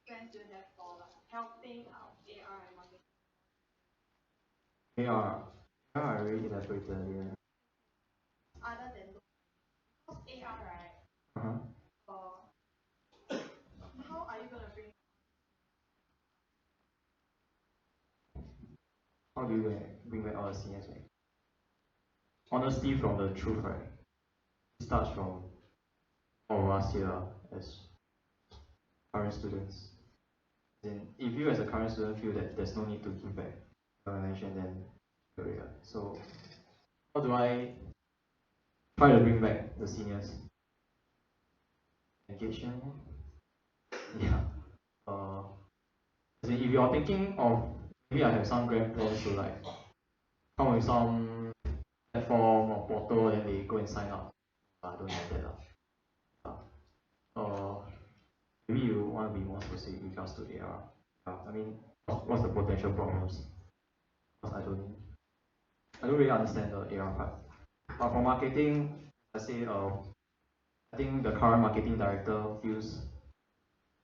Speaker 8: plans do you have for like helping out AR and marketing?
Speaker 13: AR I already elaborated earlier.
Speaker 8: Other than those, because AR, right? How are you gonna bring?
Speaker 13: How do you bring back all the seniors, right? Honestly, from the truth, right? It starts from all of us here as current students. Then, if you as a current student feel that there's no need to give back the organization, then so how do I try to bring back the seniors? Engagement? Yeah. If you're thinking of, maybe I have some grand plans to like come with some platform or portal, then they go and sign up. I don't have that. Maybe you want to be more specific with regards to AR. I mean, what's the potential problems? Because I don't really understand the AR part. But for marketing, I say I think the current marketing director feels,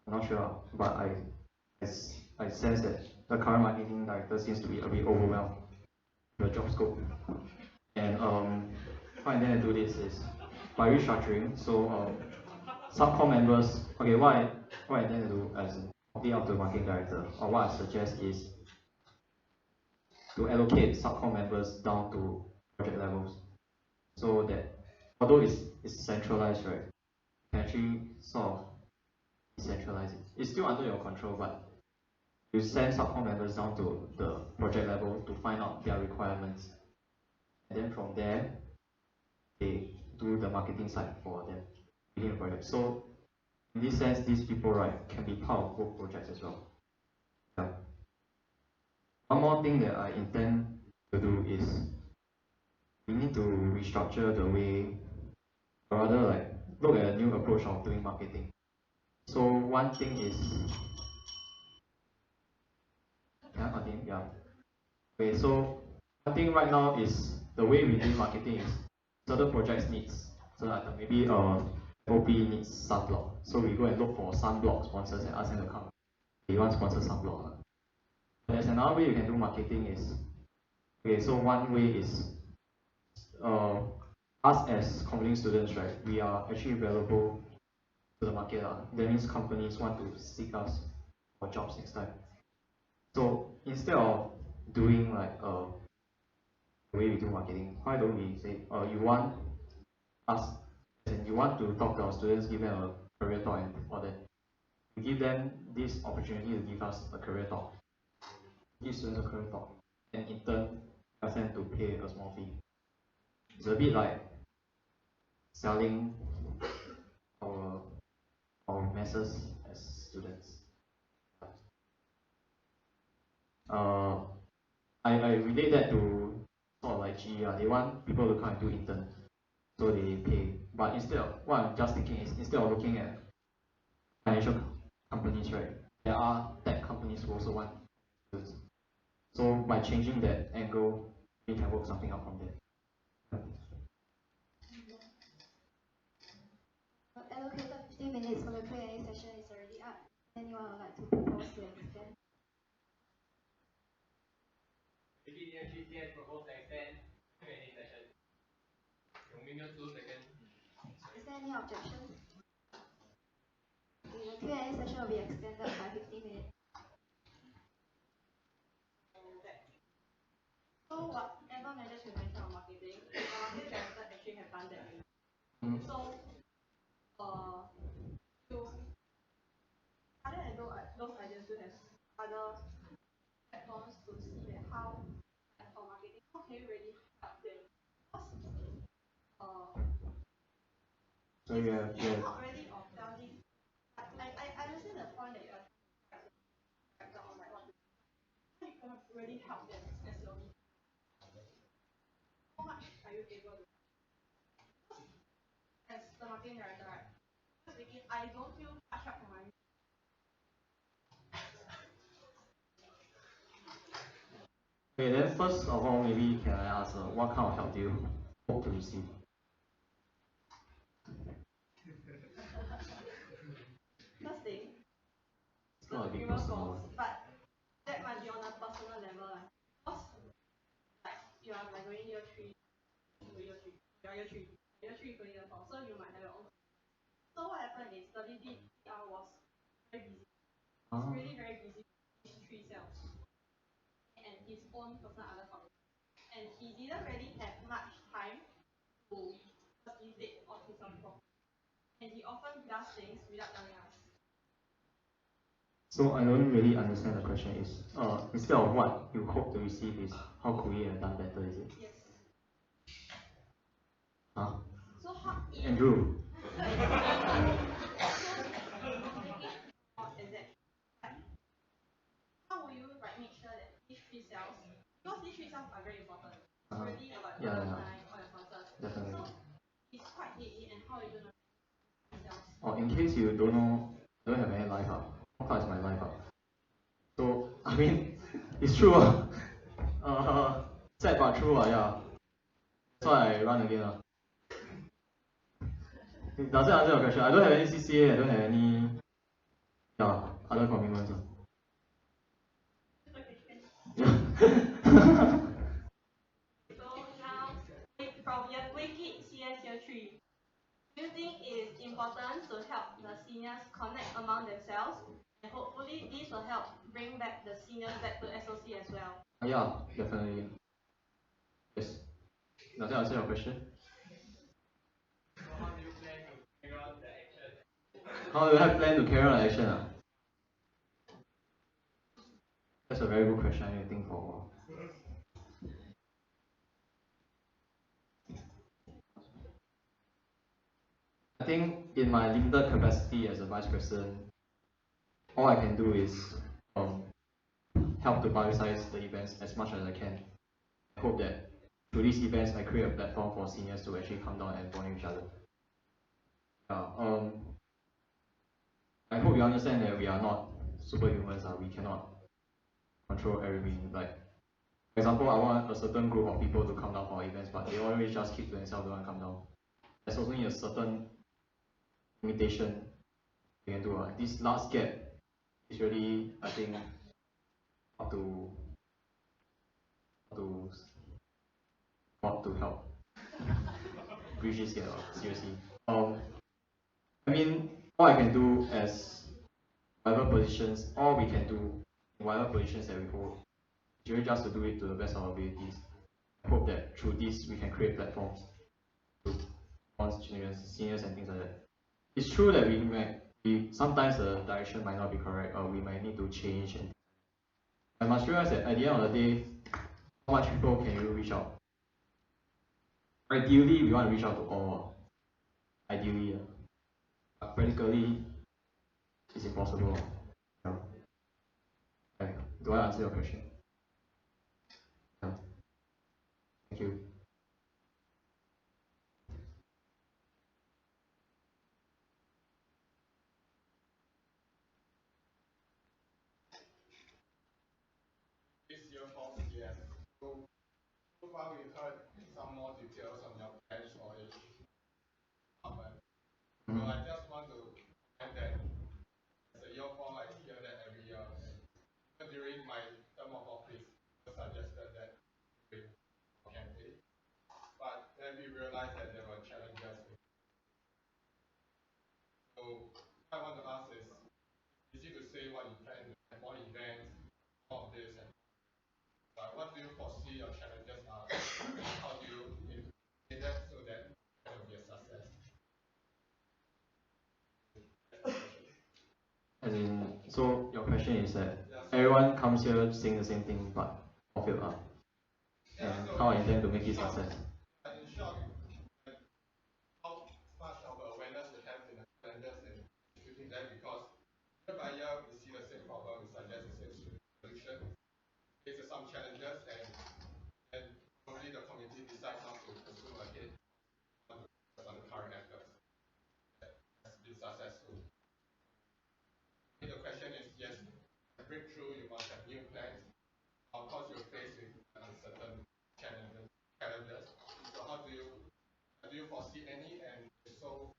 Speaker 13: I'm not sure, but I sense that the current marketing director seems to be a bit overwhelmed with the job scope. And how I intend to do this is by restructuring. So subcom members, okay, what I intend to do as opting out to the marketing director, or what I suggest is to allocate subcom members down to project levels, so that although it's centralized, right, you can actually sort of decentralize it. It's still under your control, but you send subcom members down to the project level to find out their requirements, and then from there they do the marketing side for them within the project. So in this sense, these people, right, can be part of both projects as well. Yeah. One more thing that I intend to do is we need to restructure the way, or rather like look at a new approach of doing marketing. So one thing is, yeah. Okay, so one thing right now is the way we do marketing is certain projects needs, so like maybe OP needs sunblock. So we go and look for sunblock sponsors and ask them to come. They want to sponsor sunblock. There's another way you can do marketing is, okay, so one way is us as computing students, right, we are actually available to the market. That means companies want to seek us for jobs next time. So instead of doing like the way we do marketing, why don't we say, you want us, and you want to talk to our students, give them a career talk and all that. We give them this opportunity to give us a career talk. Give students a career talk, and in turn ask them to pay a small fee. It's a bit like selling our expenses as students. I relate that to sort of like GE. They want people to come and do intern, so they pay. But instead of what I'm just thinking is instead of looking at financial companies, right? There are tech companies who also want students. So by changing that angle, we can work something out from there.
Speaker 2: Allocated 15 minutes for the Q&A session is already up. Anyone would like to propose to extend?
Speaker 10: Maybe the GCS propose to extend Q&A session.
Speaker 2: Is there any objection? Okay, the Q&A session will be extended by 15 minutes.
Speaker 8: So whatever measures you mentioned on marketing, the marketing director actually have done that. So, to other than those ideas, do have other platforms to see that how, like for marketing, how can you really help them?
Speaker 13: So you have
Speaker 8: Not really of selling. I understand the point that you are on like what how you can really help them as your lead. How much are you able to as the marketing director, right? Speaking, I don't feel much help from my
Speaker 13: Okay, then first of all, maybe can I ask what kind of help do you hope to receive?
Speaker 8: first thing.
Speaker 13: It's not a bit personal.
Speaker 8: But that might be on a personal level. Because like you are like going year 3 to year 3. You are year 3. Year 3 going year 4. So you might have your own. So what happened is the VDR was very busy. It's really very busy with his 3 cells. And his own personal other topics. And he didn't really have much time to facilitate on his own problem. And he often does things without telling us.
Speaker 13: So I don't really understand the question is, instead of what you hope to receive is, how could we have done better, is it?
Speaker 8: Yes.
Speaker 13: Huh?
Speaker 8: So how
Speaker 13: Andrew.
Speaker 8: How will you like make sure that these 3 cells, because these 3 cells are very important. It's really about
Speaker 13: Yeah,
Speaker 8: all your sponsors.
Speaker 13: definitely.
Speaker 8: So it's quite heavy, and how are you gonna make these cells?
Speaker 13: Or in case you don't know, don't have any life, how far is my life? So I mean, it's true. Sad but true, yeah. That's why I run again. Does that answer your question? I don't have any CCA, I don't have any other commitments.
Speaker 8: So now, from your Wiki CS year 3, do you think it is important to help the seniors connect among themselves? And hopefully this will help bring back the seniors back to SOC as well.
Speaker 13: Yeah, definitely. Yes. Does that answer your question?
Speaker 10: How do you plan to carry out the action?
Speaker 13: How do I plan to carry out the action? That's a very good question. I need to think for a while. I think in my limited capacity as a vice president, all I can do is help to publicize the events as much as I can. I hope that through these events, I create a platform for seniors to actually come down and bond each other. I hope you understand that we are not superhumans. We cannot control everything. Like, for example, I want a certain group of people to come down for events, but they always just keep to themselves, don't want to come down. There's also a certain limitation you can do. This last gap is really, I think, up to God to help bridge this gap. Seriously. I mean, all I can do as whatever positions, all we can do, whatever positions that we hold, is really just to do it to the best of our abilities. I hope that through this we can create platforms to seniors and things like that. It's true that sometimes the direction might not be correct, or we might need to change. And I must realize that at the end of the day, how much people can you reach out? Ideally, we want to reach out to all. Ideally, practically, it's impossible. Yeah. Okay. Do I answer your question? Yeah. Thank you.
Speaker 14: This year for yes. So far we heard some more details on your plans for each department. So I just want to add that as a year four, I hear that every year. And during my term of office, I suggested that we campaign. But then we realized that there were challenges. So what I want to ask is easy to say what you plan, more events, all of this, and but what do you foresee your challenges are? How do you implement that so that it will be a success?
Speaker 13: As in, so your question is that everyone comes here saying the same thing, but all failed up. And how I intend to make it success.
Speaker 14: In short, how much of awareness we have in the challenges and executing that, because year by year we see the same problem, we suggest the same solution. Faces some challenges, and probably the committee decides not to pursue ahead on the current efforts that has been successful. The question is, yes, breakthrough, you must have new plans. Of course, you're faced with uncertain challenges. So how do you foresee any, and so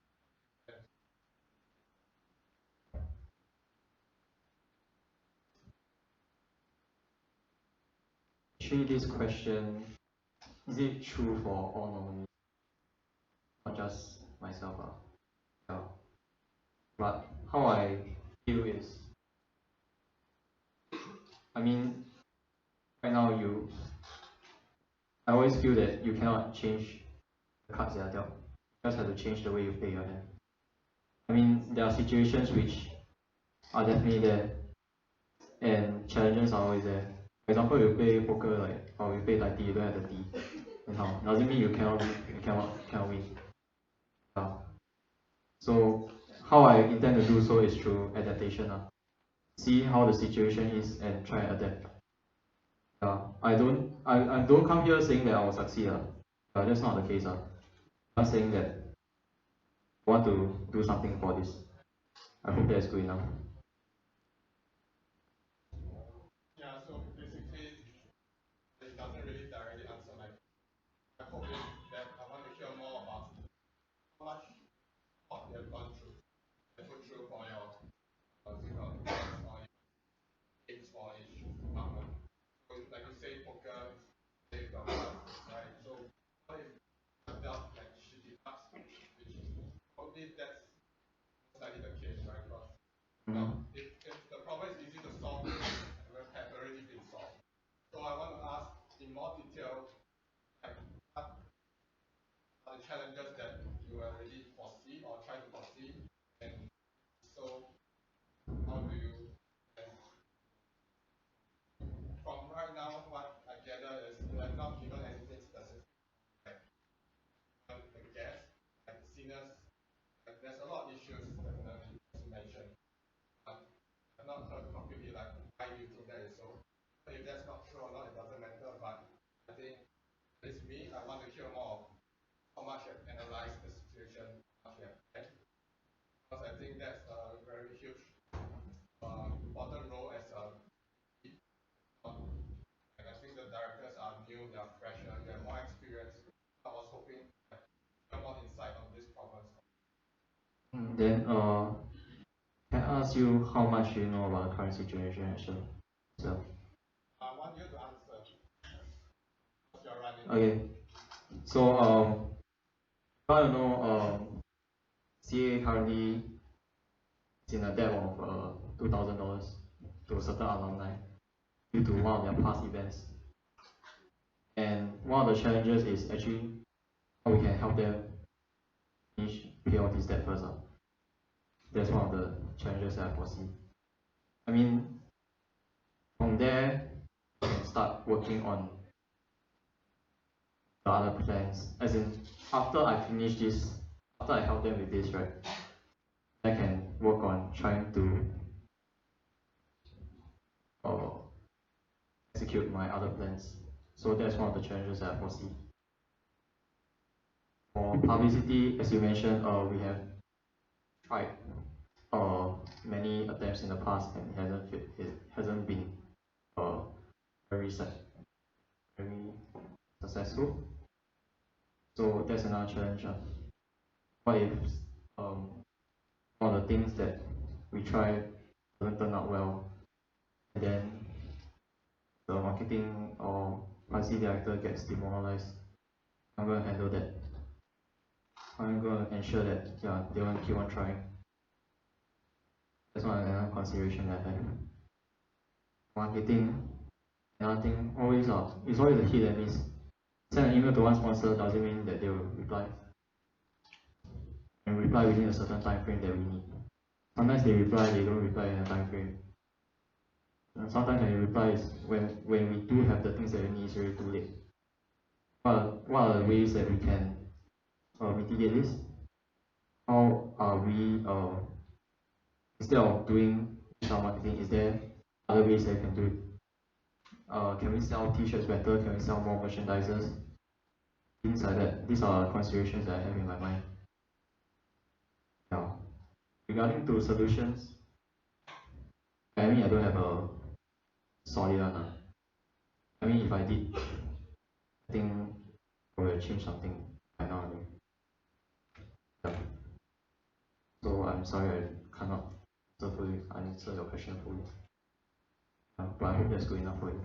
Speaker 13: Actually, this question, is it true for all nominees? Not just myself. Yeah. But how I feel is, I mean, right now I always feel that you cannot change the cards that are dealt. You just have to change the way you play your hand. I mean, there are situations which are definitely there, and challenges are always there. For example, you play poker or you play 90, you don't have the D. And how? Doesn't mean you cannot win. You cannot win. Yeah. So how I intend to do so is through adaptation. See how the situation is and try and adapt. I don't come here saying that I will succeed. That's not the case. I'm saying that I want to do something for this. I hope that's good enough.
Speaker 14: Yeah, so basically, it doesn't really directly answer my hope is that I want to hear more about how much what you have gone through and put through for your aims for each department. So like you say, poker, right? So what if you dealt like shitty cards, which probably that's most likely the case, right? Because if the problem is easy to solve, it have already been solved. So I want to ask in more detail, like what are the challenges that you already foresee or try to foresee, and so how do you? From right now, what I gather is you have not given anything specific. Like the guests, like seniors, like there's a lot of issues definitely as you mentioned. But I've not heard completely like why do you think that is so. If that's not true or not, it doesn't matter. But I think it's me. I want to hear more of how much you have analyzed the situation, how much you have planned. Because I think that's a very huge, important role as a and I think the directors are new, they are fresher, they have more experience. I was hoping to have more insight on these problems.
Speaker 13: Then can I ask you how much you know about the current situation actually? So
Speaker 14: I want you to answer. You're running.
Speaker 13: Okay. So I want to know CA currently is in a debt of $2,000 to certain alumni due to one of their past events. And one of the challenges is actually how we can help them pay off this debt first. That's one of the challenges that I foresee. I mean, from there, we can start working on the other plans. As in, after I finish this, after I help them with this, right, I can work on trying to execute my other plans. So that's one of the challenges that I foresee. For publicity, as you mentioned, we have tried many attempts in the past and it hasn't been very successful. So that's another challenge. What if all the things that we try doesn't turn out well, and then the marketing or policy director gets demoralized? I'm going to handle that. I'm going to ensure that they want to keep on trying. That's one another consideration that I have. Marketing, another thing, it's always a hit and miss. Send an email to one sponsor doesn't mean that they will reply. And reply within a certain time frame that we need. Sometimes they reply, they don't reply in a time frame. And sometimes when they reply is when we do have the things that we need, it's already too late. What are the ways that we can mitigate this? How are we, instead of doing digital marketing, is there other ways that we can do it? Can we sell t-shirts better? Can we sell more merchandises? Things like that. These are considerations that I have in my mind. Yeah. Regarding to solutions, I mean I don't have a solid one. I mean if I did, I think I would have changed something by now. Yeah. So I'm sorry I cannot answer your question fully. But I hope that's good enough for you.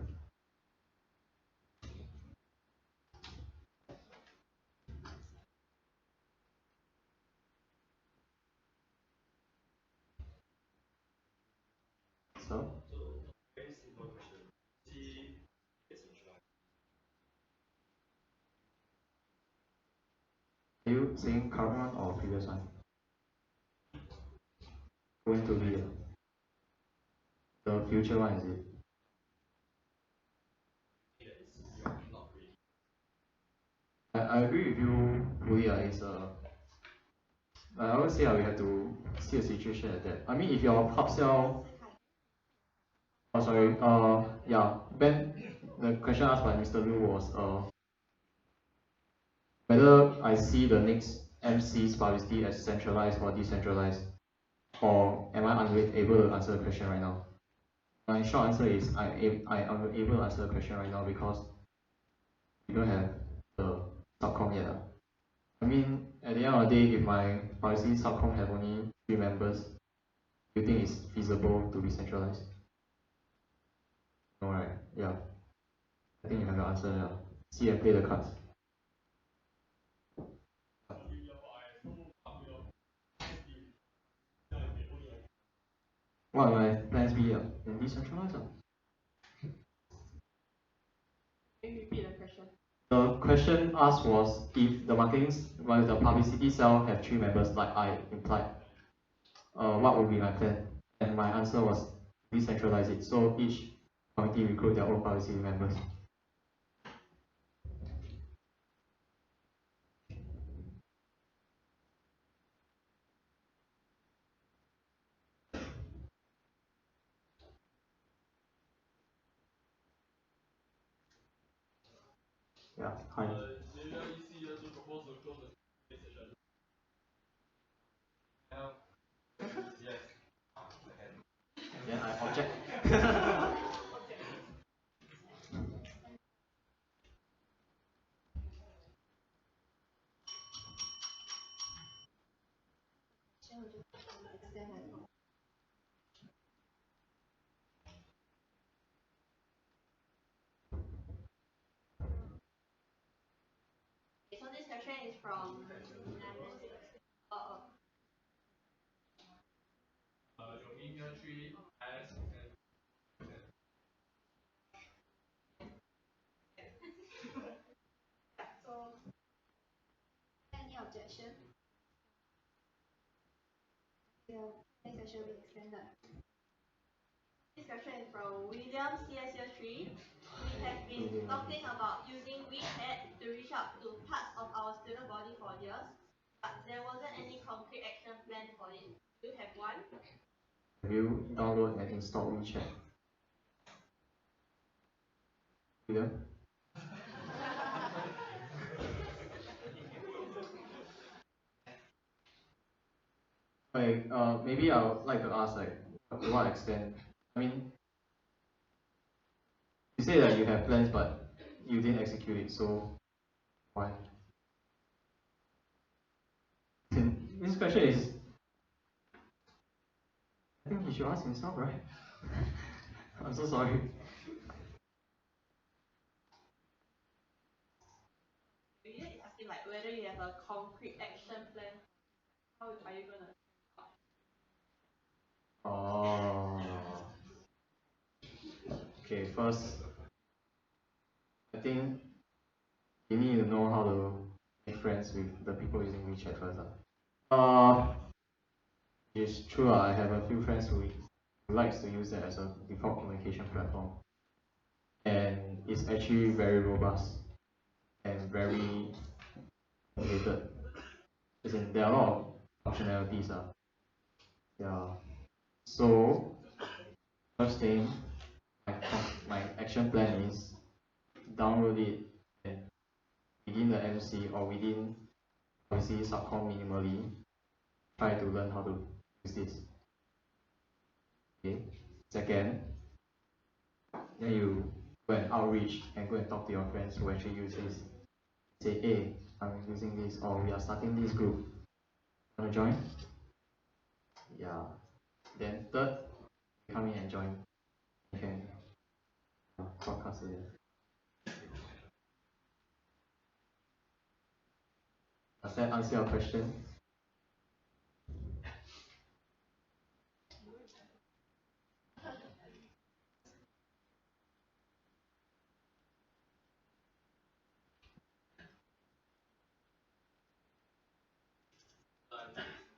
Speaker 13: So?
Speaker 6: Very simple question. See, decentralized.
Speaker 13: Are you saying current one or previous one? Going to be the future one, is it? I agree with you fully. I always say we have to see a situation like that. I mean, if your pub sell, Ben, the question asked by Mr. Liu was whether I see the next MC's publicity as centralized or decentralized, or am I unable to answer the question right now? My short answer is I am able to answer the question right now because we don't have the subcom yet. I mean, at the end of the day, if my policy subcom have only 3 members, do you think it's feasible to be centralized? No, right? Yeah. I think you have your answer now. See and play the cards. What are my plans be? Then decentralize?
Speaker 8: Can you repeat the question?
Speaker 13: The question asked was if the the publicity cell have 3 members like I implied, what would be my plan? And my answer was decentralize it. So each committee recruit their own publicity members. Yeah, hi.
Speaker 6: Yes.
Speaker 13: Yeah, I object.
Speaker 8: So this question is from
Speaker 10: Romania 3 asks
Speaker 2: So, any objection? Yeah, next session will be extended.
Speaker 8: This question is from William CS Year 3. We have been talking about using WeChat to reach out to parts of our student body for years, but there wasn't any concrete action plan for it. Do you have one?
Speaker 13: Have you download and install WeChat? William? Okay, maybe I would like to ask, like, to what extent, I mean, you say that you have plans, but you didn't execute it, so why? This question is, I think he should ask himself, right? I'm so sorry.
Speaker 8: You need asking like whether you have a concrete action plan. How are you gonna?
Speaker 13: Oh. Okay, first, I think you need to know how to make friends with the people using WeChat first. It's true. I have a few friends who likes to use that as a default communication platform, and it's actually very robust and very complicated. As in, there are a lot of functionalities. Yeah. So, first thing, my action plan is download it and within the MC or within obviously subcom minimally, try to learn how to use this. Okay. Second, then you go and outreach and go and talk to your friends who actually use this. Say, hey, I'm using this, or we are starting this group. Wanna join? Yeah. Then third, come in and join. You can broadcast it. Does that answer your question?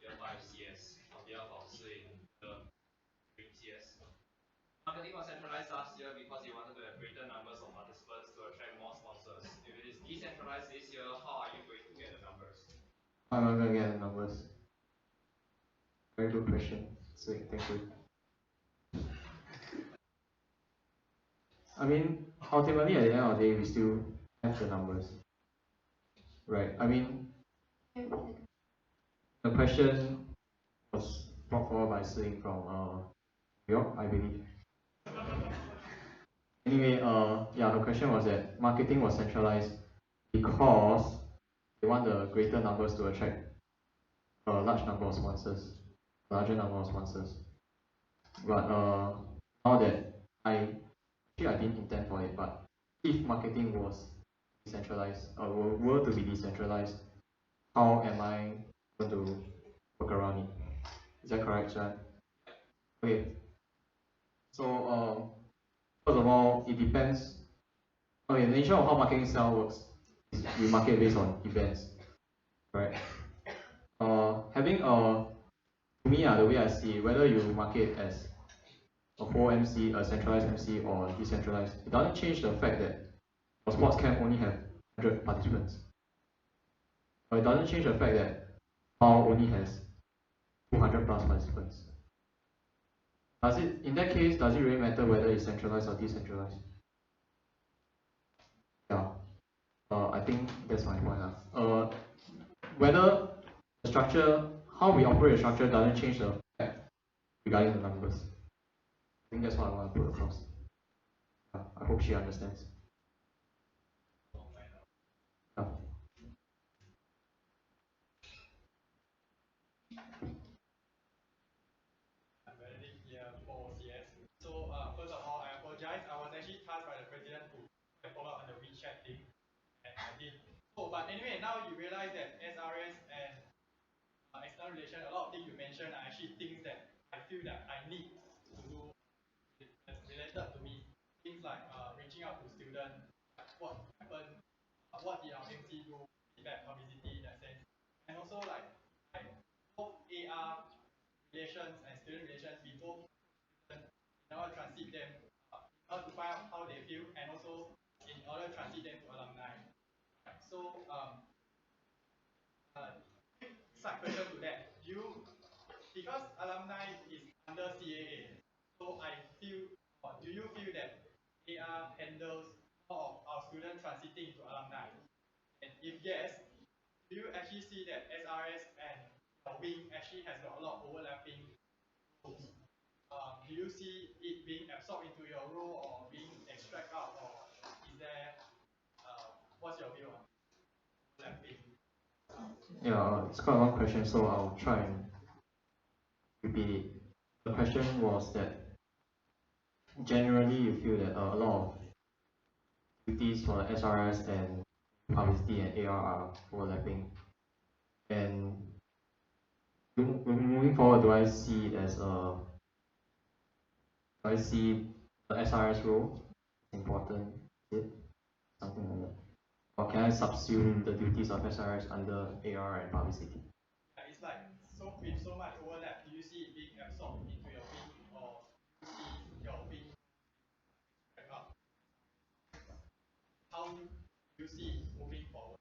Speaker 4: Year 5 CS on behalf of Swing, the CS. Marketing was centralized last year because you wanted to have greater numbers of participants to attract more sponsors. If it is decentralized this year, how are you going to get the numbers?
Speaker 13: How am I going to get the numbers? Very good question. Sweet, thank you. I mean, ultimately at the end of the day, we still have the numbers. Right? I mean, the question was brought forward by Sling from New York, I believe. Anyway, yeah, the question was that marketing was centralized because they want the greater numbers to attract a large number of sponsors, larger number of sponsors. But now that I didn't intend for it, but if marketing was decentralized, were to be decentralized, how am I going to work around it? Is that correct, Sean? Okay. So first of all, it depends. Okay, the nature of how marketing style works is we market based on events, right? Having to me, the way I see it, whether you market as a whole MC, a centralized MC, or decentralized, it doesn't change the fact that a sports camp only have 100 participants. But it doesn't change the fact that PAL only has 200 plus participants. In that case, does it really matter whether it's centralized or decentralized? Yeah. I think that's my point. Whether the structure, how we operate a structure doesn't change the fact regarding the numbers. I think that's what I want to put across. Yeah, I hope she understands. Yeah.
Speaker 3: Benedict here for CS. So first of all, I apologize. I was actually tasked by the president to follow up on the WeChat thing, and I did. So, but anyway, now you realize that SRS and external relation, a lot of things you mentioned are actually things that I feel that I need to do related to me. Things like reaching out to students, what happened, what did our MC do, feedback, publicity in that sense, and also like both AR relations and student relations, we both in order to transit them, in order to find out how they feel, and also in order to transit them to alumni. So, side question to that, because alumni is under CAA, so I feel, or do you feel that AR handles of our students transiting into alumni? And if yes, do you actually see that SRS and your wing actually has got a lot of overlapping roles? Do you see it being absorbed into your role or being extracted out, or is there, what's your view on overlapping?
Speaker 13: Yeah, it's quite a long question, so I'll try and repeat it. The question was that generally you feel that a lot of duties for the SRS and publicity and AR are overlapping. And moving forward, do I see it as do I see the SRS role important? Is it something like that? Or can I subsume the duties of SRS under AR and publicity?
Speaker 3: It's like, so with so much overlap, do you see it being absorbed into your wing, or do you see your wing extract out? How do you see it moving forward?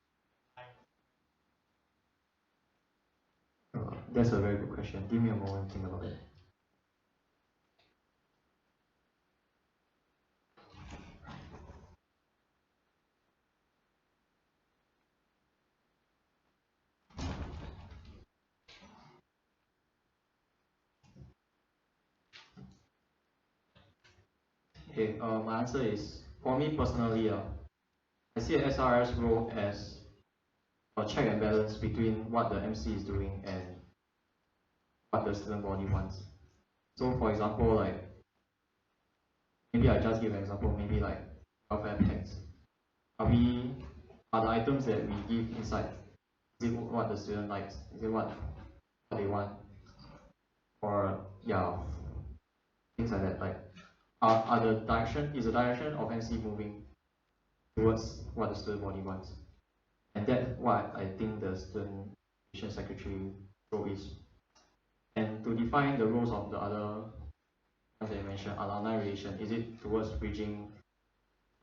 Speaker 13: That's a very good question. Give me a moment to think about it. Okay, my answer is, for me personally, I see a SRS role as a check and balance between what the MC is doing and what the student body wants. So for example, like, maybe I just give an example, maybe like welfare packs. Are the items that we give inside, is it what the student likes? Is it what they want? Or yeah, things like that. Like, is the direction of MC moving towards what the student body wants? And that's what I think the student relation secretary role is. And to define the roles of the other, as I mentioned, alumni relation, is it towards bridging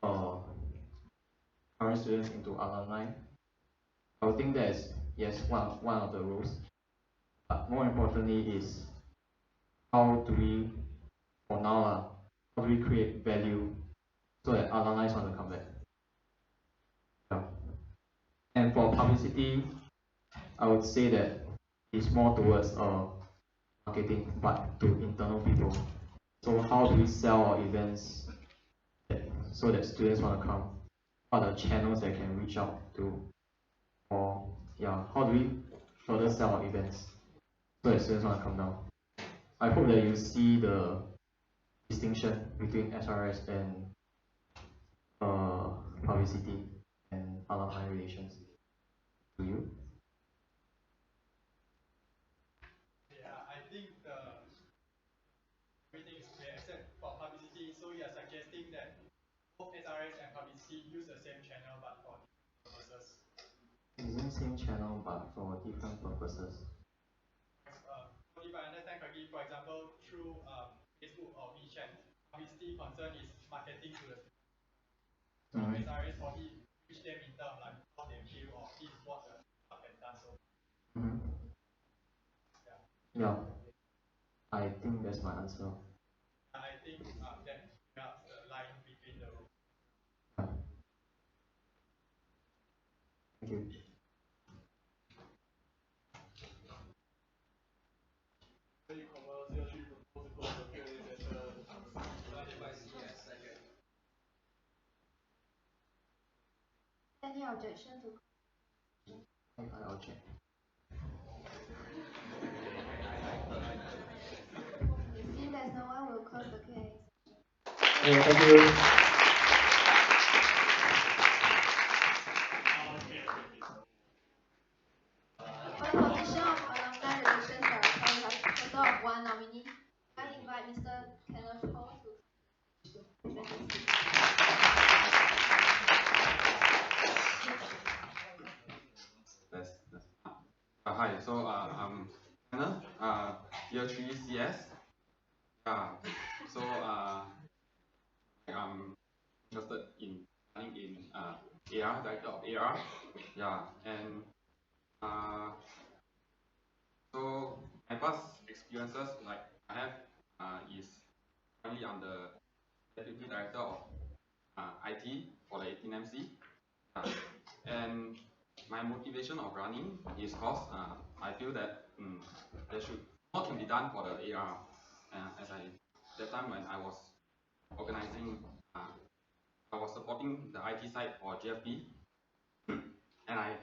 Speaker 13: current students into alumni? I would think that is, yes, one of the roles. But more importantly is, how do we, for now, how do we create value so that alumni want to come back? Yeah. And for publicity, I would say that it's more towards marketing, but to internal people. So how do we sell our events so that students want to come? What are the channels that can reach out to? Or yeah, how do we further sell our events so that students want to come down? I hope that you see the distinction between SRS and publicity and alumni relations. Do you?
Speaker 3: Yeah, I think everything is clear except for publicity. So you are suggesting that both SRS and publicity use the same channel but for different purposes.
Speaker 13: Using the same channel but for different purposes.
Speaker 3: If I understand correctly, for example, through Facebook or WeChat, publicity concern is marketing to the SRS probably reach them in terms like how they feel or this is what the club has done so.
Speaker 13: Yeah, I think that's my answer.
Speaker 3: I think that that's the line between the roles.
Speaker 13: Thank you.
Speaker 2: Any objection to?
Speaker 13: I'll check.
Speaker 2: Seeing there's no one, we'll close the Q&A.
Speaker 13: Thank you.
Speaker 2: For the position of alumni relations director, we have a total of one nominee. I invite Mr. Kenneth Ho to present his speech.
Speaker 15: Hi, so I'm Kenneth, year 3 CS. Yeah, so I'm interested in studying in AR, director of AR. Yeah, and so my past experiences like I have is currently I'm the deputy director of IT for the 18MC. And my motivation of running is because I feel that there should more can be done for the AR. As that time when I was organizing, I was supporting the IT side for GFP, and I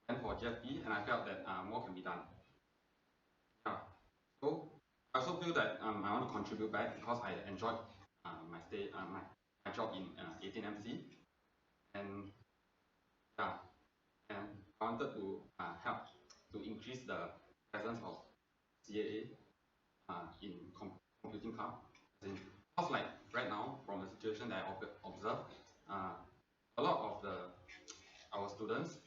Speaker 15: went for GFP, and I felt that more can be done. Yeah. So I also feel that I want to contribute back because I enjoyed my stay, my job in 18MC, and yeah, and I wanted to help to increase the presence of CAA in computing club. Because like right now, from the situation that I observe, a lot of our students,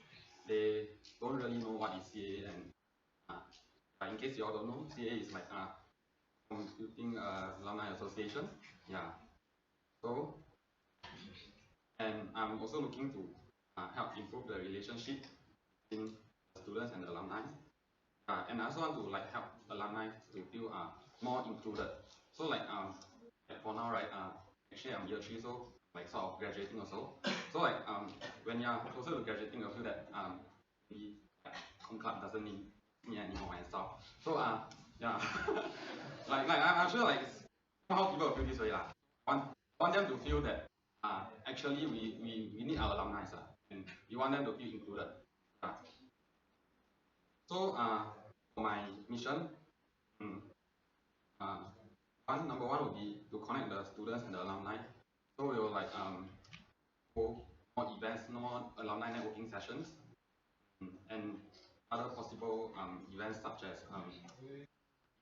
Speaker 15: they don't really know what is CAA, and in case you all don't know, CAA is like Computing Alumni Association. Yeah. So, and I'm also looking to help improve the relationship between the students and the alumni. And I also want to like help alumni to feel more included. So like for now, right? Actually I'm year 3, so like sort of graduating also. So like when you're closer to graduating, you feel that maybe home club doesn't need me anymore and stuff. So yeah, like I'm sure like somehow people feel this way lah. Want them to feel that actually we need our alumni, and we want them to feel included. So for my mission, number one would be to connect the students and the alumni. So we will like hold more events, more alumni networking sessions, and other possible events such as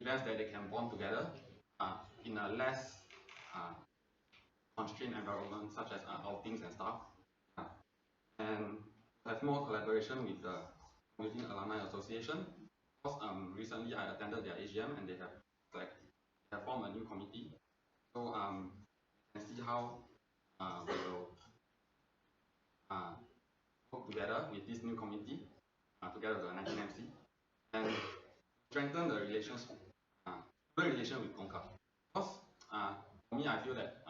Speaker 15: events that they can bond together in a less constrained environment, such as outings and stuff, and have more collaboration with the Computing Alumni Association. Because recently I attended their AGM and they have formed a new committee. So you can see how we will work together with this new committee, together with the 19MC, and strengthen the relations with CONCA. Because for me, I feel that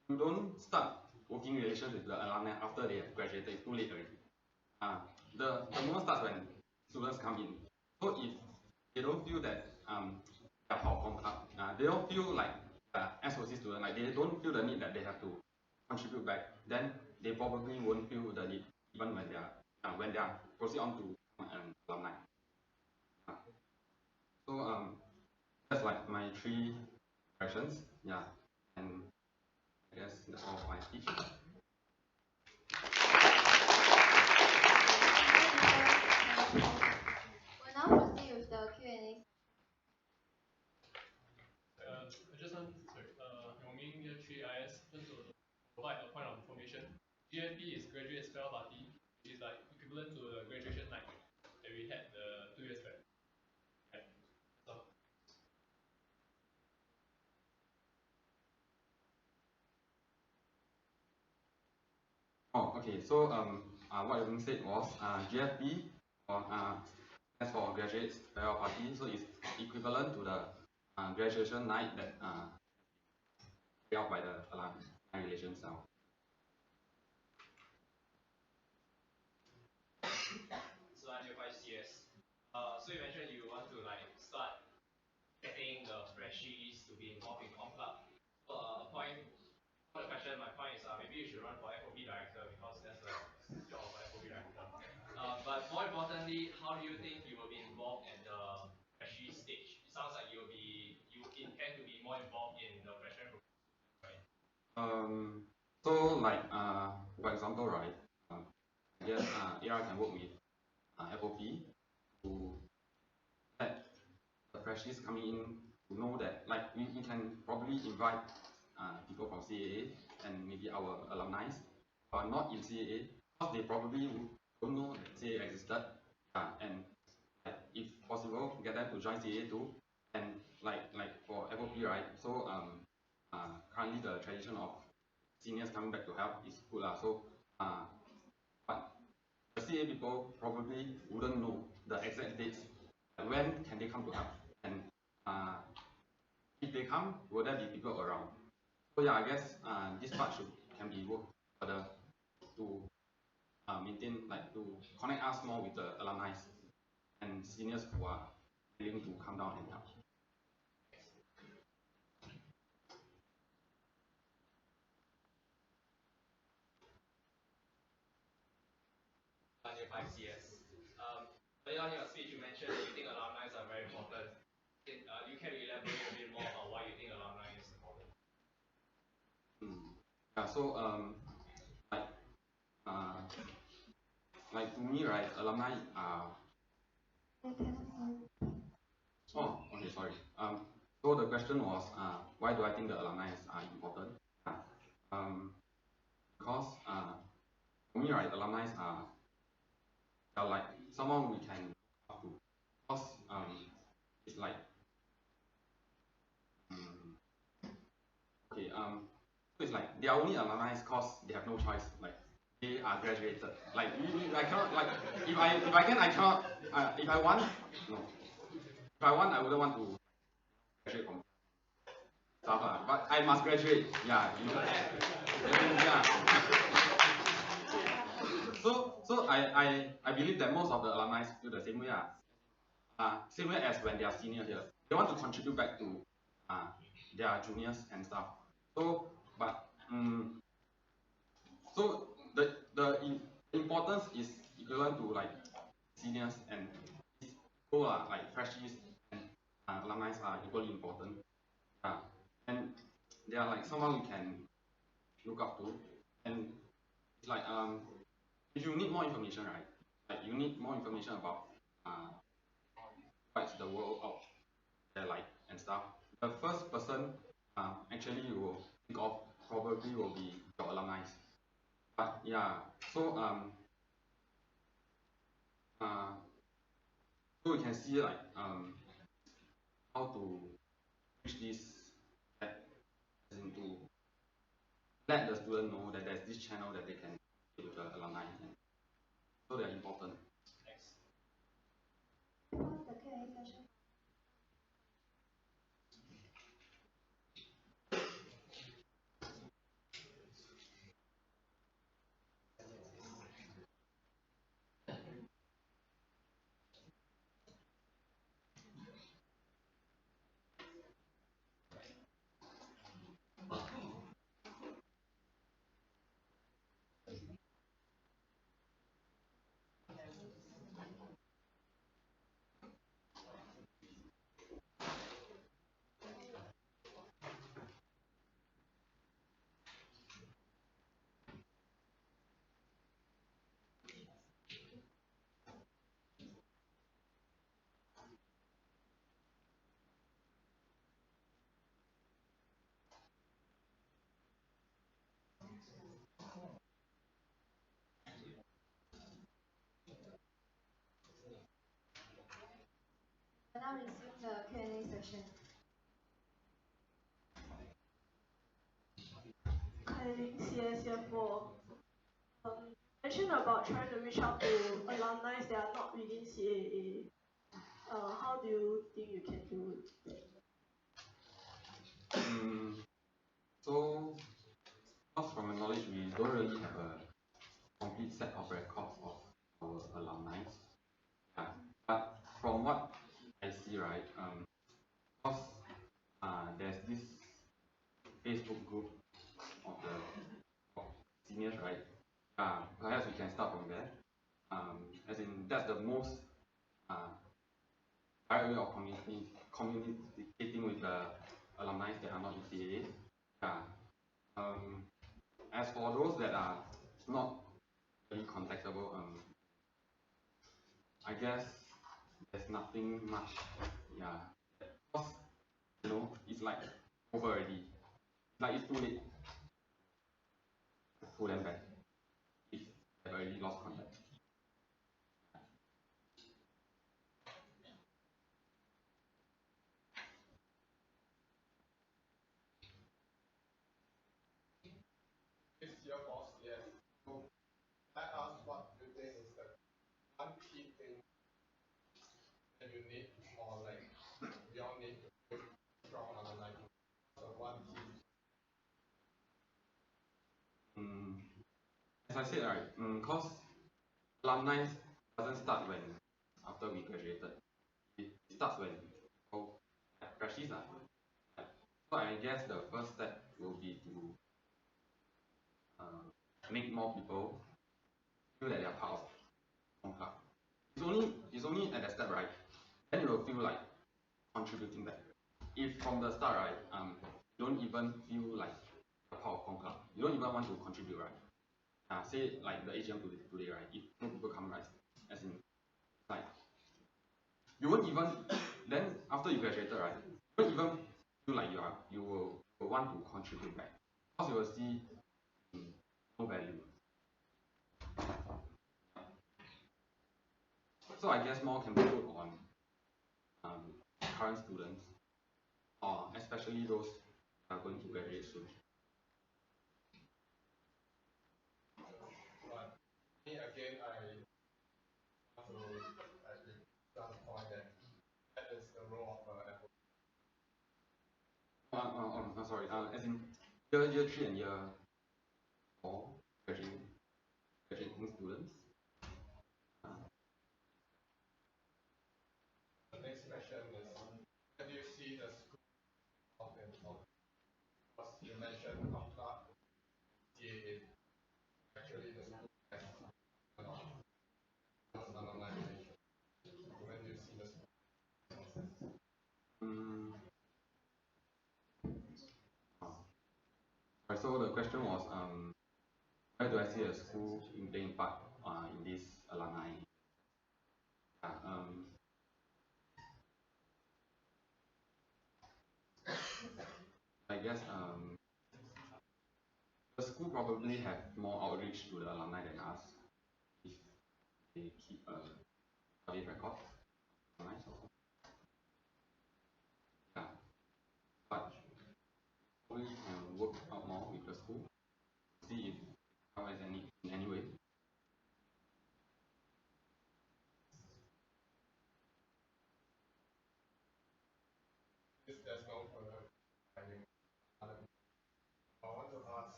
Speaker 15: you don't start working relations with the alumni after they have graduated. It's too late already. The moment starts when students come in. So if they don't feel that they're part of CONCA, they don't feel like SOC student, like they don't feel the need that they have to contribute back, then they probably won't feel the need even when they are proceed on to an alumni. So that's like my 3 directions. Yeah, and I guess that's all my speech.
Speaker 2: We'll now proceed with the Q&A.
Speaker 16: I just want, sorry, Yong Ming, year 3 IS, just to provide a point of information. GFP is Graduate Farewell Party, which is like equivalent to the graduation night that we had 2 years back. Yeah. So.
Speaker 15: Oh, okay. So what Yong said was GFP stands for Graduate Farewell Party, so it's equivalent to the graduation night that carried out by the alumni relations cell.
Speaker 10: So I'm your 5CS. So you mentioned you want to like start getting the freshies to be involved in Com Club. So for the question, my point is maybe you should run for FOP director because that's the job of FOP director. But more importantly, how do you think you will be involved at the freshie stage? It sounds like you intend to be more involved in the freshman group, right?
Speaker 15: So like for example, right? I guess AR can work with FOP to let the freshies coming in to know that like we can probably invite people from CAA and maybe our alumni, but not in CAA because they probably don't know that CAA existed, and if possible get them to join CAA too, and like for FOP, right? So currently the tradition of seniors coming back to help is good lah. So but the CA people probably wouldn't know the exact dates. When can they come to help? And if they come, will there be people around? So yeah, I guess this part can be worked further to maintain, like, to connect us more with the alumni and seniors who are willing to come down and help.
Speaker 4: On your 5CS. Earlier on in your speech, you mentioned that you think alumni are very important. You can elaborate a bit more on why you think alumni is important.
Speaker 15: Yeah, so like to me, right, alumni are. Oh, okay, sorry. So the question was, why do I think the alumni are important? Because for me, right, alumni are like someone we can look up to. Because it's like okay, so it's like they are only alumni because they have no choice. Like they are graduated. Like I cannot, like if I can, I cannot. If I want, no. If I want, I wouldn't want to graduate from stuff, but I must graduate. Yeah, you know. Yeah. So I believe that most of the alumni feel the same way. Same way as when they are senior here. They want to contribute back to their juniors and stuff. So, but so the importance is equivalent to like seniors and so like freshies and alumni are equally important. And they are like someone we can look up to. And it's like if you need more information, right? Like you need more information about what's the world out there like and stuff. The first person actually you will think of probably will be your alumni. But yeah, so so we can see like how to reach this, as in to let the student know that there's this channel that they can get with the alumni, and so they're important.
Speaker 4: Thanks.
Speaker 2: The Q&A session. Now resume the Q&A session.
Speaker 8: Hi, CS year 4. Mentioned about trying to reach out to alumni that are not within CAA. How do you think you can do it?
Speaker 15: So, from my knowledge, we don't really have a complete set of records of our alumni. Yeah. But from what I see, right, because there's this Facebook group of the seniors, right? Perhaps we can start from there. As in, that's the most direct way of communicating with the alumni that are not in CAA. As for those that are not really contactable, I guess there's nothing much. Because it's like over already. Like it's too late to pull them back if they've already lost contact.
Speaker 14: It's your boss, yes. So let us what you think is the one key thing that you need, or like we all need to build strong alumni. So one key
Speaker 15: I said, right, cause alumni doesn't start when after we graduated. It starts when people freshies are. So I guess the first step will be to make more people feel that they are part of Hong Club. It's only at that step, right? Then you will feel like contributing back. If from the start, right, you don't even feel like a part of Hong Club, you don't even want to contribute, right? Say like the AGM today, right? If no people come, right, as in like you won't even then after you graduated, right? You won't even feel like you will want to contribute back because you will see no value. So I guess more can be put on current students, or especially those who are going to graduate soon.
Speaker 14: But me again, I want to start the point that is the role of Apple.
Speaker 15: Sorry. As in year 3 and year 4 graduating students.
Speaker 14: The next question is, how do you see the school of because you mentioned ComClub, CAA, actually the school has alumni relation. When do you see the school?
Speaker 15: Right, so the question was, where do I see a school in playing part in this alumni? I guess the school probably have more outreach to the alumni than us if they keep a study record. Yeah, but we can work out more with the school, see if how is in any way.
Speaker 14: If there's no further finding, I want to ask,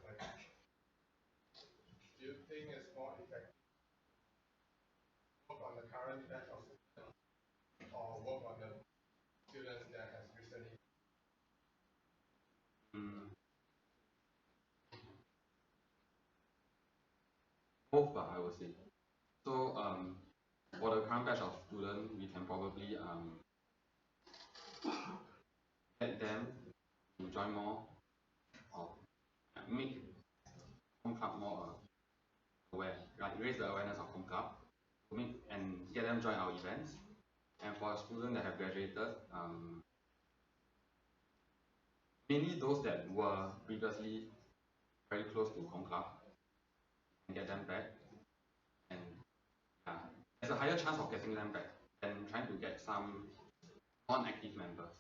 Speaker 14: like, do you think it's more effective work on the current batch of students or work on the students that has recently?
Speaker 15: Both, I would say. So for the current batch of students, we can probably get them to join more or make Home Club more aware, like raise the awareness of Home Club, to make and get them join our events. And for students that have graduated, mainly those that were previously very close to Home Club, and get them back. And there's a higher chance of getting them back than trying to get some non-active members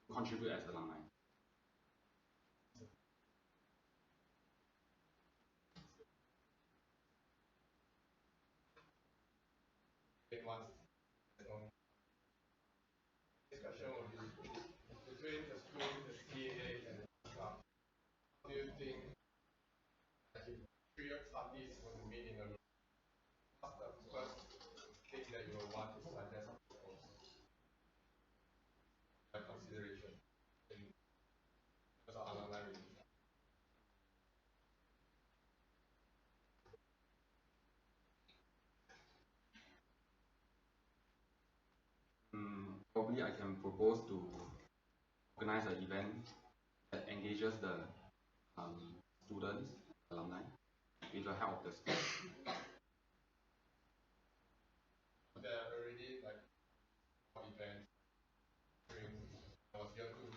Speaker 15: to contribute as alumni.
Speaker 14: Discussion will be between the school, the CAA, and the club. How do you think that if three parties will meet in a room, what's the first thing that you will want to suggest for consideration in terms of alumni relations?
Speaker 15: Probably I can propose to organize an event that engages the students, alumni, with the help of the school.
Speaker 14: There are already like events during was year 2,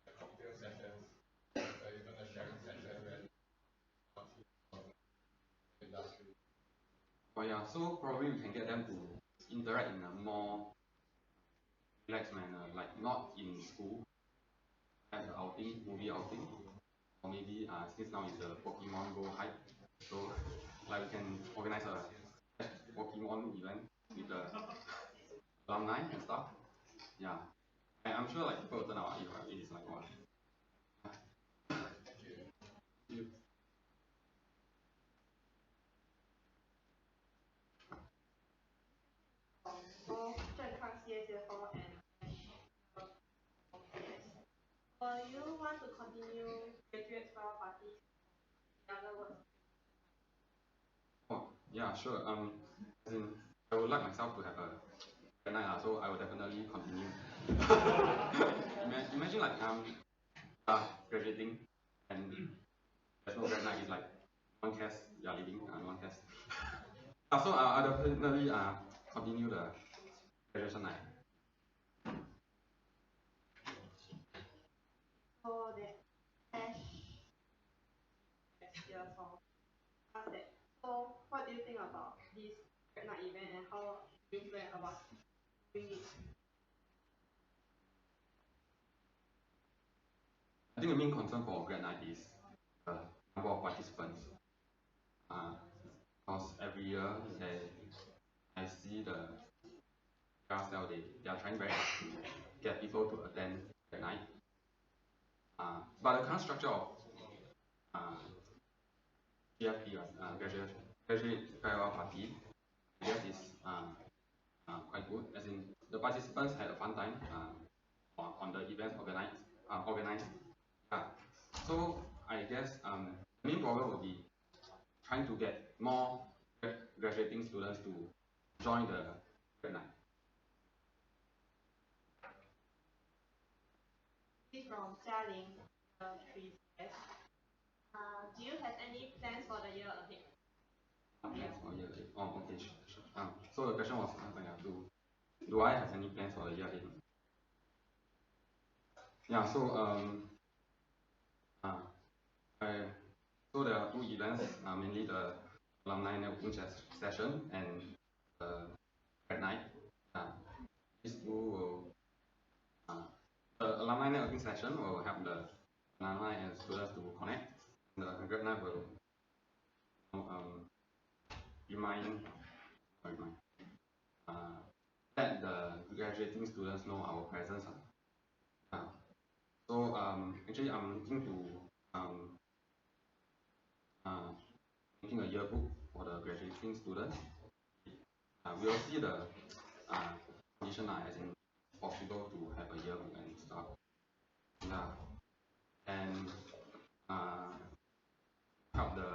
Speaker 14: the cocktail sessions, even a sharing session where industry.
Speaker 15: Oh yeah, so probably we can get them to interact in a more relaxed manner, like not in school, have the outing, movie outing, or maybe since now is the Pokemon Go hype, so like we can organize a Pokemon event with the alumni and stuff. Yeah, and I'm sure like people will turn out if it is like what. Thank you.
Speaker 8: do you want to continue graduate farewell parties? In other words.
Speaker 15: Oh, yeah, sure. As in, I would like myself to have a grad night, so I will definitely continue. Imagine like graduating and there's no grad night. It's like one cares you are leaving, one cares. So I definitely continue the graduation night.
Speaker 8: So the next year for us that. So what do you think about this grad night event and how do you plan about doing it?
Speaker 15: I think the main concern for grad night is the number of participants. Because every year I see the Carousel, they are trying very hard to get people to attend grad night. But the current structure of GFP, graduate farewell party, I guess is quite good. As in, the participants had a fun time on the events organized. Yeah. So I guess the main problem will be trying to get more graduating students to join the grad night.
Speaker 8: From Jialing, 3CS. Do you have any plans for the year ahead?
Speaker 15: Plans for the year ahead? Oh, okay, sure. So the question was, do I have any plans for the year ahead? Yeah, so so there are two events, mainly the alumni networking session and the grad night. These two will the alumni networking session will help the alumni and students to connect. The grad night will let the graduating students know our presence. So actually I'm looking to making a yearbook for the graduating students. We will see the condition as in possible to have a yearbook and stuff. Yeah. And help the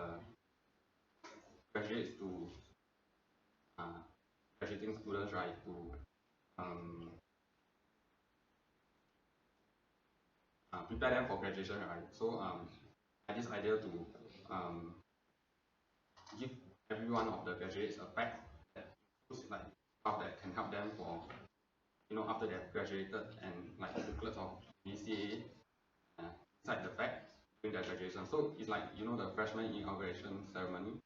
Speaker 15: graduates to graduating students, right, to prepare them for graduation, right? So I had this idea to give every one of the graduates a pack that like stuff that can help them for after they've graduated, and like booklets of BCA inside the pack during their graduation. So it's like the freshman inauguration ceremony.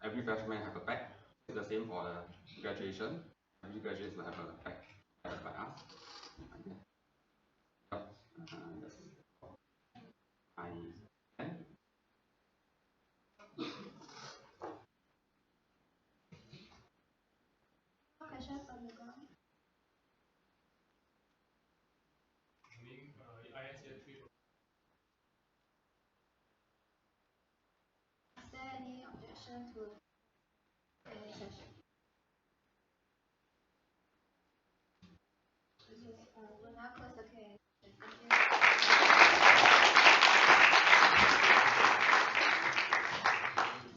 Speaker 15: Every freshman have a pack. It's the same for the graduation. Every graduates will have a pack provided by us. Yep. That's my plan.
Speaker 2: Question from the ground. Is there any objection to any session? Okay, we'll now close the Q&A.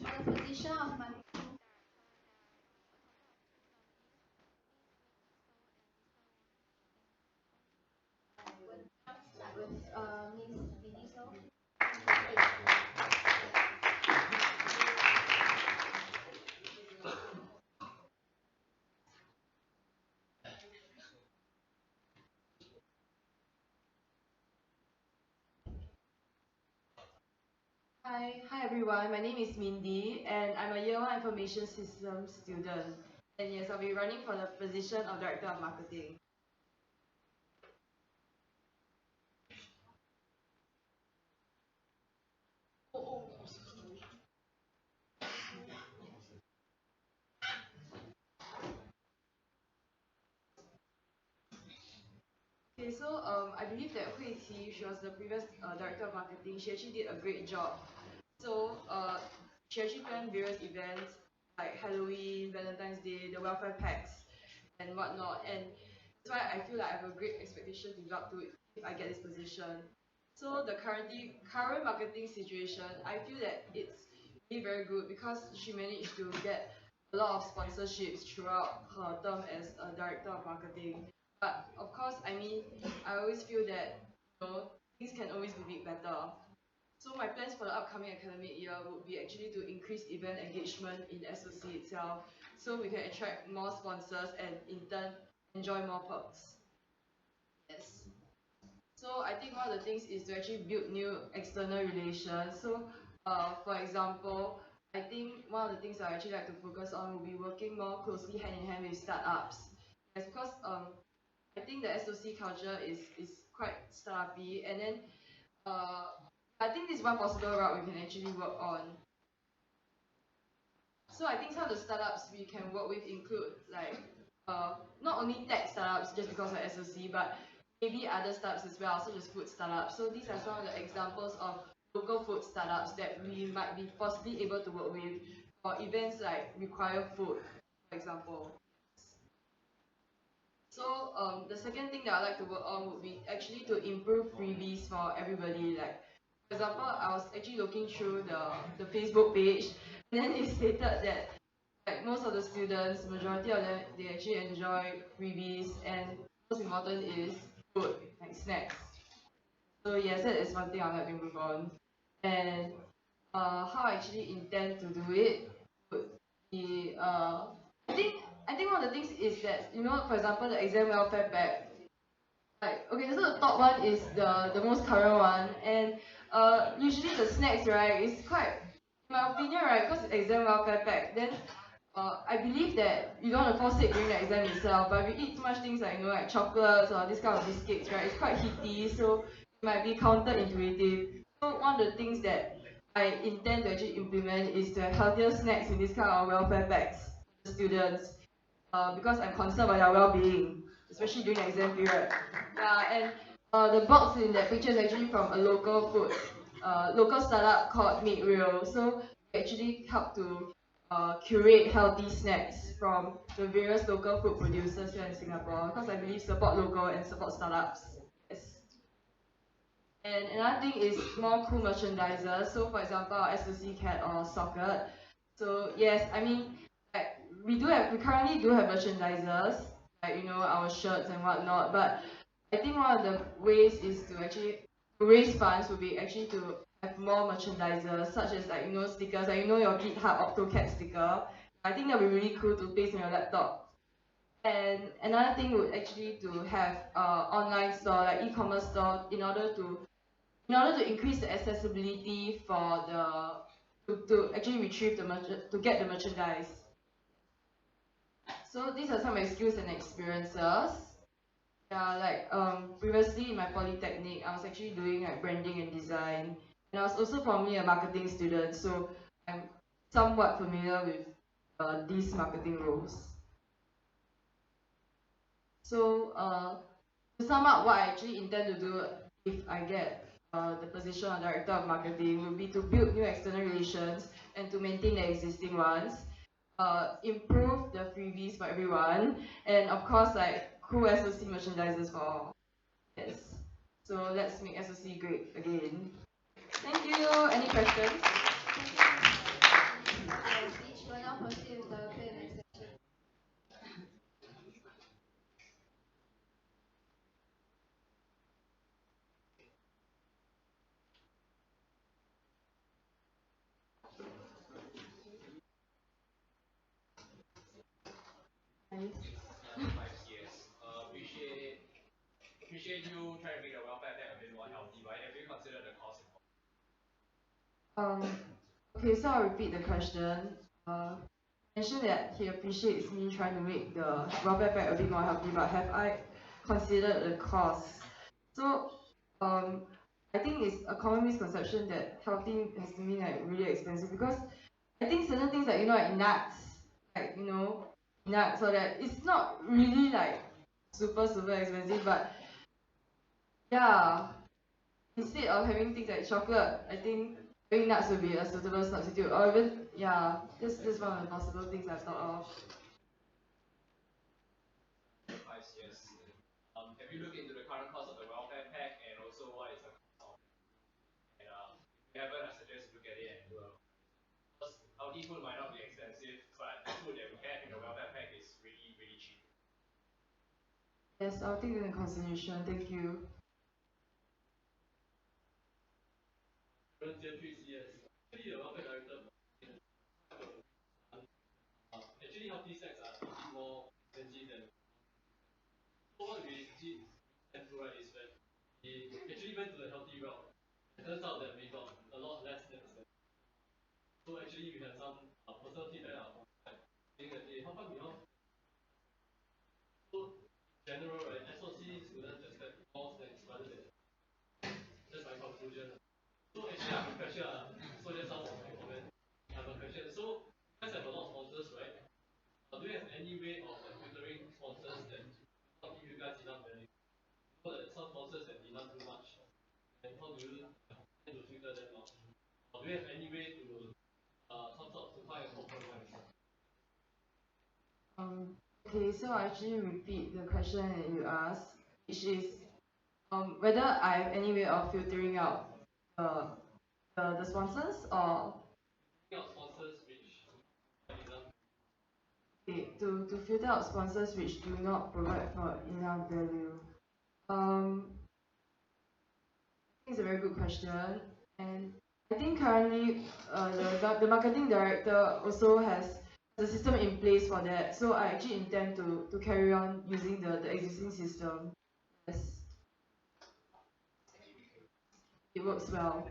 Speaker 2: For the position of marketing start with Ms. Miniso.
Speaker 17: Hi everyone, my name is Mindy and I'm a Year 1 Information Systems student. And yes, I'll be running for the position of Director of Marketing. Okay, so I believe that Hui Qi, she was the previous Director of Marketing, she actually did a great job. So she actually planned various events like Halloween, Valentine's Day, the welfare packs and whatnot. And that's why I feel like I have a great expectation to live up to it if I get this position. So the current marketing situation, I feel that it's really very good because she managed to get a lot of sponsorships throughout her term as a director of marketing. But of course, I mean, I always feel that things can always be made better. So my plans for the upcoming academic year would be actually to increase event engagement in SOC itself, so we can attract more sponsors and in turn enjoy more perks. Yes. So I think one of the things is to actually build new external relations. So for example, I think one of the things I actually like to focus on will be working more closely hand in hand with startups. Yes, because I think the SOC culture is quite startup-y, and then I think this is one possible route we can actually work on. So I think some of the startups we can work with include like not only tech startups just because of SOC, but maybe other startups as well, such as food startups. So these are some of the examples of local food startups that we might be possibly able to work with for events like require food, for example. So the second thing that I'd like to work on would be actually to improve freebies for everybody. Like, for example, I was actually looking through the Facebook page, and then it stated that like most of the students, majority of them, they actually enjoy freebies, and most important is food, like snacks. So yes, that is one thing I'd like to improve on. And how I actually intend to do it would be I think one of the things is that, for example, the exam welfare pack. Like, okay, so the top one is the most current one, and usually the snacks, right, is quite, in my opinion, right, because it's exam welfare pack, then I believe that you don't want to fall sick during the exam itself, but if you eat too much things like, like chocolates or this kind of biscuits, right, it's quite heaty, so it might be counterintuitive. So one of the things that I intend to actually implement is to have healthier snacks in this kind of welfare packs for students, because I'm concerned about their well-being, especially during the exam period. Yeah, and the box in that picture is actually from a local startup called Made Real. So we actually help to curate healthy snacks from the various local food producers here in Singapore, because I believe support local and support startups. Yes. And another thing is more cool merchandisers. So for example, our SOC Cat or Socket. So yes, I mean, like, we currently do have merchandisers, like our shirts and whatnot. But I think one of the ways is to actually raise funds would be actually to have more merchandisers, such as like stickers, like your GitHub AutoCAD sticker. I think that would be really cool to paste on your laptop. And another thing would actually to have online store, like e-commerce store, in order to increase the accessibility for to actually retrieve to get the merchandise. So these are some of my skills and experiences. Yeah, like previously in my polytechnic, I was actually doing like branding and design, and I was also formerly a marketing student, so I'm somewhat familiar with these marketing roles. So to sum up, what I actually intend to do if I get the position of director of marketing would be to build new external relations and to maintain the existing ones, improve the freebies for everyone, and of course like cool SOC merchandisers for all. Yes. So let's make SOC great again. Thank you. Any questions?
Speaker 2: Yes, each will now proceed with the Q&A session.
Speaker 16: Appreciate you trying to make the welfare pack a bit more healthy, but have you considered the cost involved?
Speaker 17: Okay, so I'll repeat the question. Mentioned that he appreciates me trying to make the welfare pack a bit more healthy, but have I considered the cost? So, I think it's a common misconception that healthy has to mean like really expensive, because I think certain things like like nuts, nuts, so that it's not really like super expensive, but yeah, instead of having things like chocolate, I think having nuts would be a suitable substitute, or even this is one of the possible things I've thought of.
Speaker 16: Yes. Have you looked into the current cost of the welfare pack and also what is the cost of haven't, I suggest you look at it and do a. Because healthy food might not be expensive, but the food that we have in the welfare pack is really, really cheap.
Speaker 17: Yes, I'll take that into consideration. Thank you.
Speaker 16: Actually, the welfare director, actually healthy snacks are a bit more expensive than. So what we did and right is that we actually went to the healthy route. It turns out that we got a lot less snacks than. So actually we had some personal feedback saying that how come we all. So in general, right, SOC students expect more snacks rather than. That's my conclusion. So actually I have a question. So that's some of my comment. I have a question. So you guys have a lot of sponsors, right? Do you have any way of filtering sponsors that not give you guys enough value? So that some sponsors that did not do much. And how do you tend to filter them out? Or do you have any way to some sort to find a compromise?
Speaker 17: Okay, so I actually repeat the question that you asked, which is whether I have any way of filtering out the sponsors or
Speaker 16: Sponsors which
Speaker 17: okay, to filter out sponsors which do not provide for enough value. I think it's a very good question, and I think currently the marketing director also has the system in place for that. So I actually intend to carry on using the existing system. Yes, it works well.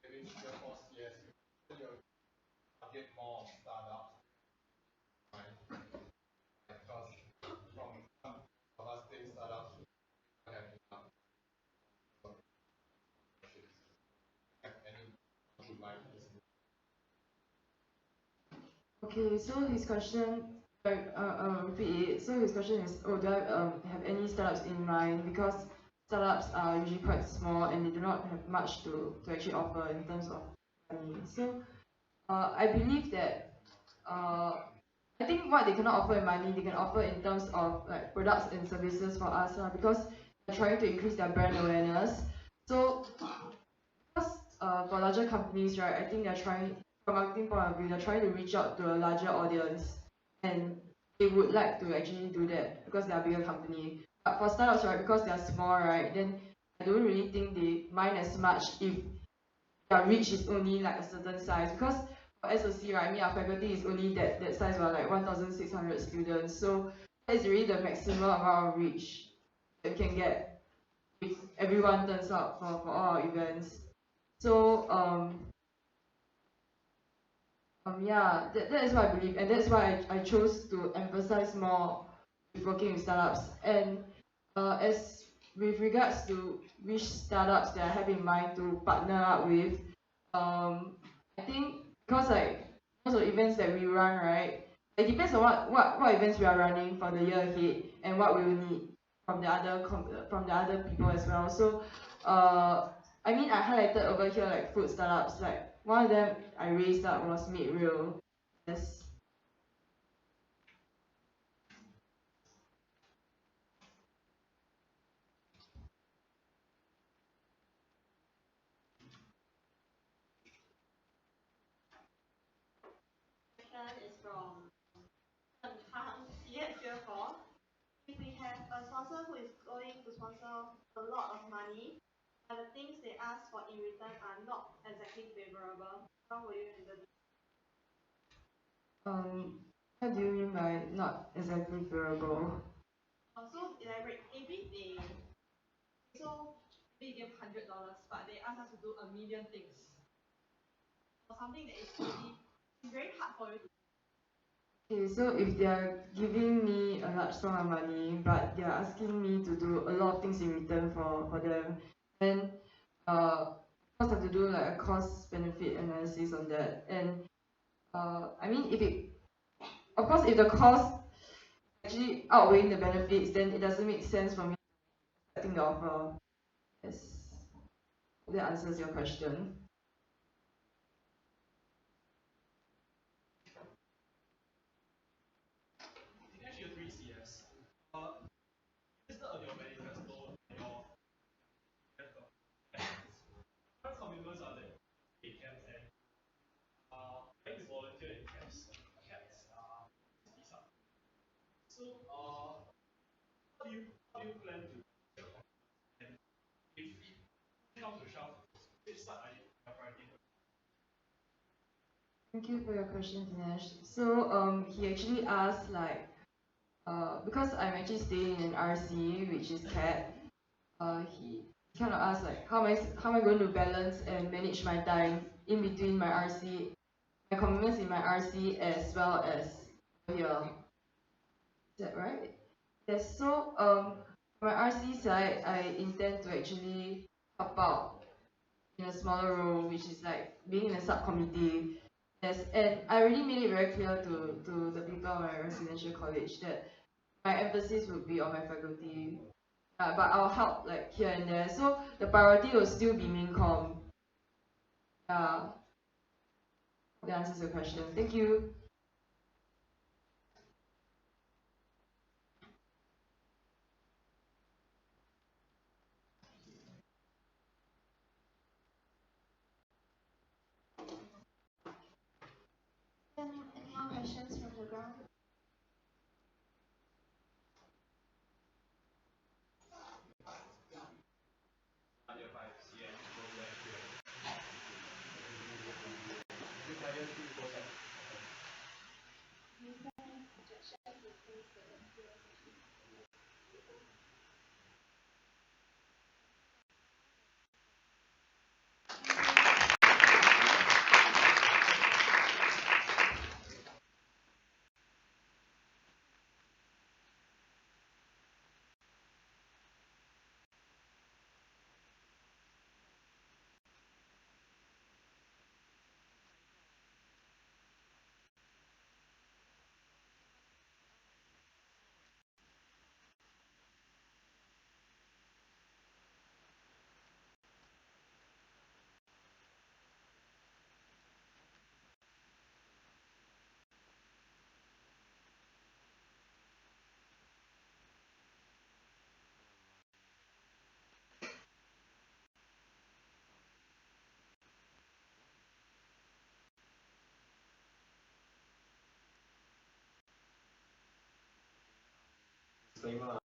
Speaker 14: Maybe Singapore CS, you target more startups, right? Because from some of us think startups don't have enough have any you like this.
Speaker 17: Okay, so his question, repeat it. So his question is, do I have any startups in mind? Because startups are usually quite small and they do not have much to actually offer in terms of money. So I believe that I think what they cannot offer in money, they can offer in terms of like products and services for us, because they're trying to increase their brand awareness. So because for larger companies, right, I think they're trying, from a marketing point of view, they're trying to reach out to a larger audience, and they would like to actually do that because they're a bigger company. But for startups, right, because they're small, right, then I don't really think they mind as much if their reach is only like a certain size, because for SOC, right, I mean our faculty is only that size, about like 1,600 students, so that is really the maximum amount of reach that we can get if everyone turns out for all our events. So yeah, that is what I believe, and that's why I chose to emphasize more with working with startups. And as with regards to which startups that I have in mind to partner up with, I think because like most of the events that we run, right, it depends on what events we are running for the year ahead and what we will need from the other people as well. So I mean, I highlighted over here like food startups. Like one of them I raised up was Made Real. Yes.
Speaker 8: Question is from CS04. If we have a sponsor who is going to sponsor a lot of money, but the things they ask for in return are not exactly favorable, how will you handle it?
Speaker 17: What do you mean by not exactly favorable?
Speaker 8: So elaborate. Maybe they give $100, but they ask us to do a million things, or something that is really very hard for you to.
Speaker 17: Okay, so if they are giving me a large sum of money, but they are asking me to do a lot of things in return for them, then of course I have to do like a cost benefit analysis on that. And I mean, of course if the cost actually outweighing the benefits, then it doesn't make sense for me accepting the offer. Yes, that answers your question.
Speaker 3: In actually 3 CS,
Speaker 16: So, how do you plan to your commitments? And if it comes to shove, which side are you prioritizing?
Speaker 17: Thank you for your question, Dinesh. So he actually asked like, because I'm actually staying in RC, which is CAT, he kind of asked like, how am I going to balance and manage my time in between my RC, my commitments in my RC as well as here. Is that right? Yes. So my RC side, I intend to actually help out in a smaller role, which is like being in a subcommittee. Yes, and I already made it very clear to the people at my residential college that my emphasis would be on my faculty. But I'll help like here and there. So the priority will still be MinCom. Yeah. That answers your question. Thank you.
Speaker 2: Any more questions from the ground?
Speaker 6: Disclaimer.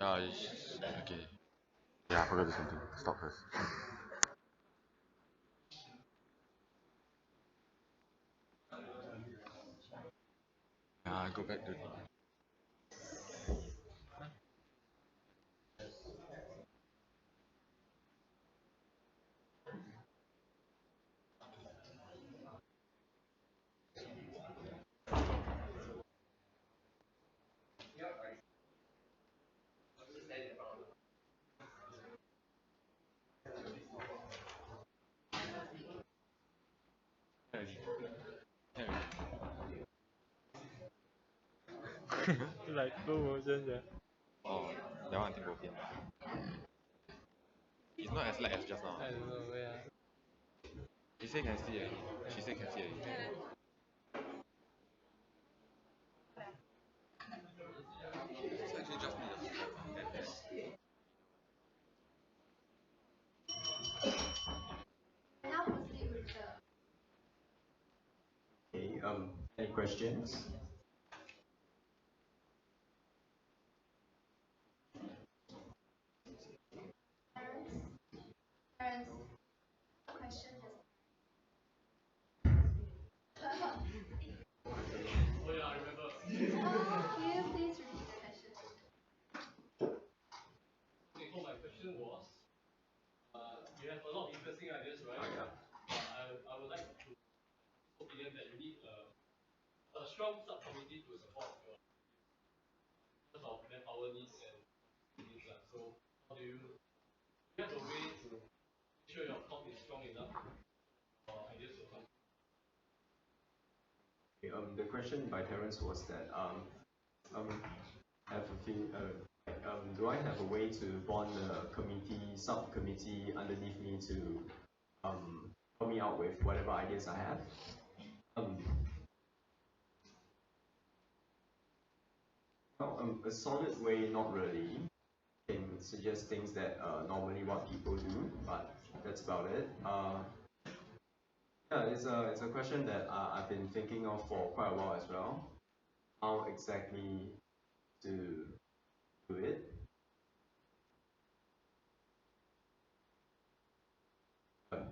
Speaker 1: Okay. Yeah, I forgot to something. Stop first. Go back to.
Speaker 9: Like slow motion, yeah.
Speaker 1: Oh, that one I think will be. It's not as light as just now.
Speaker 9: I don't know, yeah.
Speaker 1: He said can see already. She said can see already. So actually just need
Speaker 2: Now proceed with the
Speaker 13: Okay, any questions?
Speaker 2: parents. Question is.
Speaker 16: Oh yeah, I remember.
Speaker 2: Can you please repeat the question?
Speaker 16: Okay, so my question was, you have a lot of interesting ideas, right? I would like to opinion that you need a strong subcommittee to support your because of manpower needs and needs. So how do you have a way to make sure your top is strong enough for ideas to come?
Speaker 13: Okay, the question by Terence was that have a few, do I have a way to bond a subcommittee underneath me to help me out with whatever ideas I have? A solid way, not really. Can suggest things that normally what people do, but that's about it. Yeah, it's a question that I've been thinking of for quite a while as well. How exactly to do it?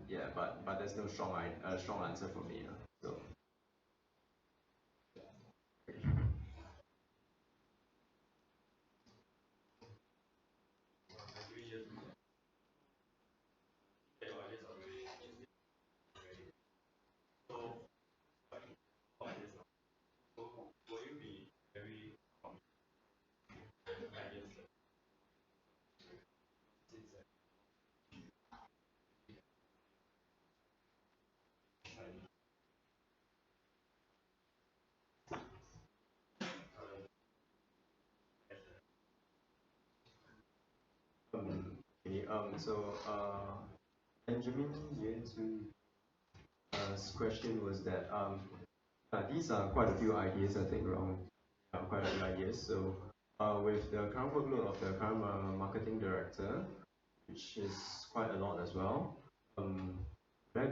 Speaker 13: Yeah, but there's no strong answer for me. So. Okay, Benjamin Yuan's question was that these are quite a few ideas, I think, around quite a few ideas. So with the current workload of the current marketing director, which is quite a lot as well, would I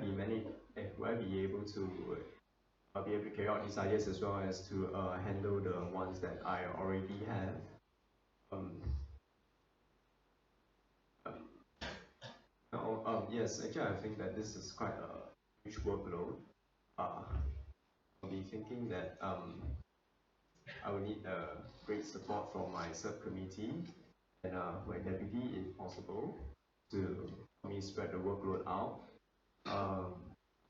Speaker 13: be able to carry out these ideas as well as to handle the ones that I already have? Yes, actually I think that this is quite a huge workload. I'll be thinking that I will need great support from my subcommittee and my deputy if possible to help me spread the workload out.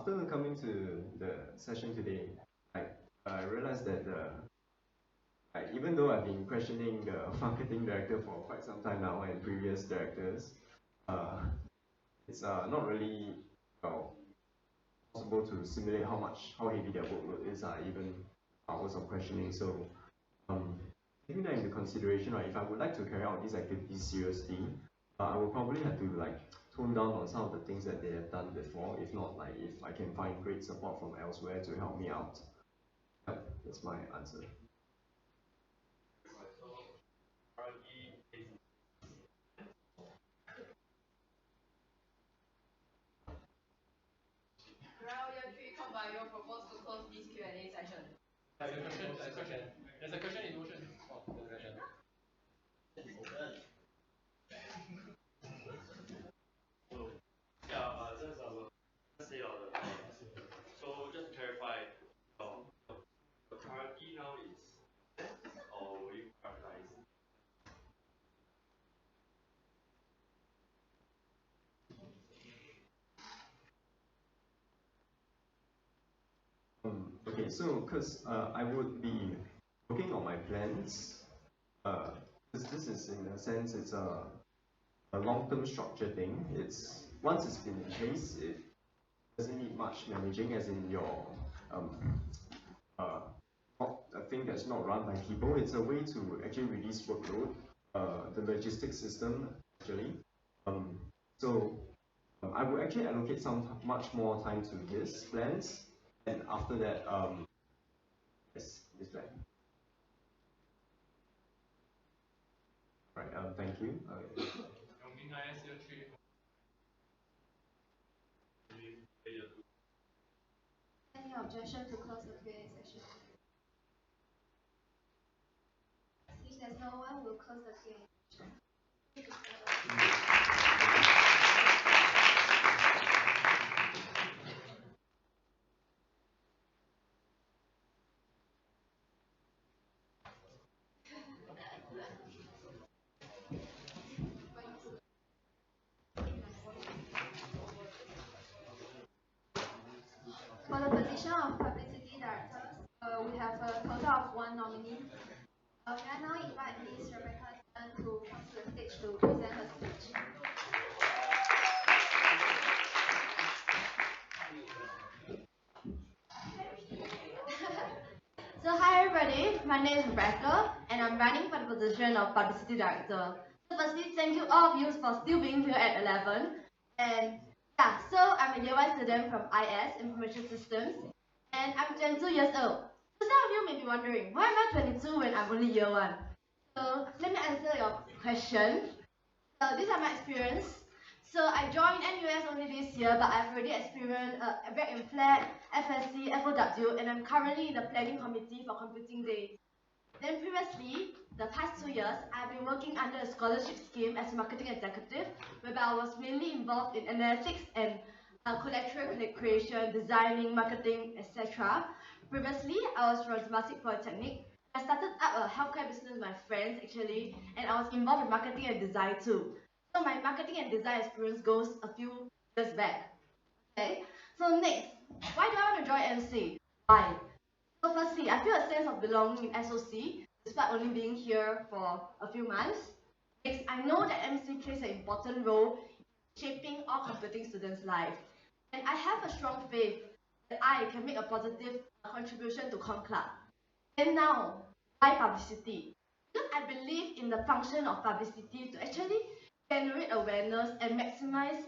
Speaker 13: After coming to the session today, I realized that even though I've been questioning the marketing director for quite some time now and previous directors, it's not really possible to simulate how heavy their workload is, even hours of questioning. So taking that into consideration, if I would like to carry out these activities seriously, I will probably have to tone down on some of the things that they have done before. If not, if I can find great support from elsewhere to help me out. Yep, that's my answer.
Speaker 7: Round year 3, come by your propose to close this Q&A session.
Speaker 16: There's a question in motion. Oh, there's a question.
Speaker 6: That's our say on the so just to clarify, your priority now is or will you prioritize?
Speaker 18: Okay, so because I would be working on my plans, because this is in a sense it's a long-term structure thing. It's once it's been in place, it doesn't need much managing, as in your not a thing that's not run by people. It's a way to actually reduce workload. The logistics system actually. I would actually allocate much more time to this plans, and after that, yes, this plan. Right. Thank you.
Speaker 2: Any objection to close the Q&A session? If there's no one, we'll close the Q&A session. For the position of publicity director, we have a total of 1 nominee. May I now invite Ms. Rebecca Tan to come to the stage to present her speech.
Speaker 19: So hi everybody, my name is Rebecca and I'm running for the position of publicity director. So firstly, thank you all of you for still being here at 11. And yeah, so I'm a year 1 student from IS, Information Systems, and I'm 22 years old. So some of you may be wondering, why am I 22 when I'm only year 1? So let me answer your question. So these are my experience. So I joined NUS only this year, but I've already experienced back in FLAT, FSC, FOW, and I'm currently in the planning committee for computing day. Then previously, the past 2 years, I've been working under a scholarship scheme as a marketing executive, whereby I was mainly involved in analytics and collateral creation, designing, marketing, etc. Previously, I was from Temasek Polytechnic. I started up a healthcare business with my friends actually, and I was involved in marketing and design too. So my marketing and design experience goes a few years back. Okay, so next, why do I want to join MC? Why? So firstly, I feel a sense of belonging in SOC, despite only being here for a few months. Next, I know that MC plays an important role in shaping all computing students' life. And I have a strong faith that I can make a positive contribution to ComClub. And now, why publicity? Because I believe in the function of publicity to actually generate awareness and maximize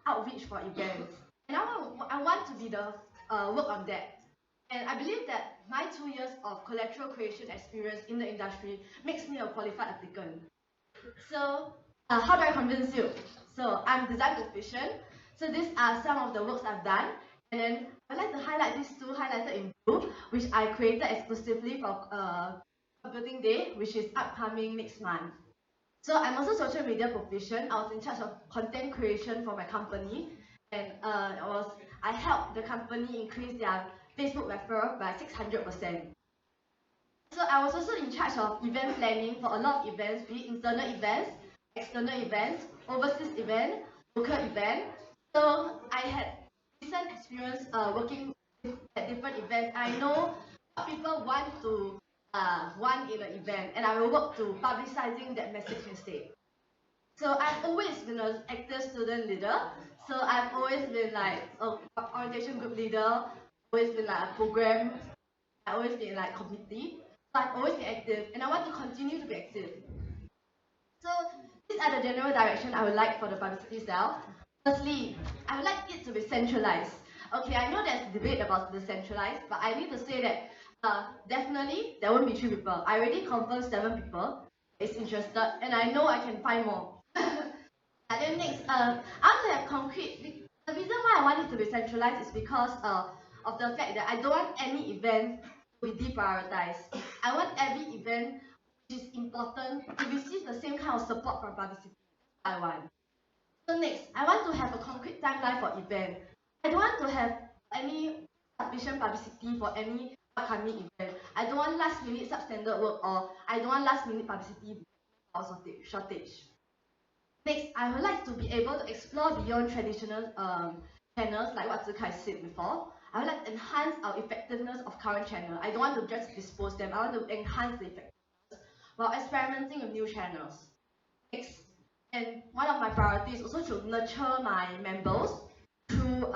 Speaker 19: outreach for events. And I want to be the work on that. And I believe that my 2 years of collateral creation experience in the industry makes me a qualified applicant. So, how do I convince you? So, I'm design proficient. So, these are some of the works I've done. And then, I'd like to highlight these 2 highlighted in blue, which I created exclusively for Computing Day, which is upcoming next month. So, I'm also social media proficient. I was in charge of content creation for my company. And I helped the company increase their Facebook referral by 600%. So I was also in charge of event planning for a lot of events, be it internal events, external events, overseas events, local events. So I had recent experience working at different events. I know what people want in an event, and I will work to publicizing that message instead. So I've always been an active student leader. So I've always been like an orientation group leader, always been like a program, I always been like committee. So I've always been active and I want to continue to be active. So these are the general direction I would like for the publicity cell. Firstly, I would like it to be centralized. Okay, I know there's debate about the centralized, but I need to say that definitely there won't be 3 people. I already confirmed 7 people is interested and I know I can find more. And then next, I want to have concrete. The reason why I want it to be centralized is because of the fact that I don't want any event to be deprioritized. I want every event which is important to receive the same kind of support from publicity. That's what I want. So next, I want to have a concrete timeline for event. I don't want to have any sufficient publicity for any upcoming event. I don't want last minute substandard work, or I don't want last minute publicity because of the shortage. Next, I would like to be able to explore beyond traditional channels like what Zikai said before. I would like to enhance our effectiveness of current channels. I don't want to just dispose them. I want to enhance the effectiveness while experimenting with new channels. Next, and one of my priorities is also to nurture my members through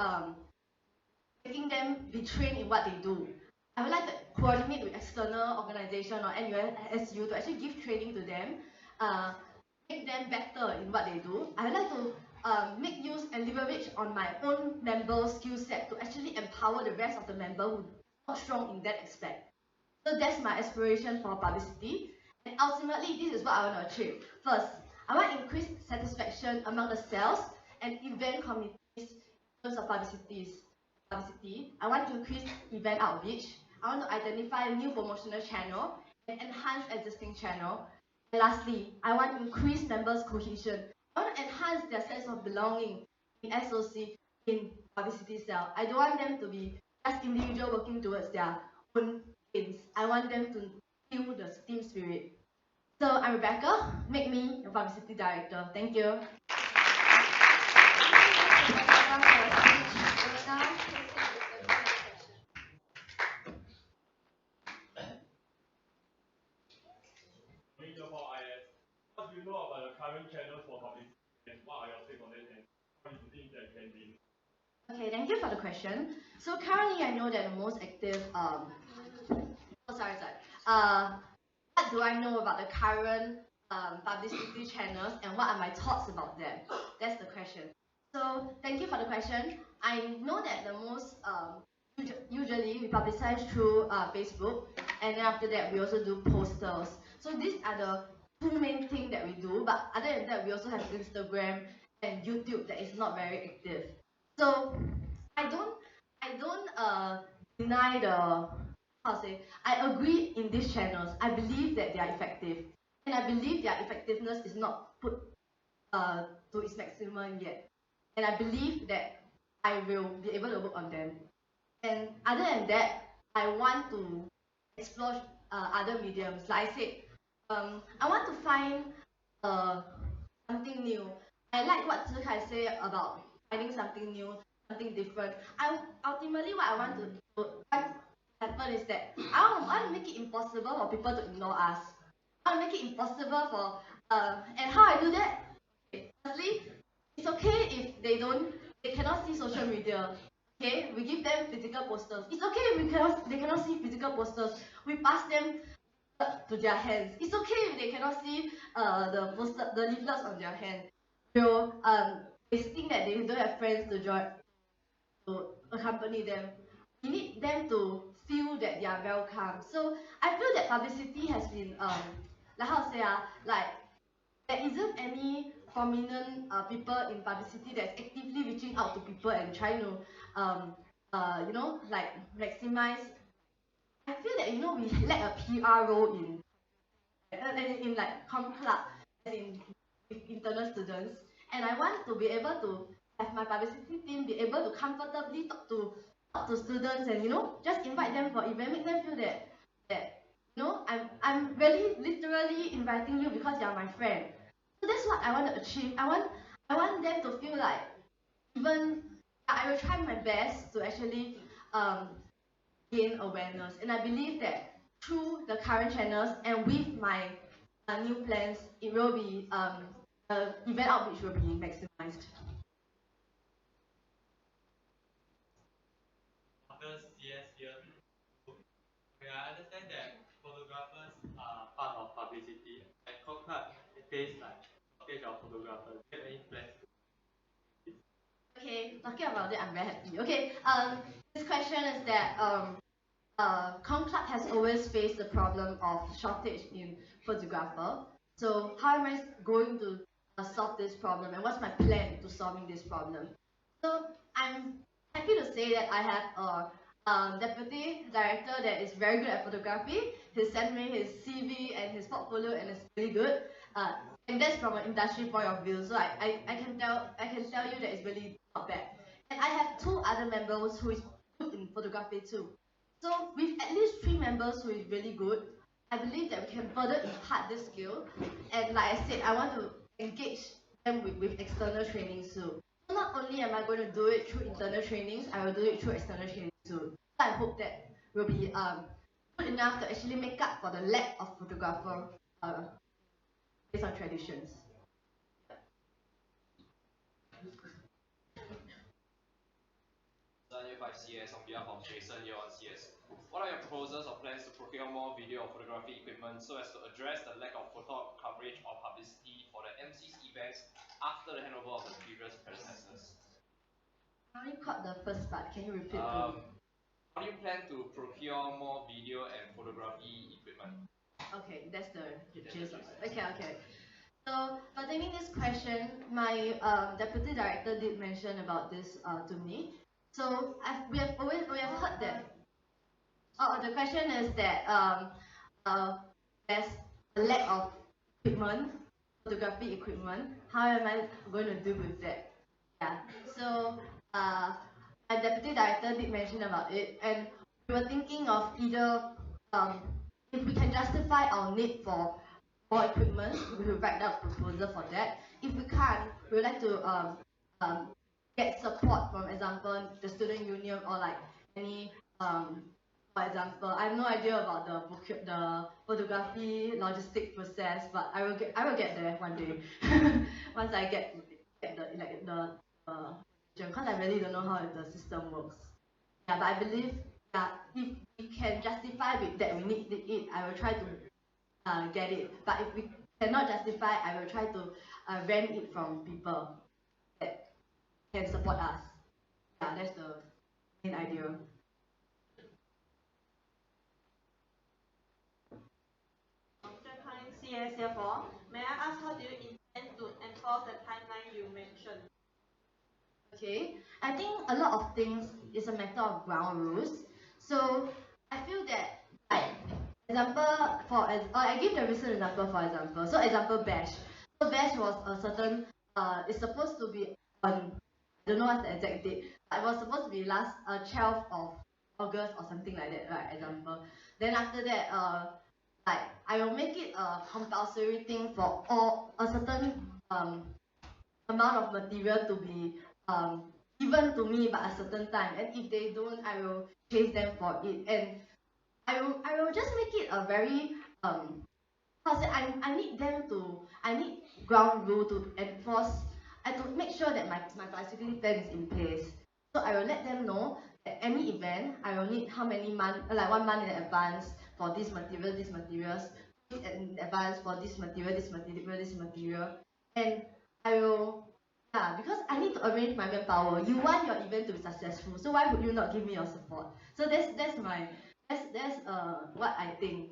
Speaker 19: making them be trained in what they do. I would like to coordinate with external organization or NUSU to actually give training to them, make them better in what they do. I would like to make use and leverage on my own member skill set to actually empower the rest of the member who are not strong in that aspect. So that's my aspiration for publicity. And ultimately, this is what I want to achieve. First, I want to increase satisfaction among the sales and event committees in terms of publicity. I want to increase event outreach. I want to identify a new promotional channel and enhance existing channel. And lastly, I want to increase members' cohesion. I want to enhance their sense of belonging in SOC, in publicity cell. I don't want them to be just individual working towards their own aims. I want them to feel the team spirit. So I'm Rebecca. Make me a publicity director. Thank you.
Speaker 16: What do you know about the current channels for publicity and what are your take on it and how do you think that can be?
Speaker 19: Okay, thank you for the question. So currently I know that the most active what do I know about the current publicity channels and what are my thoughts about them? That's the question. So thank you for the question. I know that the most usually we publicize through Facebook, and then after that we also do posters. So these are the two main things that we do, but other than that we also have Instagram and YouTube that is not very active. So I don't deny the I agree in these channels. I believe that they are effective, and I believe their effectiveness is not put to its maximum yet. And I believe that I will be able to work on them. And other than that, I want to explore other mediums. Like I said, I want to find something new. I like what Zikai said about finding something new, something different. Ultimately what I want to happen is that I want to make it impossible for people to ignore us. I want to make it impossible for and how I do that? Okay, firstly, it's okay if they cannot see social media. Okay, we give them physical posters. It's okay if they cannot see physical posters. We pass them to their hands. It's okay if they cannot see the leaflets on their hand. They think that they don't have friends to accompany them. We need them to feel that they are welcome. So I feel that publicity has been there isn't any prominent people in publicity that's actively reaching out to people and trying to maximize. I feel that we lack a PR role in Com Club, as in with internal students, and I want to be able to have my publicity team be able to comfortably talk to students and just invite them for event, make them feel that I'm really literally inviting you because you are my friend. So that's what I want to achieve. I want them to feel like I will try my best to actually gain awareness, and I believe that through the current channels and with my new plans, it will be event outreach will be maximized.
Speaker 9: CS here. I understand that photographers are part of publicity. At Conclub, it face shortage of photographers. Do you have any plans?
Speaker 19: Okay, talking about it, I'm very happy. Okay, this question is that Conclub has always faced the problem of shortage in photographer. So how am I going to solve this problem, and what's my plan to solving this problem? So I'm happy to say that I have deputy director that is very good at photography. He sent me his CV and his portfolio, and it's really good. And that's from an industry point of view. So I can tell you that it's really not bad. And I have 2 other members who is good in photography too. So with at least 3 members who is really good, I believe that we can further impart this skill. And like I said, I want to engage them with external trainings too. So not only am I going to do it through internal trainings, I will do it through external trainings too. So I hope that will be good enough to actually make up for the lack of photographer based on traditions.
Speaker 4: Year 5 CS on behalf of Jason, Year 1 CS. What are your proposals or plans to procure more video or photography equipment so as to address the lack of photo coverage or publicity for the MC's events after the handover of the previous predecessors?
Speaker 19: I only caught the first part. Can you repeat?
Speaker 4: How do you plan to procure more video and photography equipment?
Speaker 19: Okay, that's the gist of it. Okay. So, pertaining this question, my deputy director did mention about this to me. So, we have heard that. The question is that there's a lack of equipment, photography equipment. How am I going to deal with that? Yeah. So, my deputy director did mention about it, and we were thinking of either if we can justify our need for more equipment, we will write down a proposal for that. If we can't, we would like to get support from, example, the student union or like any, for example, I have no idea about the photography logistic process, but I will get there one day once I get the because I really don't know how the system works. Yeah, but I believe that if we can justify with that we need it, I will try to get it. But if we cannot justify, I will try to rent it from people that can support us. Yeah, that's the main idea.
Speaker 8: CS here for. May I ask how do you intend to enforce the timeline you mentioned?
Speaker 19: Okay, I think a lot of things is a matter of ground rules. So I feel that, like, example I give the recent example for example. So example Bash. So Bash was a certain it's supposed to be on, I don't know what's the exact date, but it was supposed to be last 12th of August or something like that, right? Example. Then after that, like I will make it a compulsory thing for all a certain amount of material to be given to me by a certain time, and if they don't, I will chase them for it, and I will just make it a very I need ground rule to enforce and to make sure that my bicycling plan is in place. So I will let them know that any event I will need how many months, like 1 month in advance for this materials, in advance for this material, and I will. Yeah, because I need to arrange my manpower. You want your event to be successful, so why would you not give me your support? So that's what I think.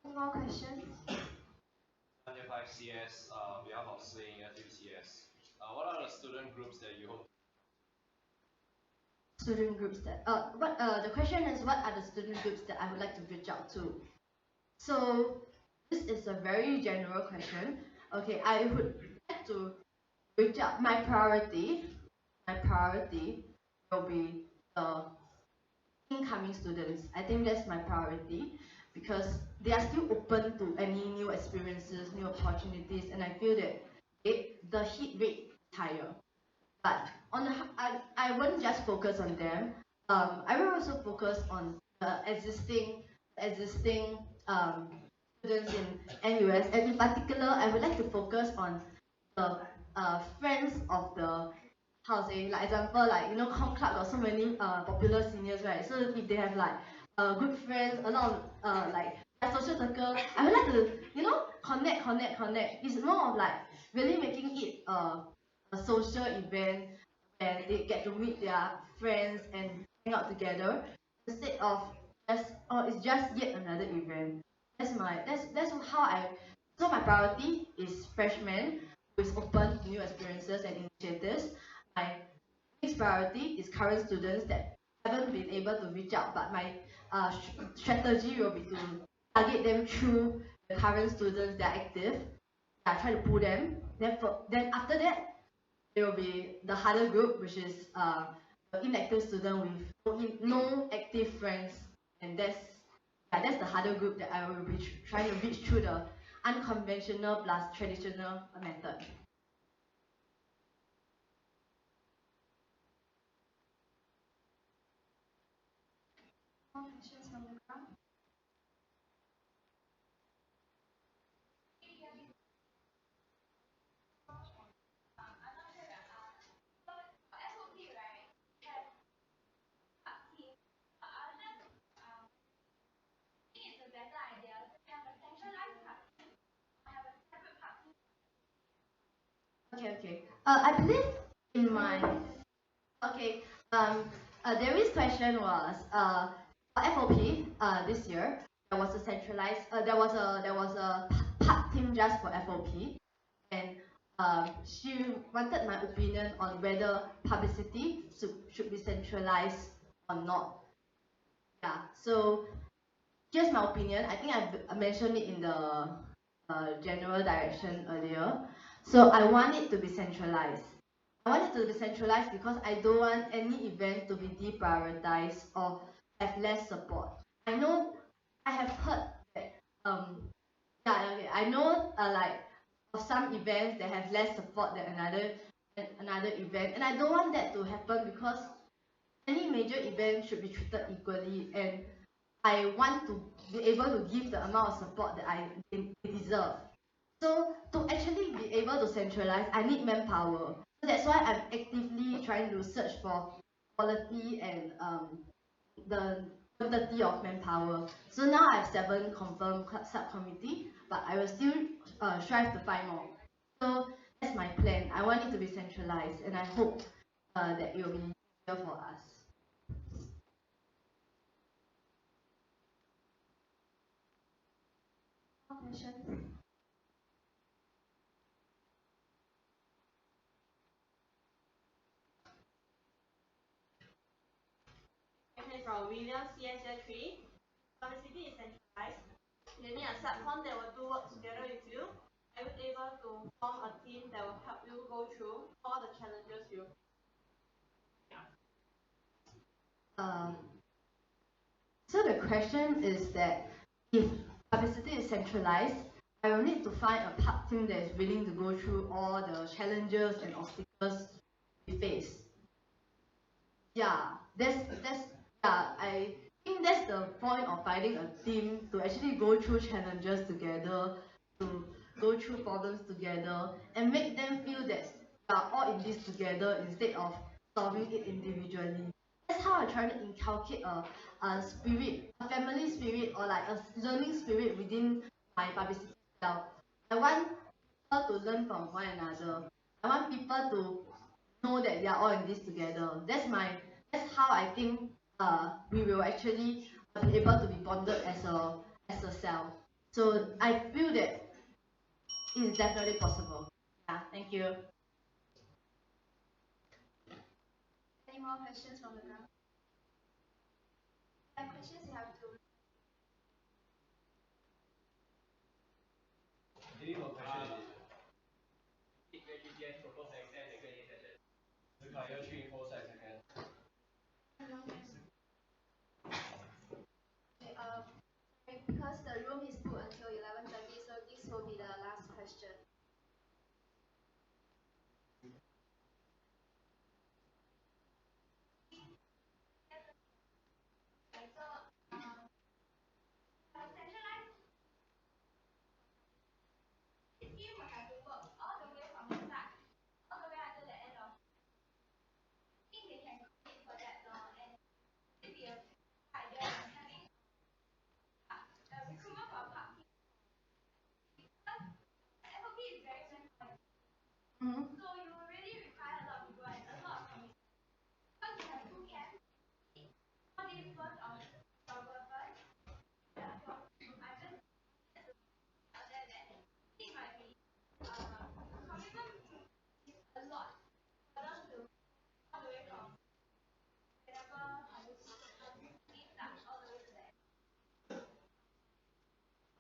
Speaker 2: More questions?
Speaker 4: Year 5 CS, we have of Swing Year 3 CS. What are the student groups that you hope?
Speaker 19: Student groups that the question is, what are the student groups that I would like to reach out to? So this is a very general question. Okay, I would like to reach out. My priority will be the incoming students. I think that's my priority because they are still open to any new experiences, new opportunities, and I feel that the hit rate is higher. But I won't just focus on them. I will also focus on the existing students in NUS, and in particular, I would like to focus on the friends of the, how to say, like example, like, you know, Comm Club got so many popular seniors, right? So if they have like good friends, a lot of like their social circle, I would like to, you know, connect. It's more of like really making it a social event where they get to meet their friends and hang out together instead of it's just yet another event. That's how so my priority is freshmen who is open to new experiences and initiatives. My next priority is current students that haven't been able to reach out, but my strategy will be to target them through the current students that are active. Yeah, try to pull them. Then after that, there will be the harder group, which is the inactive student with no active friends, and that's the harder group that I will be trying to reach through the unconventional plus traditional method.
Speaker 2: More questions from the crowd?
Speaker 19: Okay. I believe in my Dewi's question was for FOP this year there was a centralized there was a part team just for FOP, and she wanted my opinion on whether publicity should be centralized or not. Yeah, so here's my opinion. I think I mentioned it in the general direction earlier. So I want it to be centralized. I want it to be centralized because I don't want any event to be deprioritized or have less support. I know I have heard that I know like of some events that have less support than another event, and I don't want that to happen because any major event should be treated equally, and I want to be able to give the amount of support that they deserve. So to actually be able to centralize, I need manpower. So that's why I'm actively trying to search for quality and the quantity of manpower. So now I have 7 confirmed subcommittee, but I will still strive to find more. So that's my plan. I want it to be centralized, and I hope that it will be easier for us.
Speaker 2: Questions?
Speaker 8: Question from William CSL 3. Publicity is centralized. You need a subcom that will do work together with you. Are you able to form a team that will help you go through all the challenges you
Speaker 19: So the question is that if publicity is centralized, I will need to find a part team that is willing to go through all the challenges and obstacles we face. Yeah, I think that's the point of finding a team, to actually go through challenges together, to go through problems together, and make them feel that we are all in this together instead of solving it individually. That's how I try to inculcate a spirit, a family spirit, or like a learning spirit within my publicity self. I want people to learn from one another. I want people to know that we are all in this together. That's how I think we will actually be able to be bonded as a cell. So I feel that it is definitely possible. Yeah, thank you.
Speaker 2: Any more questions from the ground? If you have questions, you have to.
Speaker 10: Any more questions? GGS proposed to extend the Q&A session. 思考要去 4 seconds.
Speaker 2: Okay, because the room is booked until 11:30, so this will be the last question.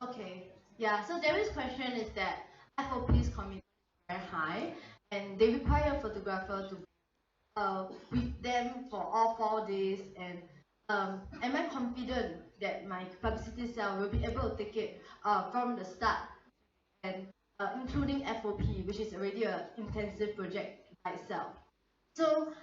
Speaker 12: Okay. Yeah. So Devin's question is that FOP's commitment is very high, and they require a photographer to with them for all 4 days. And am I confident that my publicity cell will be able to take it from the start, and including FOP, which is already an intensive project by itself? So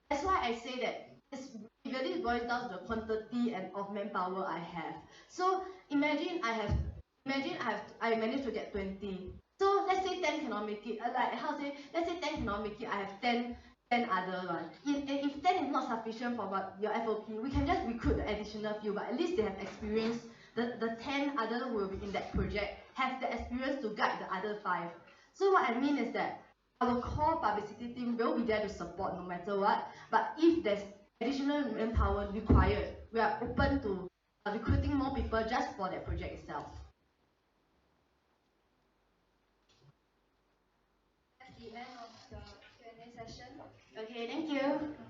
Speaker 12: that's why I say that it really boils down to the quantity and of manpower I have. So imagine I managed to get 20. So let's say 10 cannot make it. Let's say 10 cannot make it. I have 10 other ones. And if 10 is not sufficient for your FOP, we can just recruit the additional few, but at least they have experience. The 10 others who will be in that project have the experience to guide the other 5. So what I mean is that our core publicity team will be there to support no matter what, but if there's additional manpower required, we are open to recruiting more people just for that project itself.
Speaker 2: That's the end of the Q&A session.
Speaker 12: Okay, thank you.